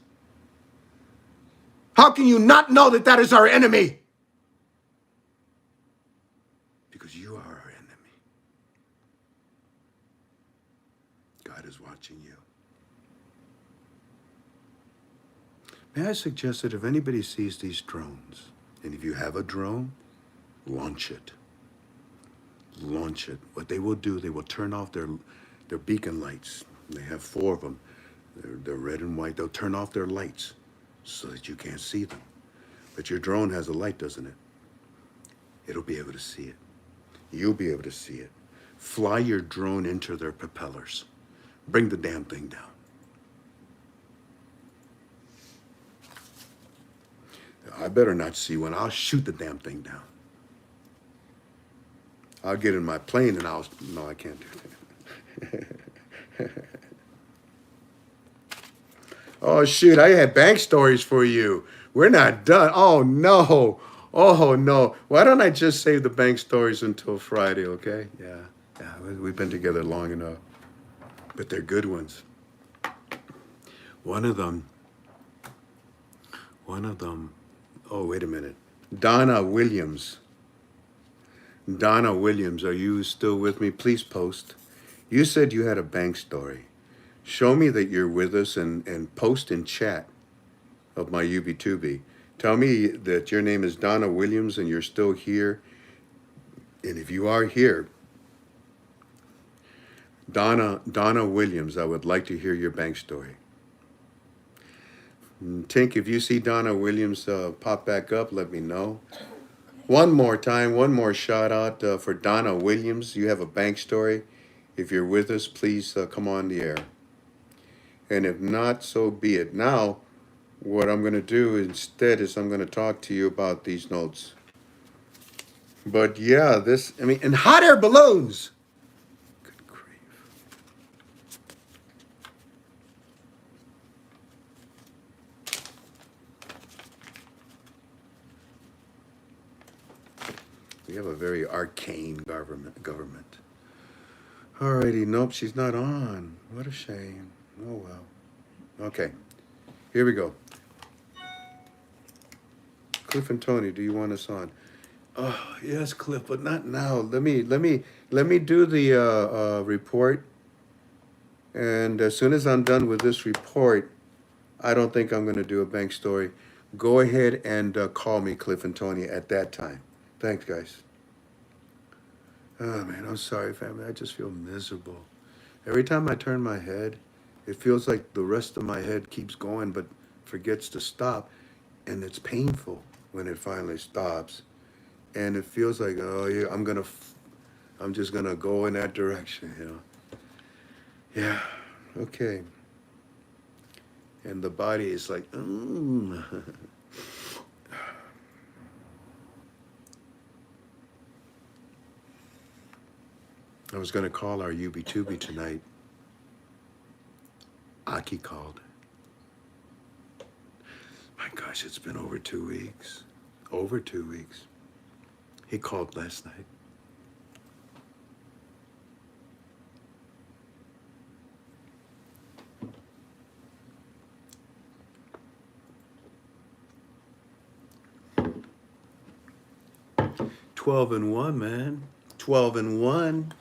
How can you not know that that is our enemy? Because you are our enemy. God is watching you. May I suggest that if anybody sees these drones, and if you have a drone, launch it. Launch it. What they will do, they will turn off their beacon lights. They have 4 of them. They're red and white. They'll turn off their lights so that you can't see them. But your drone has a light, doesn't it? It'll be able to see it. You'll be able to see it. Fly your drone into their propellers. Bring the damn thing down. I better not see one. I'll shoot the damn thing down. I'll get in my plane and no, I can't do that. Oh, shoot, I had bank stories for you. We're not done. Oh, no. Oh, no. Why don't I just save the bank stories until Friday, okay? Yeah, we've been together long enough. But they're good ones. One of them, oh, wait a minute. Donna Williams, are you still with me? Please post. You said you had a bank story. Show me that you're with us and post in chat of my UB2B. Tell me that your name is Donna Williams and you're still here. And if you are here, Donna Williams, I would like to hear your bank story. Tink, if you see Donna Williams pop back up, let me know. One more time, one more shout out for Donna Williams. You have a bank story. If you're with us, please come on the air. And if not, so be it. Now, what I'm going to do instead is I'm going to talk to you about these notes. But yeah, and hot air balloons. Good grief. We have a very arcane government. Alrighty, nope, she's not on. What a shame. Oh well. Okay, here we go. Cliff and Tony, do you want us on? Oh yes, Cliff, but not now. Let me do the report, and as soon as I'm done with this report, I don't think I'm going to do a bank story. Go ahead and call me, Cliff and Tony, at that time. Thanks, guys. Oh man, I'm sorry, family. I just feel miserable. Every time I turn my head, it feels like the rest of my head keeps going but forgets to stop, and it's painful when it finally stops. And it feels like, oh yeah, I'm just gonna go in that direction, you know. Yeah, okay. And the body is like, I was gonna call our UB2B tonight. Aki called. My gosh, it's been over 2 weeks. Over 2 weeks. He called last night. $12-1, man. 12-1.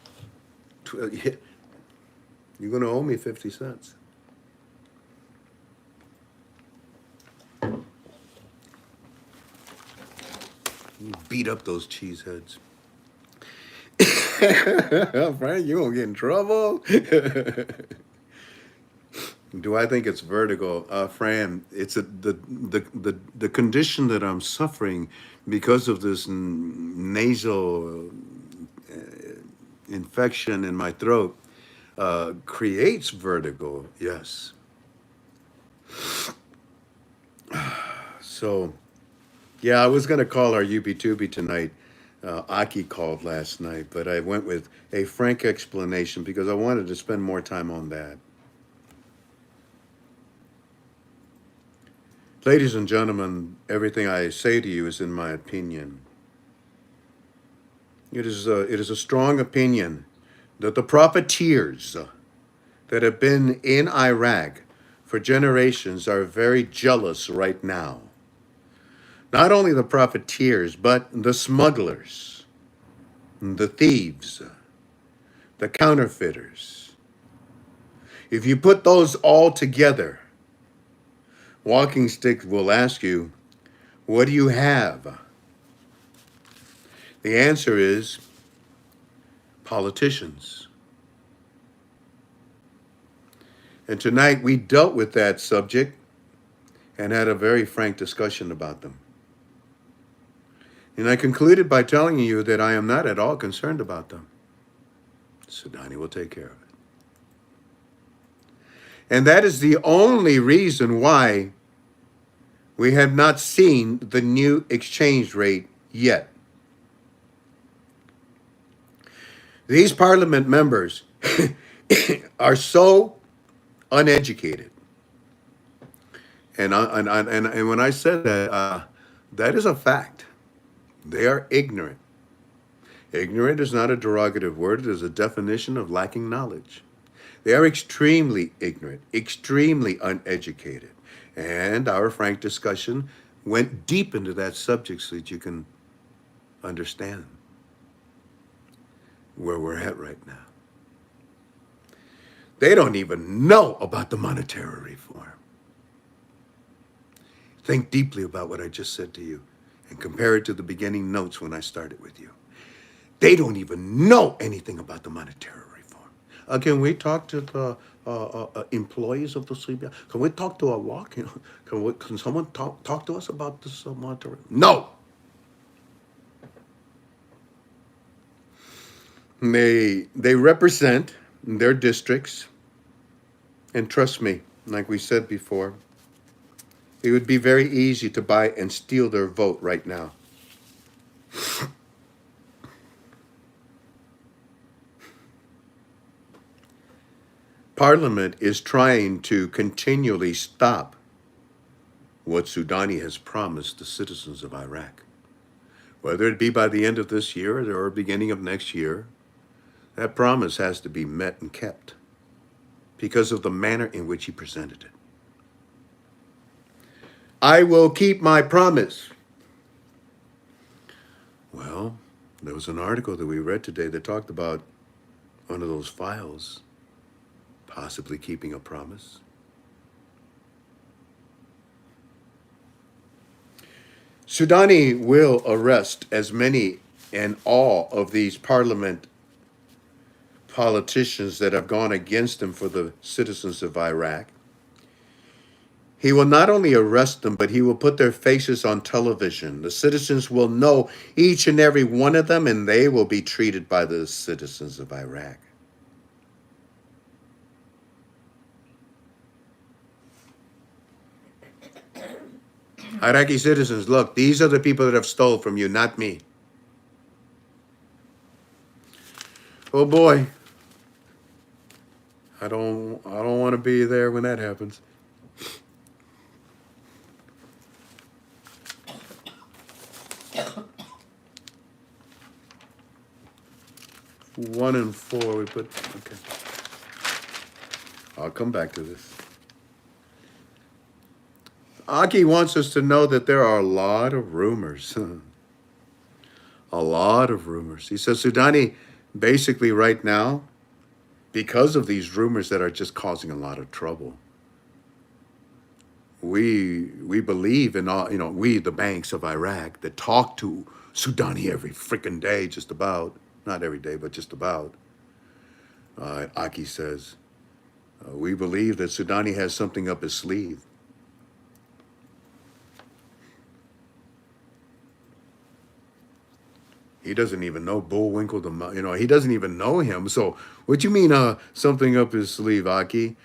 You're gonna owe me 50 cents. You beat up those cheeseheads. Frank, you gonna get in trouble? Do I think it's vertigo? Fran, it's the condition that I'm suffering because of this nasal infection in my throat creates vertigo, yes. So, yeah, I was going to call our UB2B tonight. Aki called last night, but I went with a frank explanation because I wanted to spend more time on that. Ladies and gentlemen, everything I say to you is in my opinion. It is a strong opinion that the profiteers that have been in Iraq for generations are very jealous right now. Not only the profiteers, but the smugglers, the thieves, the counterfeiters. If you put those all together, Walking Stick will ask you, what do you have? The answer is politicians. And tonight we dealt with that subject and had a very frank discussion about them. And I concluded by telling you that I am not at all concerned about them. Sudani will take care of it. And that is the only reason why we have not seen the new exchange rate yet. These parliament members are so uneducated. And when I said that, that is a fact. They are ignorant. Ignorant is not a derogative word. It is a definition of lacking knowledge. They are extremely ignorant, extremely uneducated. And our frank discussion went deep into that subject so that you can understand where we're at right now. They don't even know about the monetary reform. Think deeply about what I just said to you and compare it to the beginning notes when I started with you. They don't even know anything about the monetary reform. Can we talk to the employees of the CBI? Can we talk to Allah? Can someone talk to us about this monetary? No. They represent their districts, and trust me, like we said before, it would be very easy to buy and steal their vote right now. Parliament is trying to continually stop what Sudani has promised the citizens of Iraq. Whether it be by the end of this year or beginning of next year, that promise has to be met and kept because of the manner in which he presented it. I will keep my promise. Well, there was an article that we read today that talked about one of those files possibly keeping a promise. Sudani will arrest as many and all of these parliament politicians that have gone against him for the citizens of Iraq. He will not only arrest them, but he will put their faces on television. The citizens will know each and every one of them, and they will be treated by the citizens of Iraq. Iraqi citizens, look, these are the people that have stole from you, not me. Oh boy. I don't want to be there when that happens. One and four we put, okay. I'll come back to this. Aki wants us to know that there are a lot of rumors. A lot of rumors. He says Sudani, basically right now, because of these rumors that are just causing a lot of trouble, we believe in all, we, the banks of Iraq, that talk to Sudani every freaking day, just about. Not every day, but just about. Aki says, we believe that Sudani has something up his sleeve. He doesn't even know Bullwinkle, he doesn't even know him. So what you mean something up his sleeve, Aki?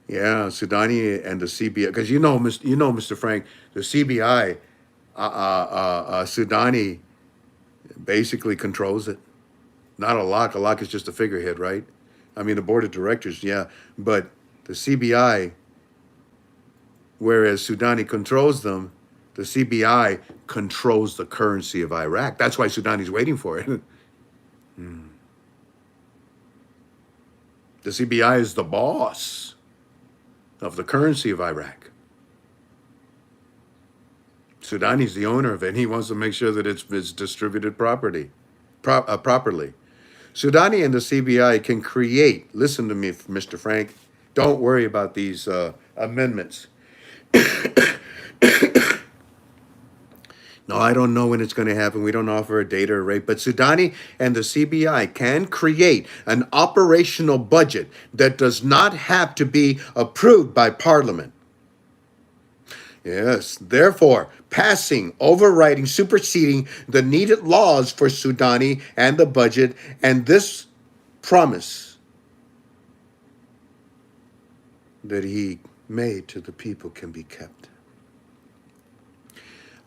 Yeah, Sudani and the CBI, because Mr. Frank, the CBI, Sudani basically controls it. Not a lock. A lock is just a figurehead, right? I mean, the board of directors, yeah. But the CBI, whereas Sudani controls them, the CBI controls the currency of Iraq. That's why Sudani's waiting for it. The CBI is the boss of the currency of Iraq. Sudani's the owner of it, and he wants to make sure that it's distributed properly. Sudani and the CBI can create, listen to me, Mr. Frank, don't worry about these amendments. No, I don't know when it's going to happen. We don't offer a date or a rate. But Sudani and the CBI can create an operational budget that does not have to be approved by Parliament. Yes, therefore, passing, overriding, superseding the needed laws for Sudani and the budget, and this promise that he made to the people can be kept.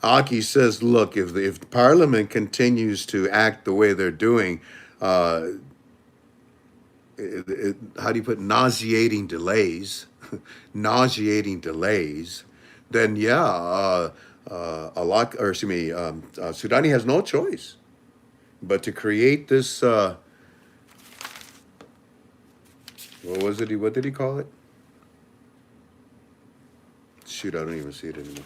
Aki says, look, if Parliament continues to act the way they're doing, how do you put nauseating delays, nauseating delays, then yeah, Sudani has no choice but to create this. What was it? What did he call it? Shoot, I don't even see it anymore.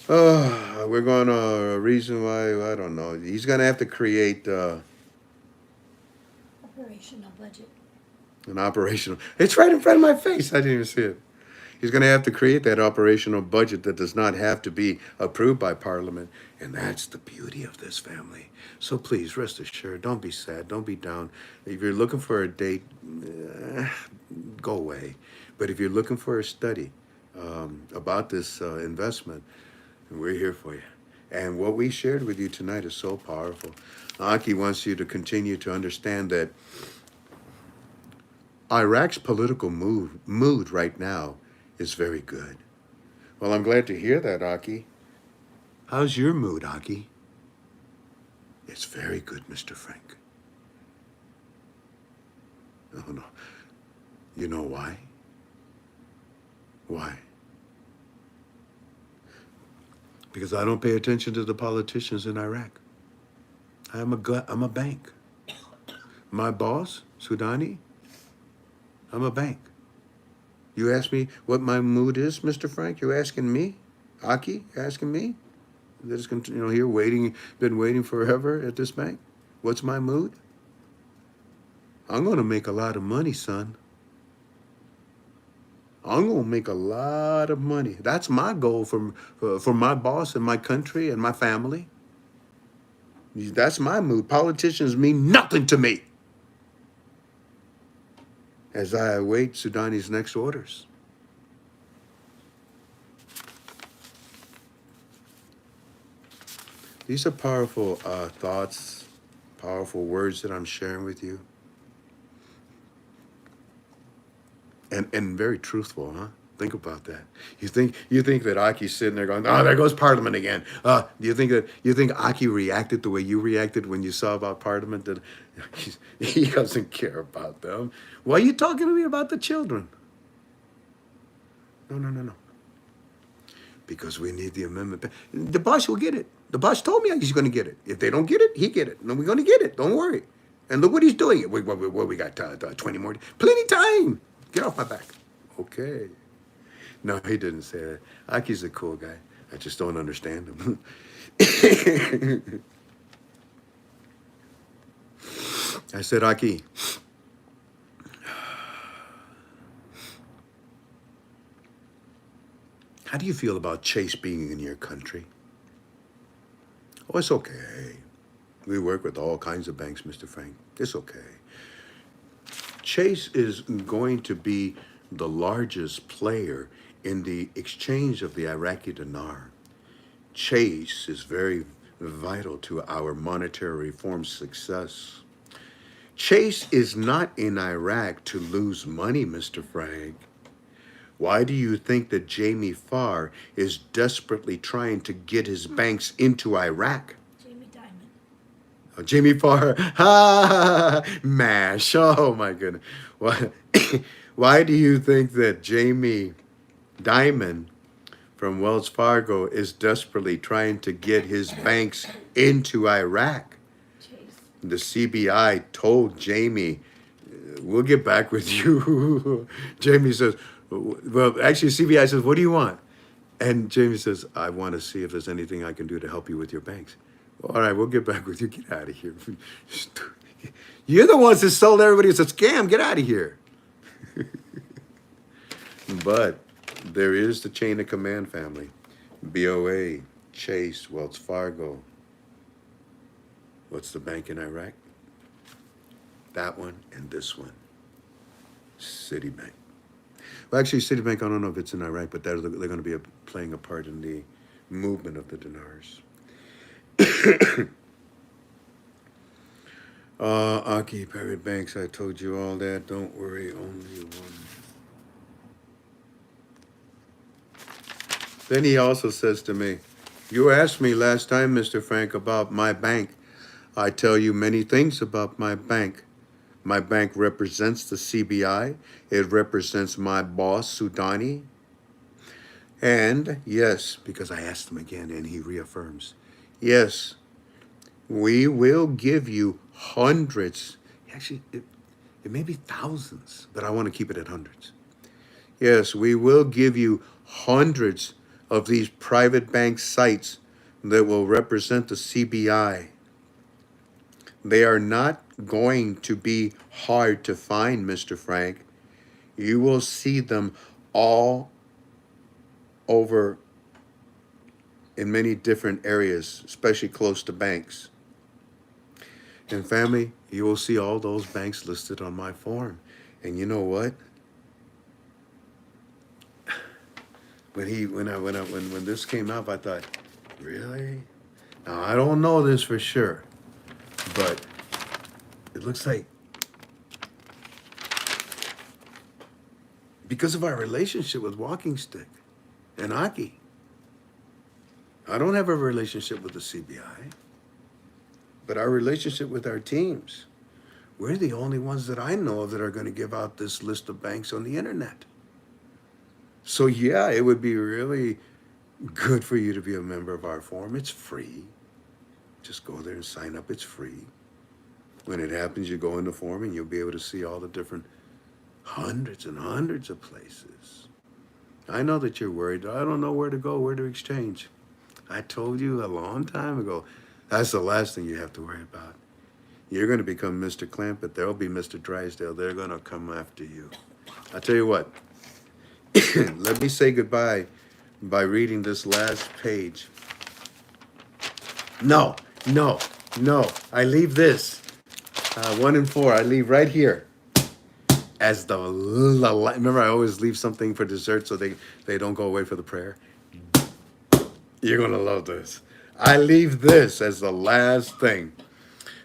We're going to reason why, I don't know. He's going to have to create Operational budget. an operational. It's right in front of my face. I didn't even see it. He's going to have to create that operational budget that does not have to be approved by Parliament. And that's the beauty of this, family. So please, rest assured, don't be sad. Don't be down. If you're looking for a date, go away. But if you're looking for a study about this investment, we're here for you. And what we shared with you tonight is so powerful. Aki wants you to continue to understand that Iraq's political mood right now is very good. Well, I'm glad to hear that, Aki. How's your mood, Aki? It's very good, Mr. Frank. Oh, no. You know why? Why? Because I don't pay attention to the politicians in Iraq. I'm a bank. My boss, Sudani, I'm a bank. You ask me what my mood is, Mr. Frank? You asking me? Aki, you asking me? That is, here waiting, been waiting forever at this bank. What's my mood? I'm going to make a lot of money, son. I'm going to make a lot of money. That's my goal for my boss and my country and my family. That's my mood. Politicians mean nothing to me as I await Sudani's next orders. These are powerful thoughts, powerful words that I'm sharing with you. And very truthful, huh? Think about that. You think that Aki's sitting there going, oh, there goes Parliament again. Do you think Aki reacted the way you reacted when you saw about Parliament? That he doesn't care about them. Why are you talking to me about the children? No. Because we need the amendment. The boss will get it. The boss told me he's going to get it. If they don't get it, he get it. And we're going to get it. Don't worry. And look what he's doing. We got 20 more. Plenty time. Get off my back. Okay. No, he didn't say that. Aki's a cool guy. I just don't understand him. I said, Aki, how do you feel about Chase being in your country? Oh, it's okay. We work with all kinds of banks, Mr. Frank. It's okay. Chase is going to be the largest player in the exchange of the Iraqi dinar. Chase is very vital to our monetary reform success. Chase is not in Iraq to lose money, Mr. Frank. Why do you think that Jamie Farr is desperately trying to get his banks into Iraq? Jamie Jamie Farr, ha, mash. Oh my goodness. Why, why do you think that Jamie Dimon from Wells Fargo is desperately trying to get his banks into Iraq? Chase. The CBI told Jamie, we'll get back with you. Jamie says, well, actually, CBI says, what do you want? And Jamie says, I want to see if there's anything I can do to help you with your banks. All right, we'll get back with you. Get out of here. You're the ones that sold everybody it's a scam. Get out of here. But there is the chain of command family. BOA, Chase, Wells Fargo. What's the bank in Iraq? That one and this one. Citibank. Well, actually, Citibank, I don't know if it's in Iraq, but they're going to be playing a part in the movement of the dinars. Aki, private banks, I told you all that. Don't worry, only one. Then he also says to me, you asked me last time, Mr. Frank, about my bank. I tell you many things about my bank. My bank represents the CBI. It represents my boss, Sudani. And yes, because I asked him again and he reaffirms, yes, we will give you hundreds. Actually, it may be thousands, but I want to keep it at hundreds. Yes, we will give you hundreds of these private bank sites that will represent the CBI. They are not going to be hard to find, Mr. Frank. You will see them all over in many different areas, especially close to banks. And family, you will see all those banks listed on my form. And you know what? When this came up, I thought, really? Now I don't know this for sure, but it looks like because of our relationship with Walking Stick and Aki, I don't have a relationship with the CBI, but our relationship with our teams, we're the only ones that I know of that are going to give out this list of banks on the internet. So yeah, it would be really good for you to be a member of our forum. It's free. Just go there and sign up. It's free. When it happens, you go in the forum and you'll be able to see all the different hundreds and hundreds of places. I know that you're worried. I don't know where to go, where to exchange. I told you a long time ago, that's the last thing you have to worry about. You're going to become Mr. Clampett. There'll be Mr. Drysdale. They're going to come after you. I'll tell you what. Let me say goodbye by reading this last page. No. I leave this. 1 and 4. I leave right here. As the remember, I always leave something for dessert so they don't go away for the prayer. You're gonna love this. I leave this as the last thing.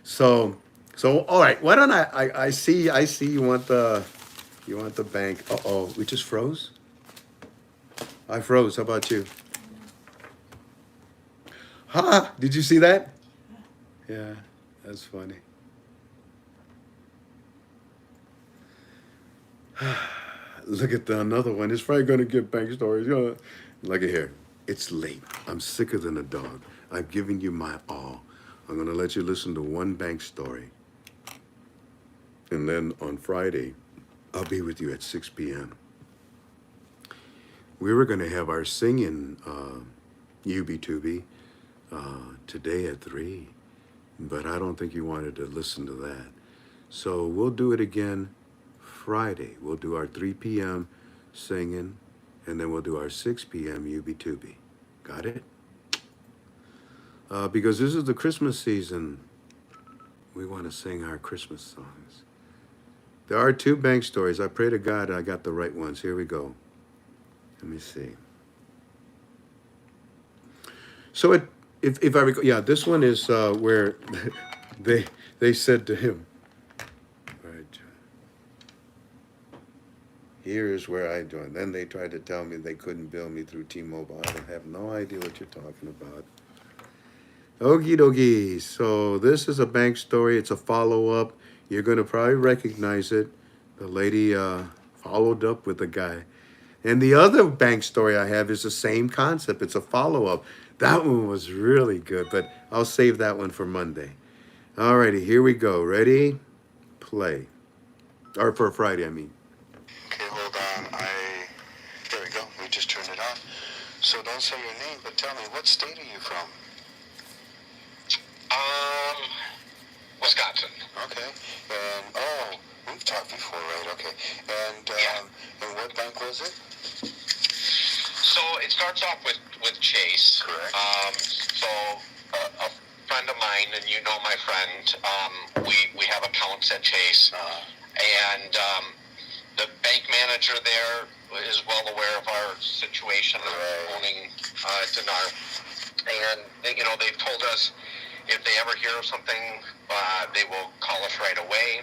So all right. Why don't I see you want the bank. Uh-oh, we just froze? I froze. How about you? Ha! Did you see that? Yeah, that's funny. Look at another one. It's probably gonna get bank stories. Look at here. It's late. I'm sicker than a dog. I've given you my all. I'm gonna let you listen to one bank story. And then on Friday, I'll be with you at 6 p.m. We were gonna have our singing UB2B today at 3, but I don't think you wanted to listen to that. So we'll do it again Friday. We'll do our 3 p.m. singing, and then we'll do our 6 p.m. UB2B. Got it? Because this is the Christmas season, we want to sing our Christmas songs. There are 2 bank stories. I pray to God I got the right ones. Here we go. Let me see. So if I recall, yeah, this one is where they said to him, right, here is where I joined. Then they tried to tell me they couldn't bill me through T-Mobile. I have no idea what you're talking about. Okie dokie. So this is a bank story. It's a follow-up. You're gonna probably recognize it. The lady followed up with the guy. And the other bank story I have is the same concept. It's a follow-up. That one was really good, but I'll save that one for Monday. Alrighty, here we go. Ready? Play. Or for Friday, I mean. Okay, hold on. There we go. We just turned it on. So don't say your name, but tell me, what state are you from? Wisconsin. Okay. And, we've talked before, right? Okay. And, and what bank was it? So it starts off with Chase. Correct. A friend of mine, and you know my friend, we have accounts at Chase. And the bank manager there is well aware of our situation of owning Dinar. And, they've told us if they ever hear of something, they will call us right away.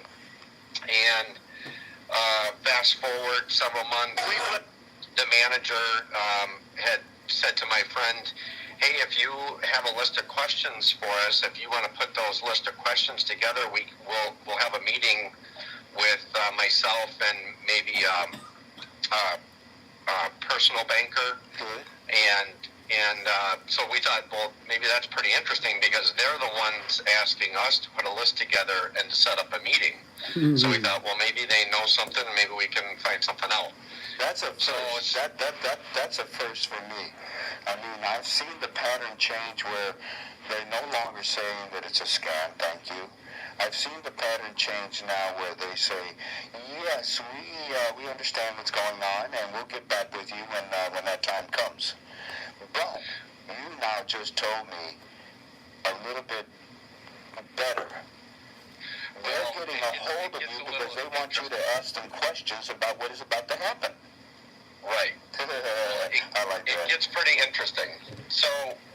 And fast forward several months, the manager had said to my friend, hey, if you have a list of questions for us, if you want to put those list of questions together, we'll have a meeting with myself and maybe a personal banker. And so we thought, well, maybe that's pretty interesting because they're the ones asking us to put a list together and to set up a meeting. Mm-hmm. So we thought, well, maybe they know something. Maybe we can find something out. That's a first. That's a first for me. I mean, I've seen the pattern change where they're no longer saying that it's a scam. Thank you. I've seen the pattern change now where they say, yes, we understand what's going on, and we'll get back with you when that time comes. But you now just told me a little bit better. They're getting a hold of you because they want you to ask them questions about what is about to happen. Right. I like that. It gets pretty interesting. So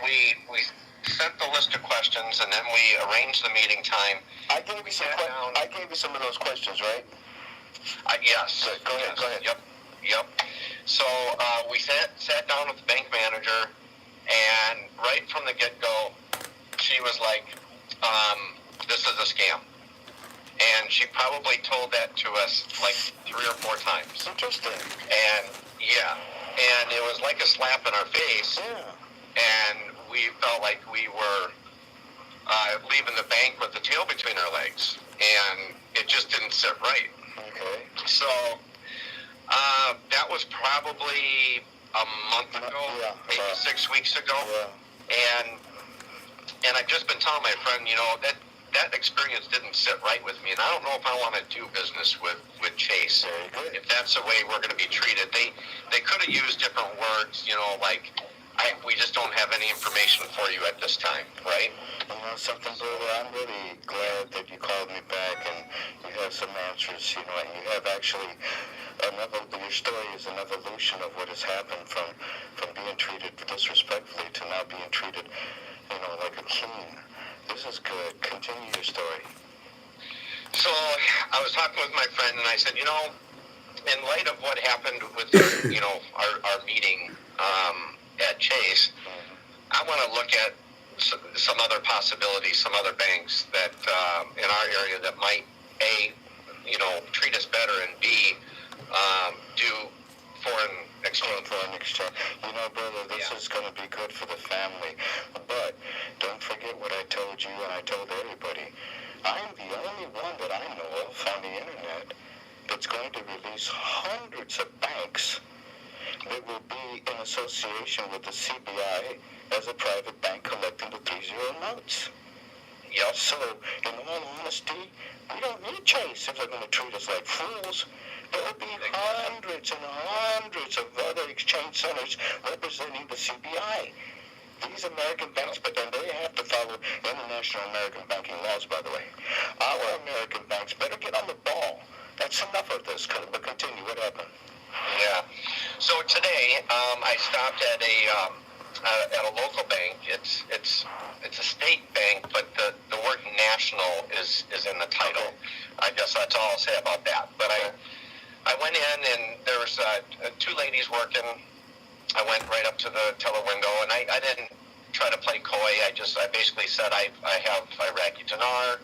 we sent the list of questions, and then we arranged the meeting time. I gave you some of those questions, right? Yes. Go ahead. Yep. So we sat down with the bank manager, and right from the get-go, she was like, this is a scam. And she probably told that to us like 3 or 4 times. Interesting. And it was like a slap in our face. Yeah. And we felt like we were leaving the bank with the tail between our legs. And it just didn't sit right. Okay. So that was probably a month ago, maybe 6 weeks ago. Yeah. And I've just been telling my friend, that experience didn't sit right with me, and I don't know if I want to do business with Chase. If that's the way we're going to be treated. They could have used different words, like, we just don't have any information for you at this time, right? You know something, brother? I'm really glad that you called me back and you have some answers, and you have actually your story is an evolution of what has happened from being treated disrespectfully to now being treated, like a king. This is good. Continue your story. So I was talking with my friend, and I said, in light of what happened with our meeting at Chase, I want to look at some other possibilities, some other banks that in our area that might treat us better, and B, do foreign exchange. Brother, this is going to be good for the family. But don't forget what I told you and I told everybody. I'm the only one that I know of on the internet that's going to release hundreds of banks that will be in association with the CBI as a private bank collecting the 3-0 notes. Yep. So, in all honesty, we don't need Chase if they're going to treat us like fools. There will be hundreds and hundreds of other exchange centers representing the CBI. These American banks, but then they have to follow international American banking laws, by the way. Our American banks better get on the ball. That's enough of this, but continue. What happened? Yeah. So today, I stopped at a local bank. It's a state bank, but the word national is in the title. I guess that's all I'll say about that. But I went in, and there was 2 ladies working. I went right up to the teller window, and I didn't try to play coy. I basically said I have Iraqi dinar.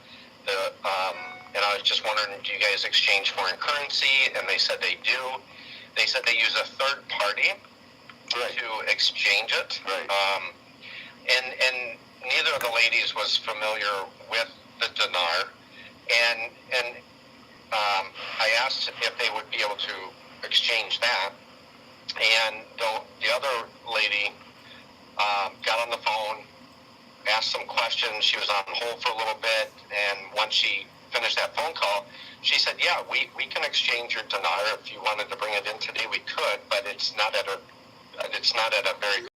And I was just wondering, do you guys exchange foreign currency? And they said they do. They said they use a third party to exchange it. And neither of the ladies was familiar with the dinar. And I asked if they would be able to exchange that. And the other lady got on the phone, asked some questions. She was on hold for a little bit, and once she finished that phone call, she said, "Yeah, we can exchange your dinar. If you wanted to bring it in today, we could, but it's not at a very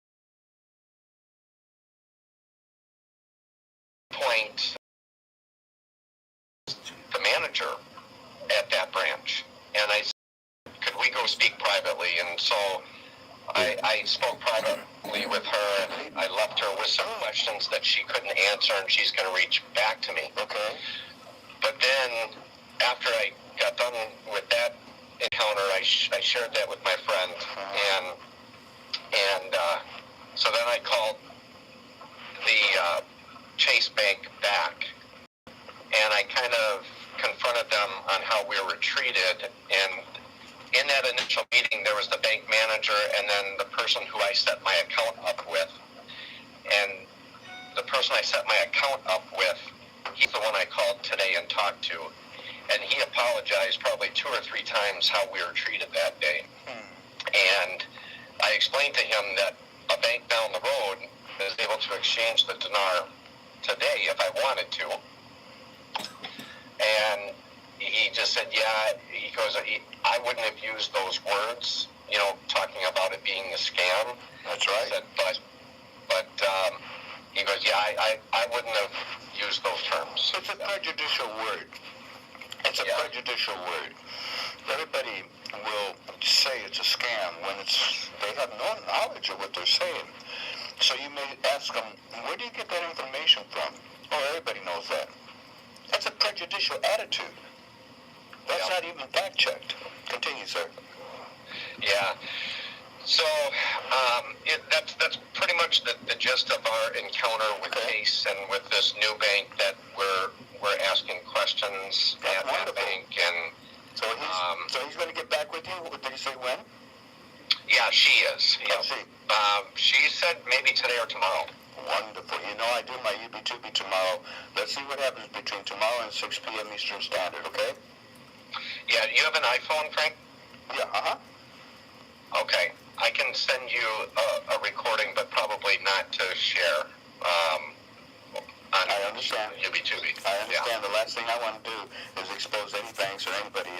point." The manager at that branch, and I said, "Could we go speak privately?" And so I spoke privately with her, and I left her with some questions that she couldn't answer, and she's going to reach back to me. Okay. But then, after I got done with that encounter, I shared that with my friend, and so then I called the Chase Bank back, and I kind of confronted them on how we were treated. And in that initial meeting, there was the bank manager and then the person who I set my account up with. And the person I set my account up with, he's the one I called today and talked to. And he apologized probably 2 or 3 times how we were treated that day. And I explained to him that a bank down the road is able to exchange the dinar today if I wanted to. And he just said, yeah, he goes, I wouldn't have used those words, talking about it being a scam. That's right. He said, but he goes, yeah, I wouldn't have used those terms. It's a prejudicial word. It's a prejudicial word. Everybody will say it's a scam when they have no knowledge of what they're saying. So you may ask them, where do you get that information from? Oh, everybody knows that. That's a prejudicial attitude. That's not even fact checked. Continue, sir. Yeah. So that's pretty much the gist of our encounter with Chase and with this new bank that we're asking questions at that bank. And so he's going to get back with you. Did he say when? Yeah, she is. Yeah. She said maybe today or tomorrow. Wonderful. I do my UB2B tomorrow. Let's see what happens between tomorrow and 6 p.m. Eastern Standard, okay? Yeah, you have an iPhone, Frank? Yeah, Okay. I can send you a recording, but probably not to share. I understand. UB2B. I understand. The last thing I want to do is expose any banks or anybody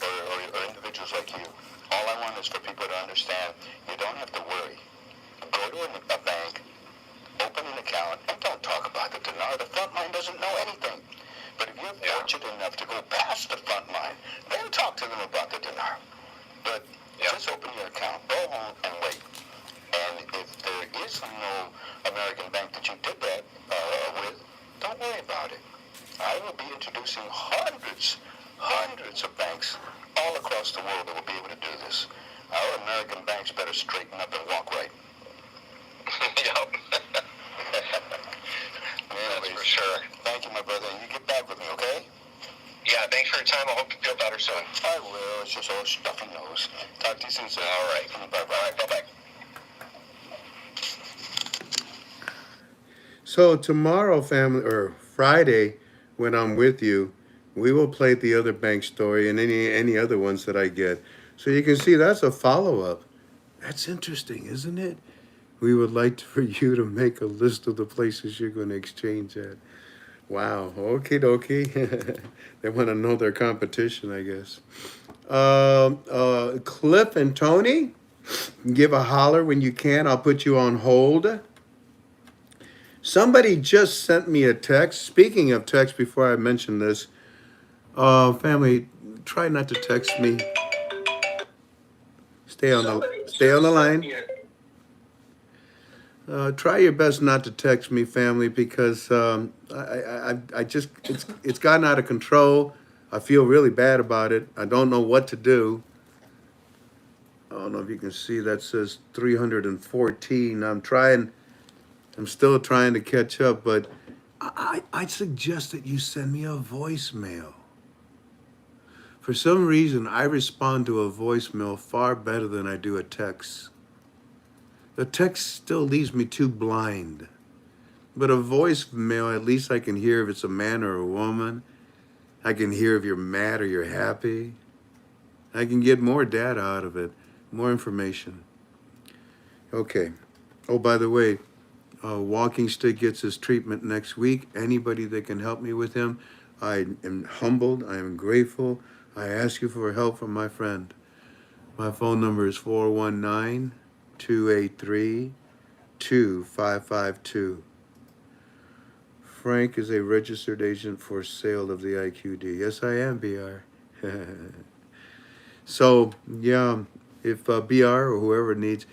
or individuals like you. All I want is for people to understand you don't have to worry. Go to a bank, open an account, and don't talk about the dinar. The front line doesn't know anything. But if you're fortunate enough to go past the front line, then talk to them about the dinar. But just open your account, go home, and wait. And if there is no American bank that you did that with, don't worry about it. I will be introducing hundreds of banks all across the world that will be able to do this. Our American banks better straighten up and walk right. Yep. That's for sure. Thank you, my brother. You get back with me, okay? Yeah, thanks for your time. I hope you feel better soon. I will. It's just all stuffy nose. Talk to you soon, sir. All right. Bye-bye. All right, bye-bye. So tomorrow, family, or Friday, when I'm with you, we will play the other bank story and any other ones that I get. So you can see that's a follow-up. That's interesting, isn't it? We would like for you to make a list of the places you're going to exchange at. Wow. Okie dokie. They want to know their competition, I guess. Cliff and Tony, give a holler when you can. I'll put you on hold. Somebody just sent me a text. Speaking of text, before I mention this, family, try not to text me. Stay on the line. Try your best not to text me, family, because I just it's gotten out of control. I feel really bad about it. I don't know what to do. I don't know if you can see that says 314. I'm trying I'm still trying to catch up, but I suggest that you send me a voicemail. For some reason, I respond to a voicemail far better than I do a text. The text still leaves me too blind. But a voicemail, at least I can hear if it's a man or a woman. I can hear if you're mad or you're happy. I can get more data out of it, more information. Okay. Oh, by the way, Walking Stick gets his treatment next week. Anybody that can help me with him, I am humbled. I am grateful. I ask you for help from my friend. My phone number is 419-283-2552. Frank is a registered agent for sale of the IQD. Yes, I am, BR. So, yeah, if BR or whoever needs,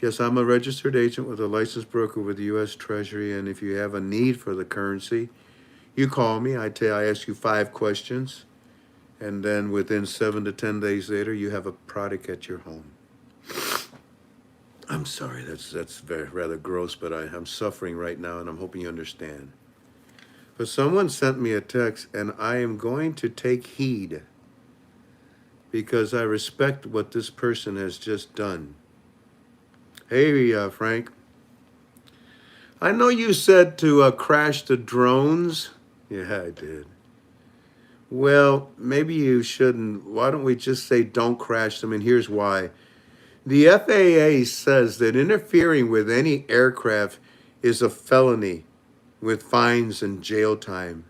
yes, I'm a registered agent with a licensed broker with the U.S. Treasury, and if you have a need for the currency, you call me. I ask you 5 questions, and then within 7 to 10 days later, you have a product at your home. I'm sorry, that's very rather gross, but I'm suffering right now, and I'm hoping you understand. But someone sent me a text, and I am going to take heed because I respect what this person has just done. Hey, Frank. I know you said to crash the drones. Yeah, I did. Well, maybe you shouldn't. Why don't we just say don't crash them? And here's why. The FAA says that interfering with any aircraft is a felony with fines and jail time.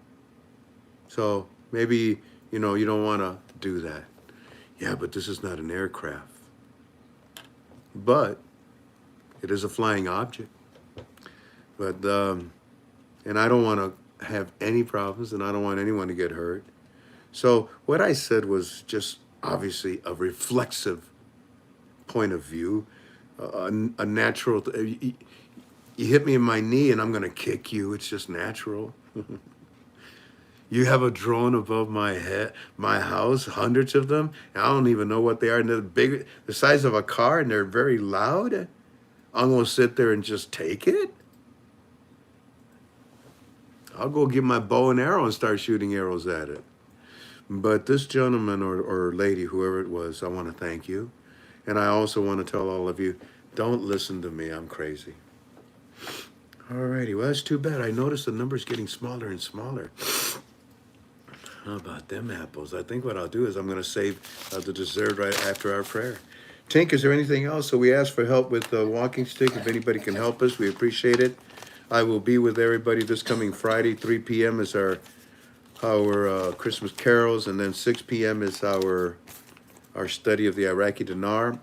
So maybe, you don't want to do that. Yeah, but this is not an aircraft. But it is a flying object. But, and I don't want to have any problems, and I don't want anyone to get hurt. So what I said was just obviously a reflexive point of view, a natural, you hit me in my knee and I'm going to kick you. It's just natural. You have a drone above my head, my house, hundreds of them. I don't even know what they are. And they're big, the size of a car, and they're very loud. I'm going to sit there and just take it? I'll go get my bow and arrow and start shooting arrows at it. But this gentleman or lady, whoever it was, I want to thank you. And I also want to tell all of you, don't listen to me. I'm crazy. Alrighty, well, that's too bad. I noticed the number's getting smaller and smaller. How about them apples? I think what I'll do is I'm going to save the dessert right after our prayer. Tink, is there anything else? So we asked for help with the Walking Stick. If anybody can help us, we appreciate it. I will be with everybody this coming Friday. 3 p.m. is our Christmas carols, and then 6 p.m. is our study of the Iraqi dinar.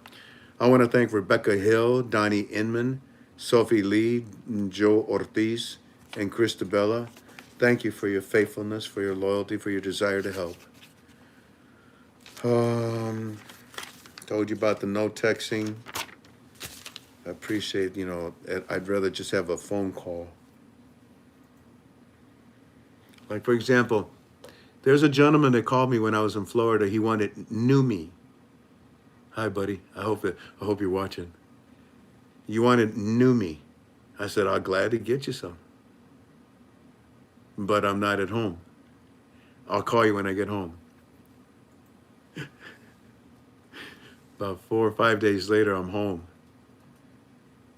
I want to thank Rebecca Hill, Donnie Inman, Sophie Lee, Joe Ortiz, and Christabella. Thank you for your faithfulness, for your loyalty, for your desire to help. Told you about the no texting. I appreciate, I'd rather just have a phone call. Like, for example, there's a gentleman that called me when I was in Florida. He knew me. Hi, buddy. I hope you're watching. You knew me. I said, I'll gladly get you some. But I'm not at home. I'll call you when I get home. About 4 or 5 days later, I'm home.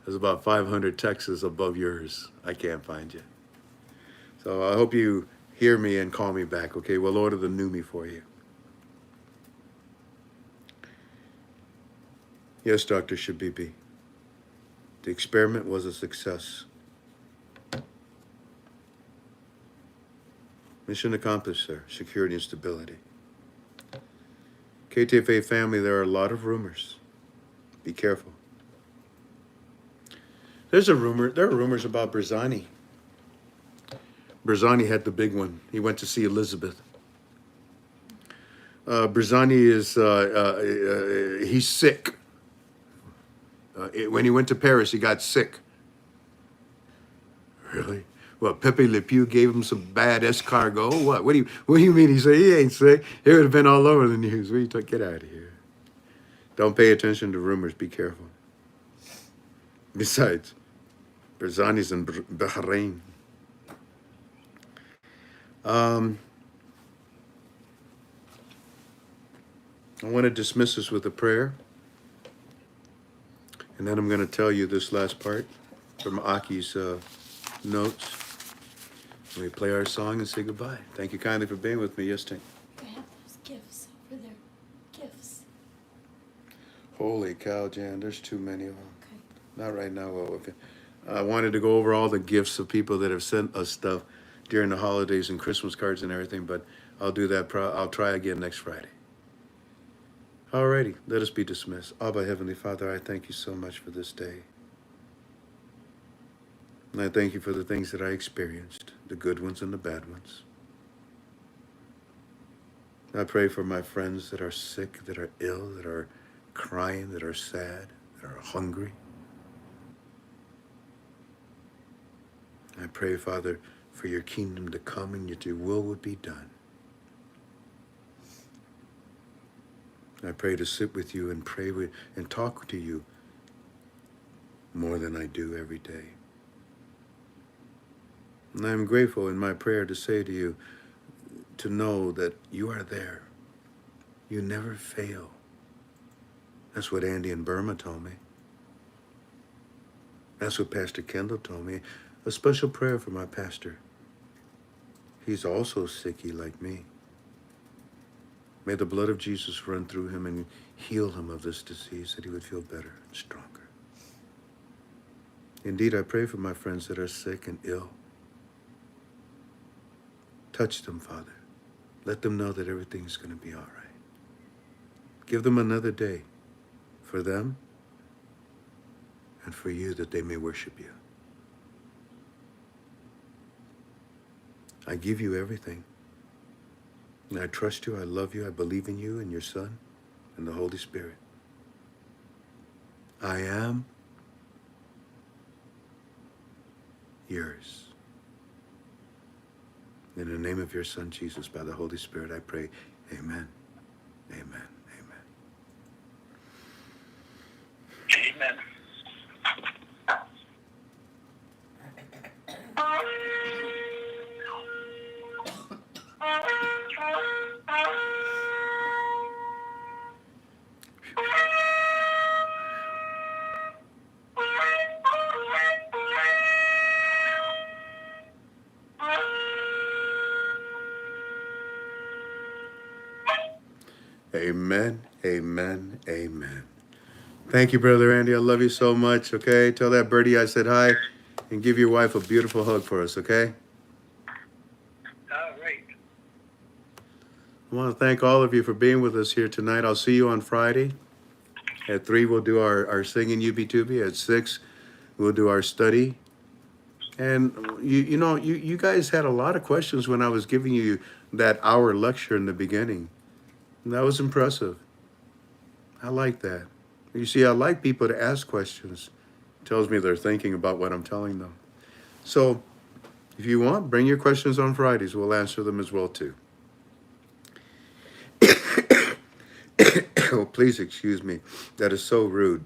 There's about 500 texts above yours. I can't find you. So I hope you hear me and call me back, okay? We'll order the new me for you. Yes, Dr. Shabibi. The experiment was a success. Mission accomplished, sir. Security and stability. KTFA family, there are a lot of rumors. Be careful. There are rumors about Berzani. Berzani had the big one. He went to see Elizabeth. Berzani is, he's sick. When he went to Paris, he got sick. Really? Well, Pepe Le Pew gave him some bad escargot. What do you mean? He said he ain't sick. It would have been all over the news. What are you talking? Get out of here. Don't pay attention to rumors. Be careful. Besides, Barzani's in Bahrain. I want to dismiss us with a prayer. And then I'm going to tell you this last part from Aki's notes. We play our song and say goodbye. Thank you kindly for being with me. Yes, Tink. I have those gifts over there. Gifts. Holy cow, Jan, there's too many of them. Okay. Not right now. Well, okay. I wanted to go over all the gifts of people that have sent us stuff during the holidays and Christmas cards and everything, but I'll do that. I'll try again next Friday. Alrighty, let us be dismissed. Abba, Heavenly Father, I thank you so much for this day. And I thank you for the things that I experienced, the good ones and the bad ones. I pray for my friends that are sick, that are ill, that are crying, that are sad, that are hungry. I pray, Father, for your kingdom to come and that your will would be done. I pray to sit with you and pray with and talk to you more than I do every day. And I'm grateful in my prayer to say to you, to know that you are there. You never fail. That's what Andy in Burma told me. That's what Pastor Kendall told me. A special prayer for my pastor. He's also sicky like me. May the blood of Jesus run through him and heal him of this disease, that he would feel better and stronger. Indeed, I pray for my friends that are sick and ill. Touch them, Father. Let them know that everything's going to be all right. Give them another day for them and for you, that they may worship you. I give you everything. And I trust you, I love you, I believe in you and your Son and the Holy Spirit. I am yours. In the name of your Son, Jesus, by the Holy Spirit, I pray. Amen. Amen. Amen. Amen. Amen, amen, amen. Thank you, Brother Andy. I love you so much, okay? Tell that birdie I said hi and give your wife a beautiful hug for us, okay? All right. I want to thank all of you for being with us here tonight. I'll see you on Friday. At 3, we'll do our singing UB2B. At 6, we'll do our study. And you guys had a lot of questions when I was giving you that hour lecture in the beginning. And that was impressive. I like that. You see, I like people to ask questions. It tells me they're thinking about what I'm telling them. So if you want, bring your questions on Fridays. We'll answer them as well, too. Oh, please excuse me. That is so rude.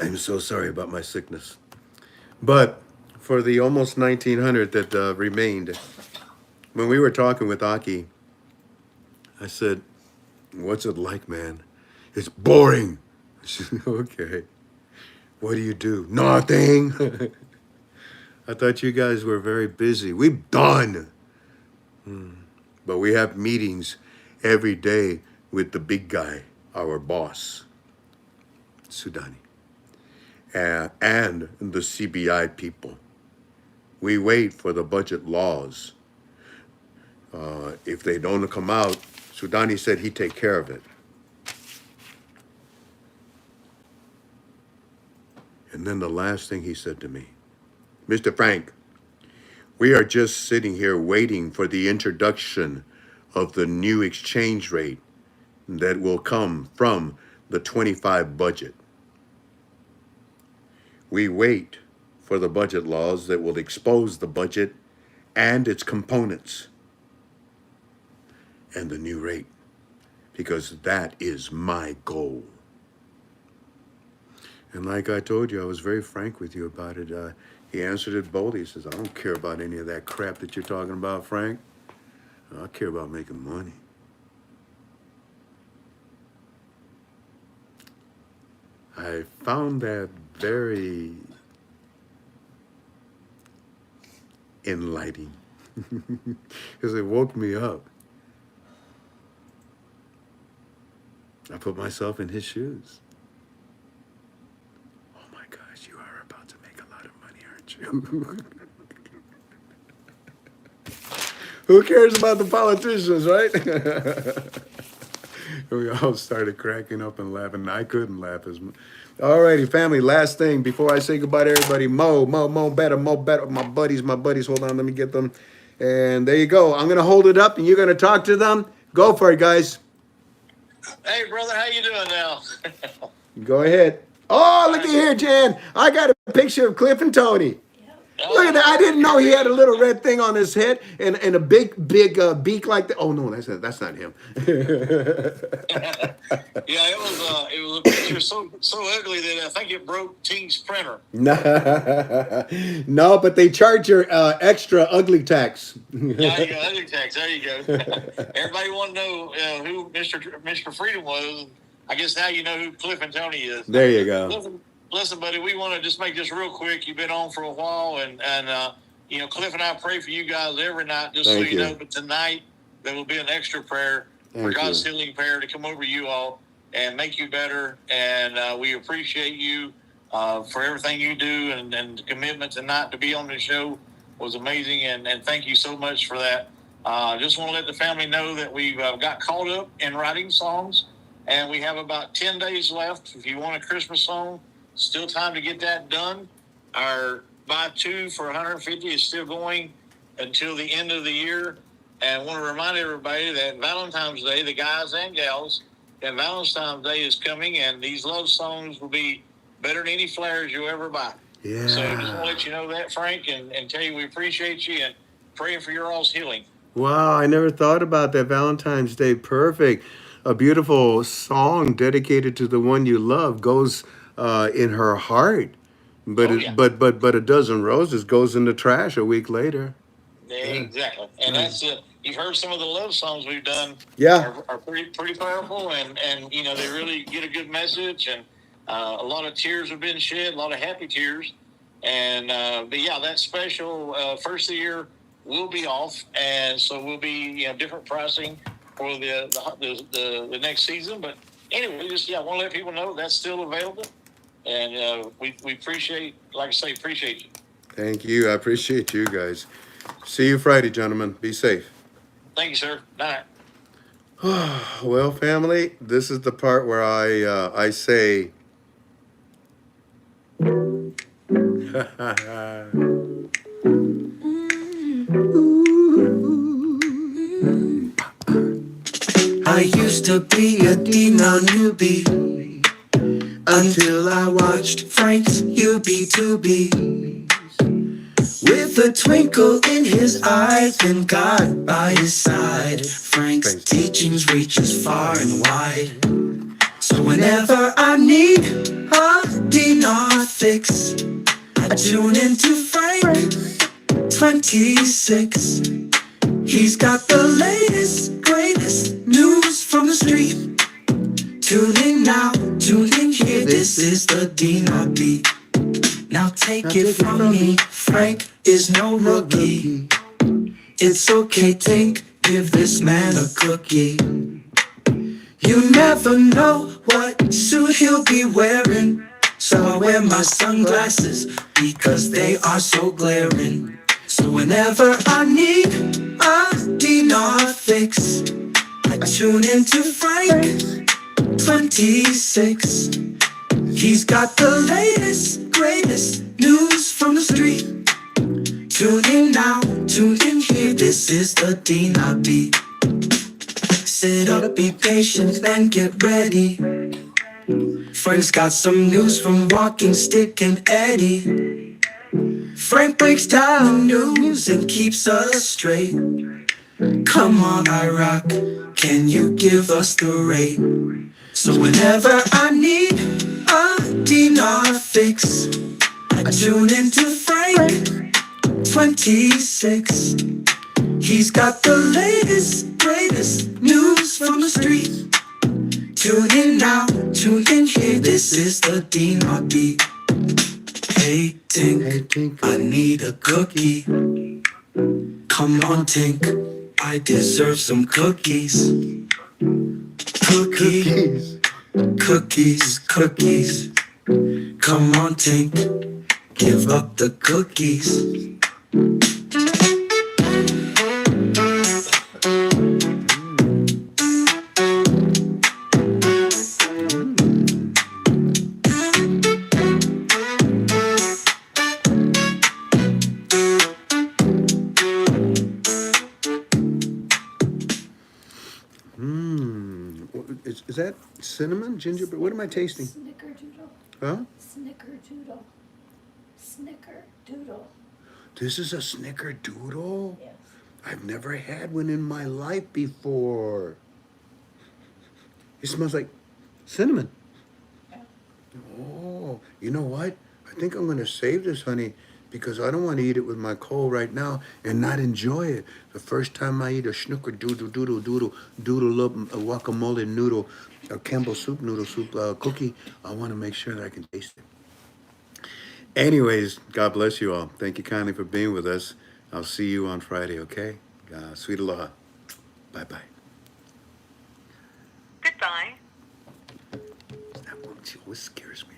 I'm so sorry about my sickness. But for the almost 1900 that remained, when we were talking with Aki, I said, "What's it like, man?" "It's boring." She said, "Okay. What do you do?" "Nothing." I thought you guys were very busy. We're done. But we have meetings every day with the big guy, our boss, Sudani, and the CBI people. We wait for the budget laws. If they don't come out, Sudani said he'd take care of it. And then the last thing he said to me, "Mr. Frank, we are just sitting here waiting for the introduction of the new exchange rate that will come from the 25 budget. We wait for the budget laws that will expose the budget and its components and the new rate, because that is my goal." And like I told you, I was very frank with you about it. He answered it boldly. He says, I don't care about any of that crap that you're talking about, Frank. I care about making money. I found that very enlightening because it woke me up. I put myself in his shoes. Oh my gosh, you are about to make a lot of money, aren't you? Who cares about the politicians, right? We all started cracking up and laughing. I couldn't laugh as much. All righty, family, last thing before I say goodbye to everybody. Mo better. My buddies. Hold on, let me get them. And there you go. I'm going to hold it up and you're going to talk to them. Go for it, guys. Hey, brother, how you doing now? Go ahead. Oh, look at here, Jan. I got a picture of Cliff and Tony. Look at that. I didn't know he had a little red thing on his head and a big beak like that. Oh, no, that's not him. Yeah, it was a picture so ugly that I think it broke T's printer. No, but they charge your extra ugly tax. Yeah, you go, ugly tax. There you go. Everybody want to know who Mr. Freedom was. I guess now you know who Cliff and Tony is. There you go. Listen, buddy, we want to just make this real quick. You've been on for a while, and you know, Cliff and I pray for you guys every night, just so you know. But tonight, there will be an extra prayer for God's healing prayer to come over you all and make you better. And we appreciate you for everything you do, and the commitment tonight to be on the show was amazing. And thank you so much for that. Just want to let the family know that we've got caught up in writing songs, and we have about 10 days left. If you want a Christmas song, still time to get that done. Our buy two for $150 is still going until the end of the year. And I want to remind everybody that Valentine's Day, the guys and gals, that Valentine's Day is coming, and these love songs will be better than any flares you'll ever buy. Yeah. So just want to let you know that, Frank, and tell you we appreciate you and praying for your all's healing. Wow, I never thought about that. Valentine's Day, perfect. A beautiful song dedicated to the one you love goes in her heart, but but a dozen roses goes in the trash a week later. Yeah, exactly. And that's you've heard some of the love songs we've done. Yeah, are pretty powerful, and you know, they really get a good message, and a lot of tears have been shed, a lot of happy tears, and but yeah, that special first of the year will be off, and so we'll be different pricing for the next season. But anyway, just I want to let people know that's still available. And we appreciate, like I say, appreciate you. Thank you. I appreciate you guys. See you Friday, gentlemen. Be safe. Thank you, sir. Night. Well, family, this is the part where I say. I used to be a Dina newbie until I watched Frank's UB2B. With a twinkle in his eyes and God by his side, Frank's teachings reaches far and wide. So whenever I need a Dina fix, I tune into Frank26. He's got the latest, greatest news from the street. Tune in now, tune in here, this is the Dina beat. Now take it from me, Frank is no rookie. It's okay, give this man a cookie. You never know what suit he'll be wearing, so I wear my sunglasses because they are so glaring. So whenever I need a Dina fix, I tune into Frank26. He's got the latest, greatest news from the street. Tune in now, tune in here, this is the Dina beat. Sit up, be patient, and get ready. Frank's got some news from Walking Stick and Eddie. Frank breaks down news and keeps us straight. Come on, Iraq, can you give us the rate? So whenever I need a dinar fix. I tune into FRANK26. He's got the latest, greatest news from the street. Tune in now, tune in here. This is the dinar beat. Hey Tink, I need a cookie. Come on Tink, I deserve some cookies. Cookies, cookies, cookies. Come on Tink, give up the cookies. Is that cinnamon, gingerbread? What am I tasting? Snickerdoodle. Huh? Snickerdoodle. Snickerdoodle. This is a snickerdoodle? Yes. I've never had one in my life before. It smells like cinnamon. Yeah. Oh, you know what? I think I'm going to save this, honey, because I don't want to eat it with my coal right now and not enjoy it. The first time I eat a doodle up a guacamole noodle, a Campbell soup noodle soup cookie, I want to make sure that I can taste it. Anyways, God bless you all. Thank you kindly for being with us. I'll see you on Friday, okay? Sweet aloha. Bye-bye. Goodbye. That one, she always scares me.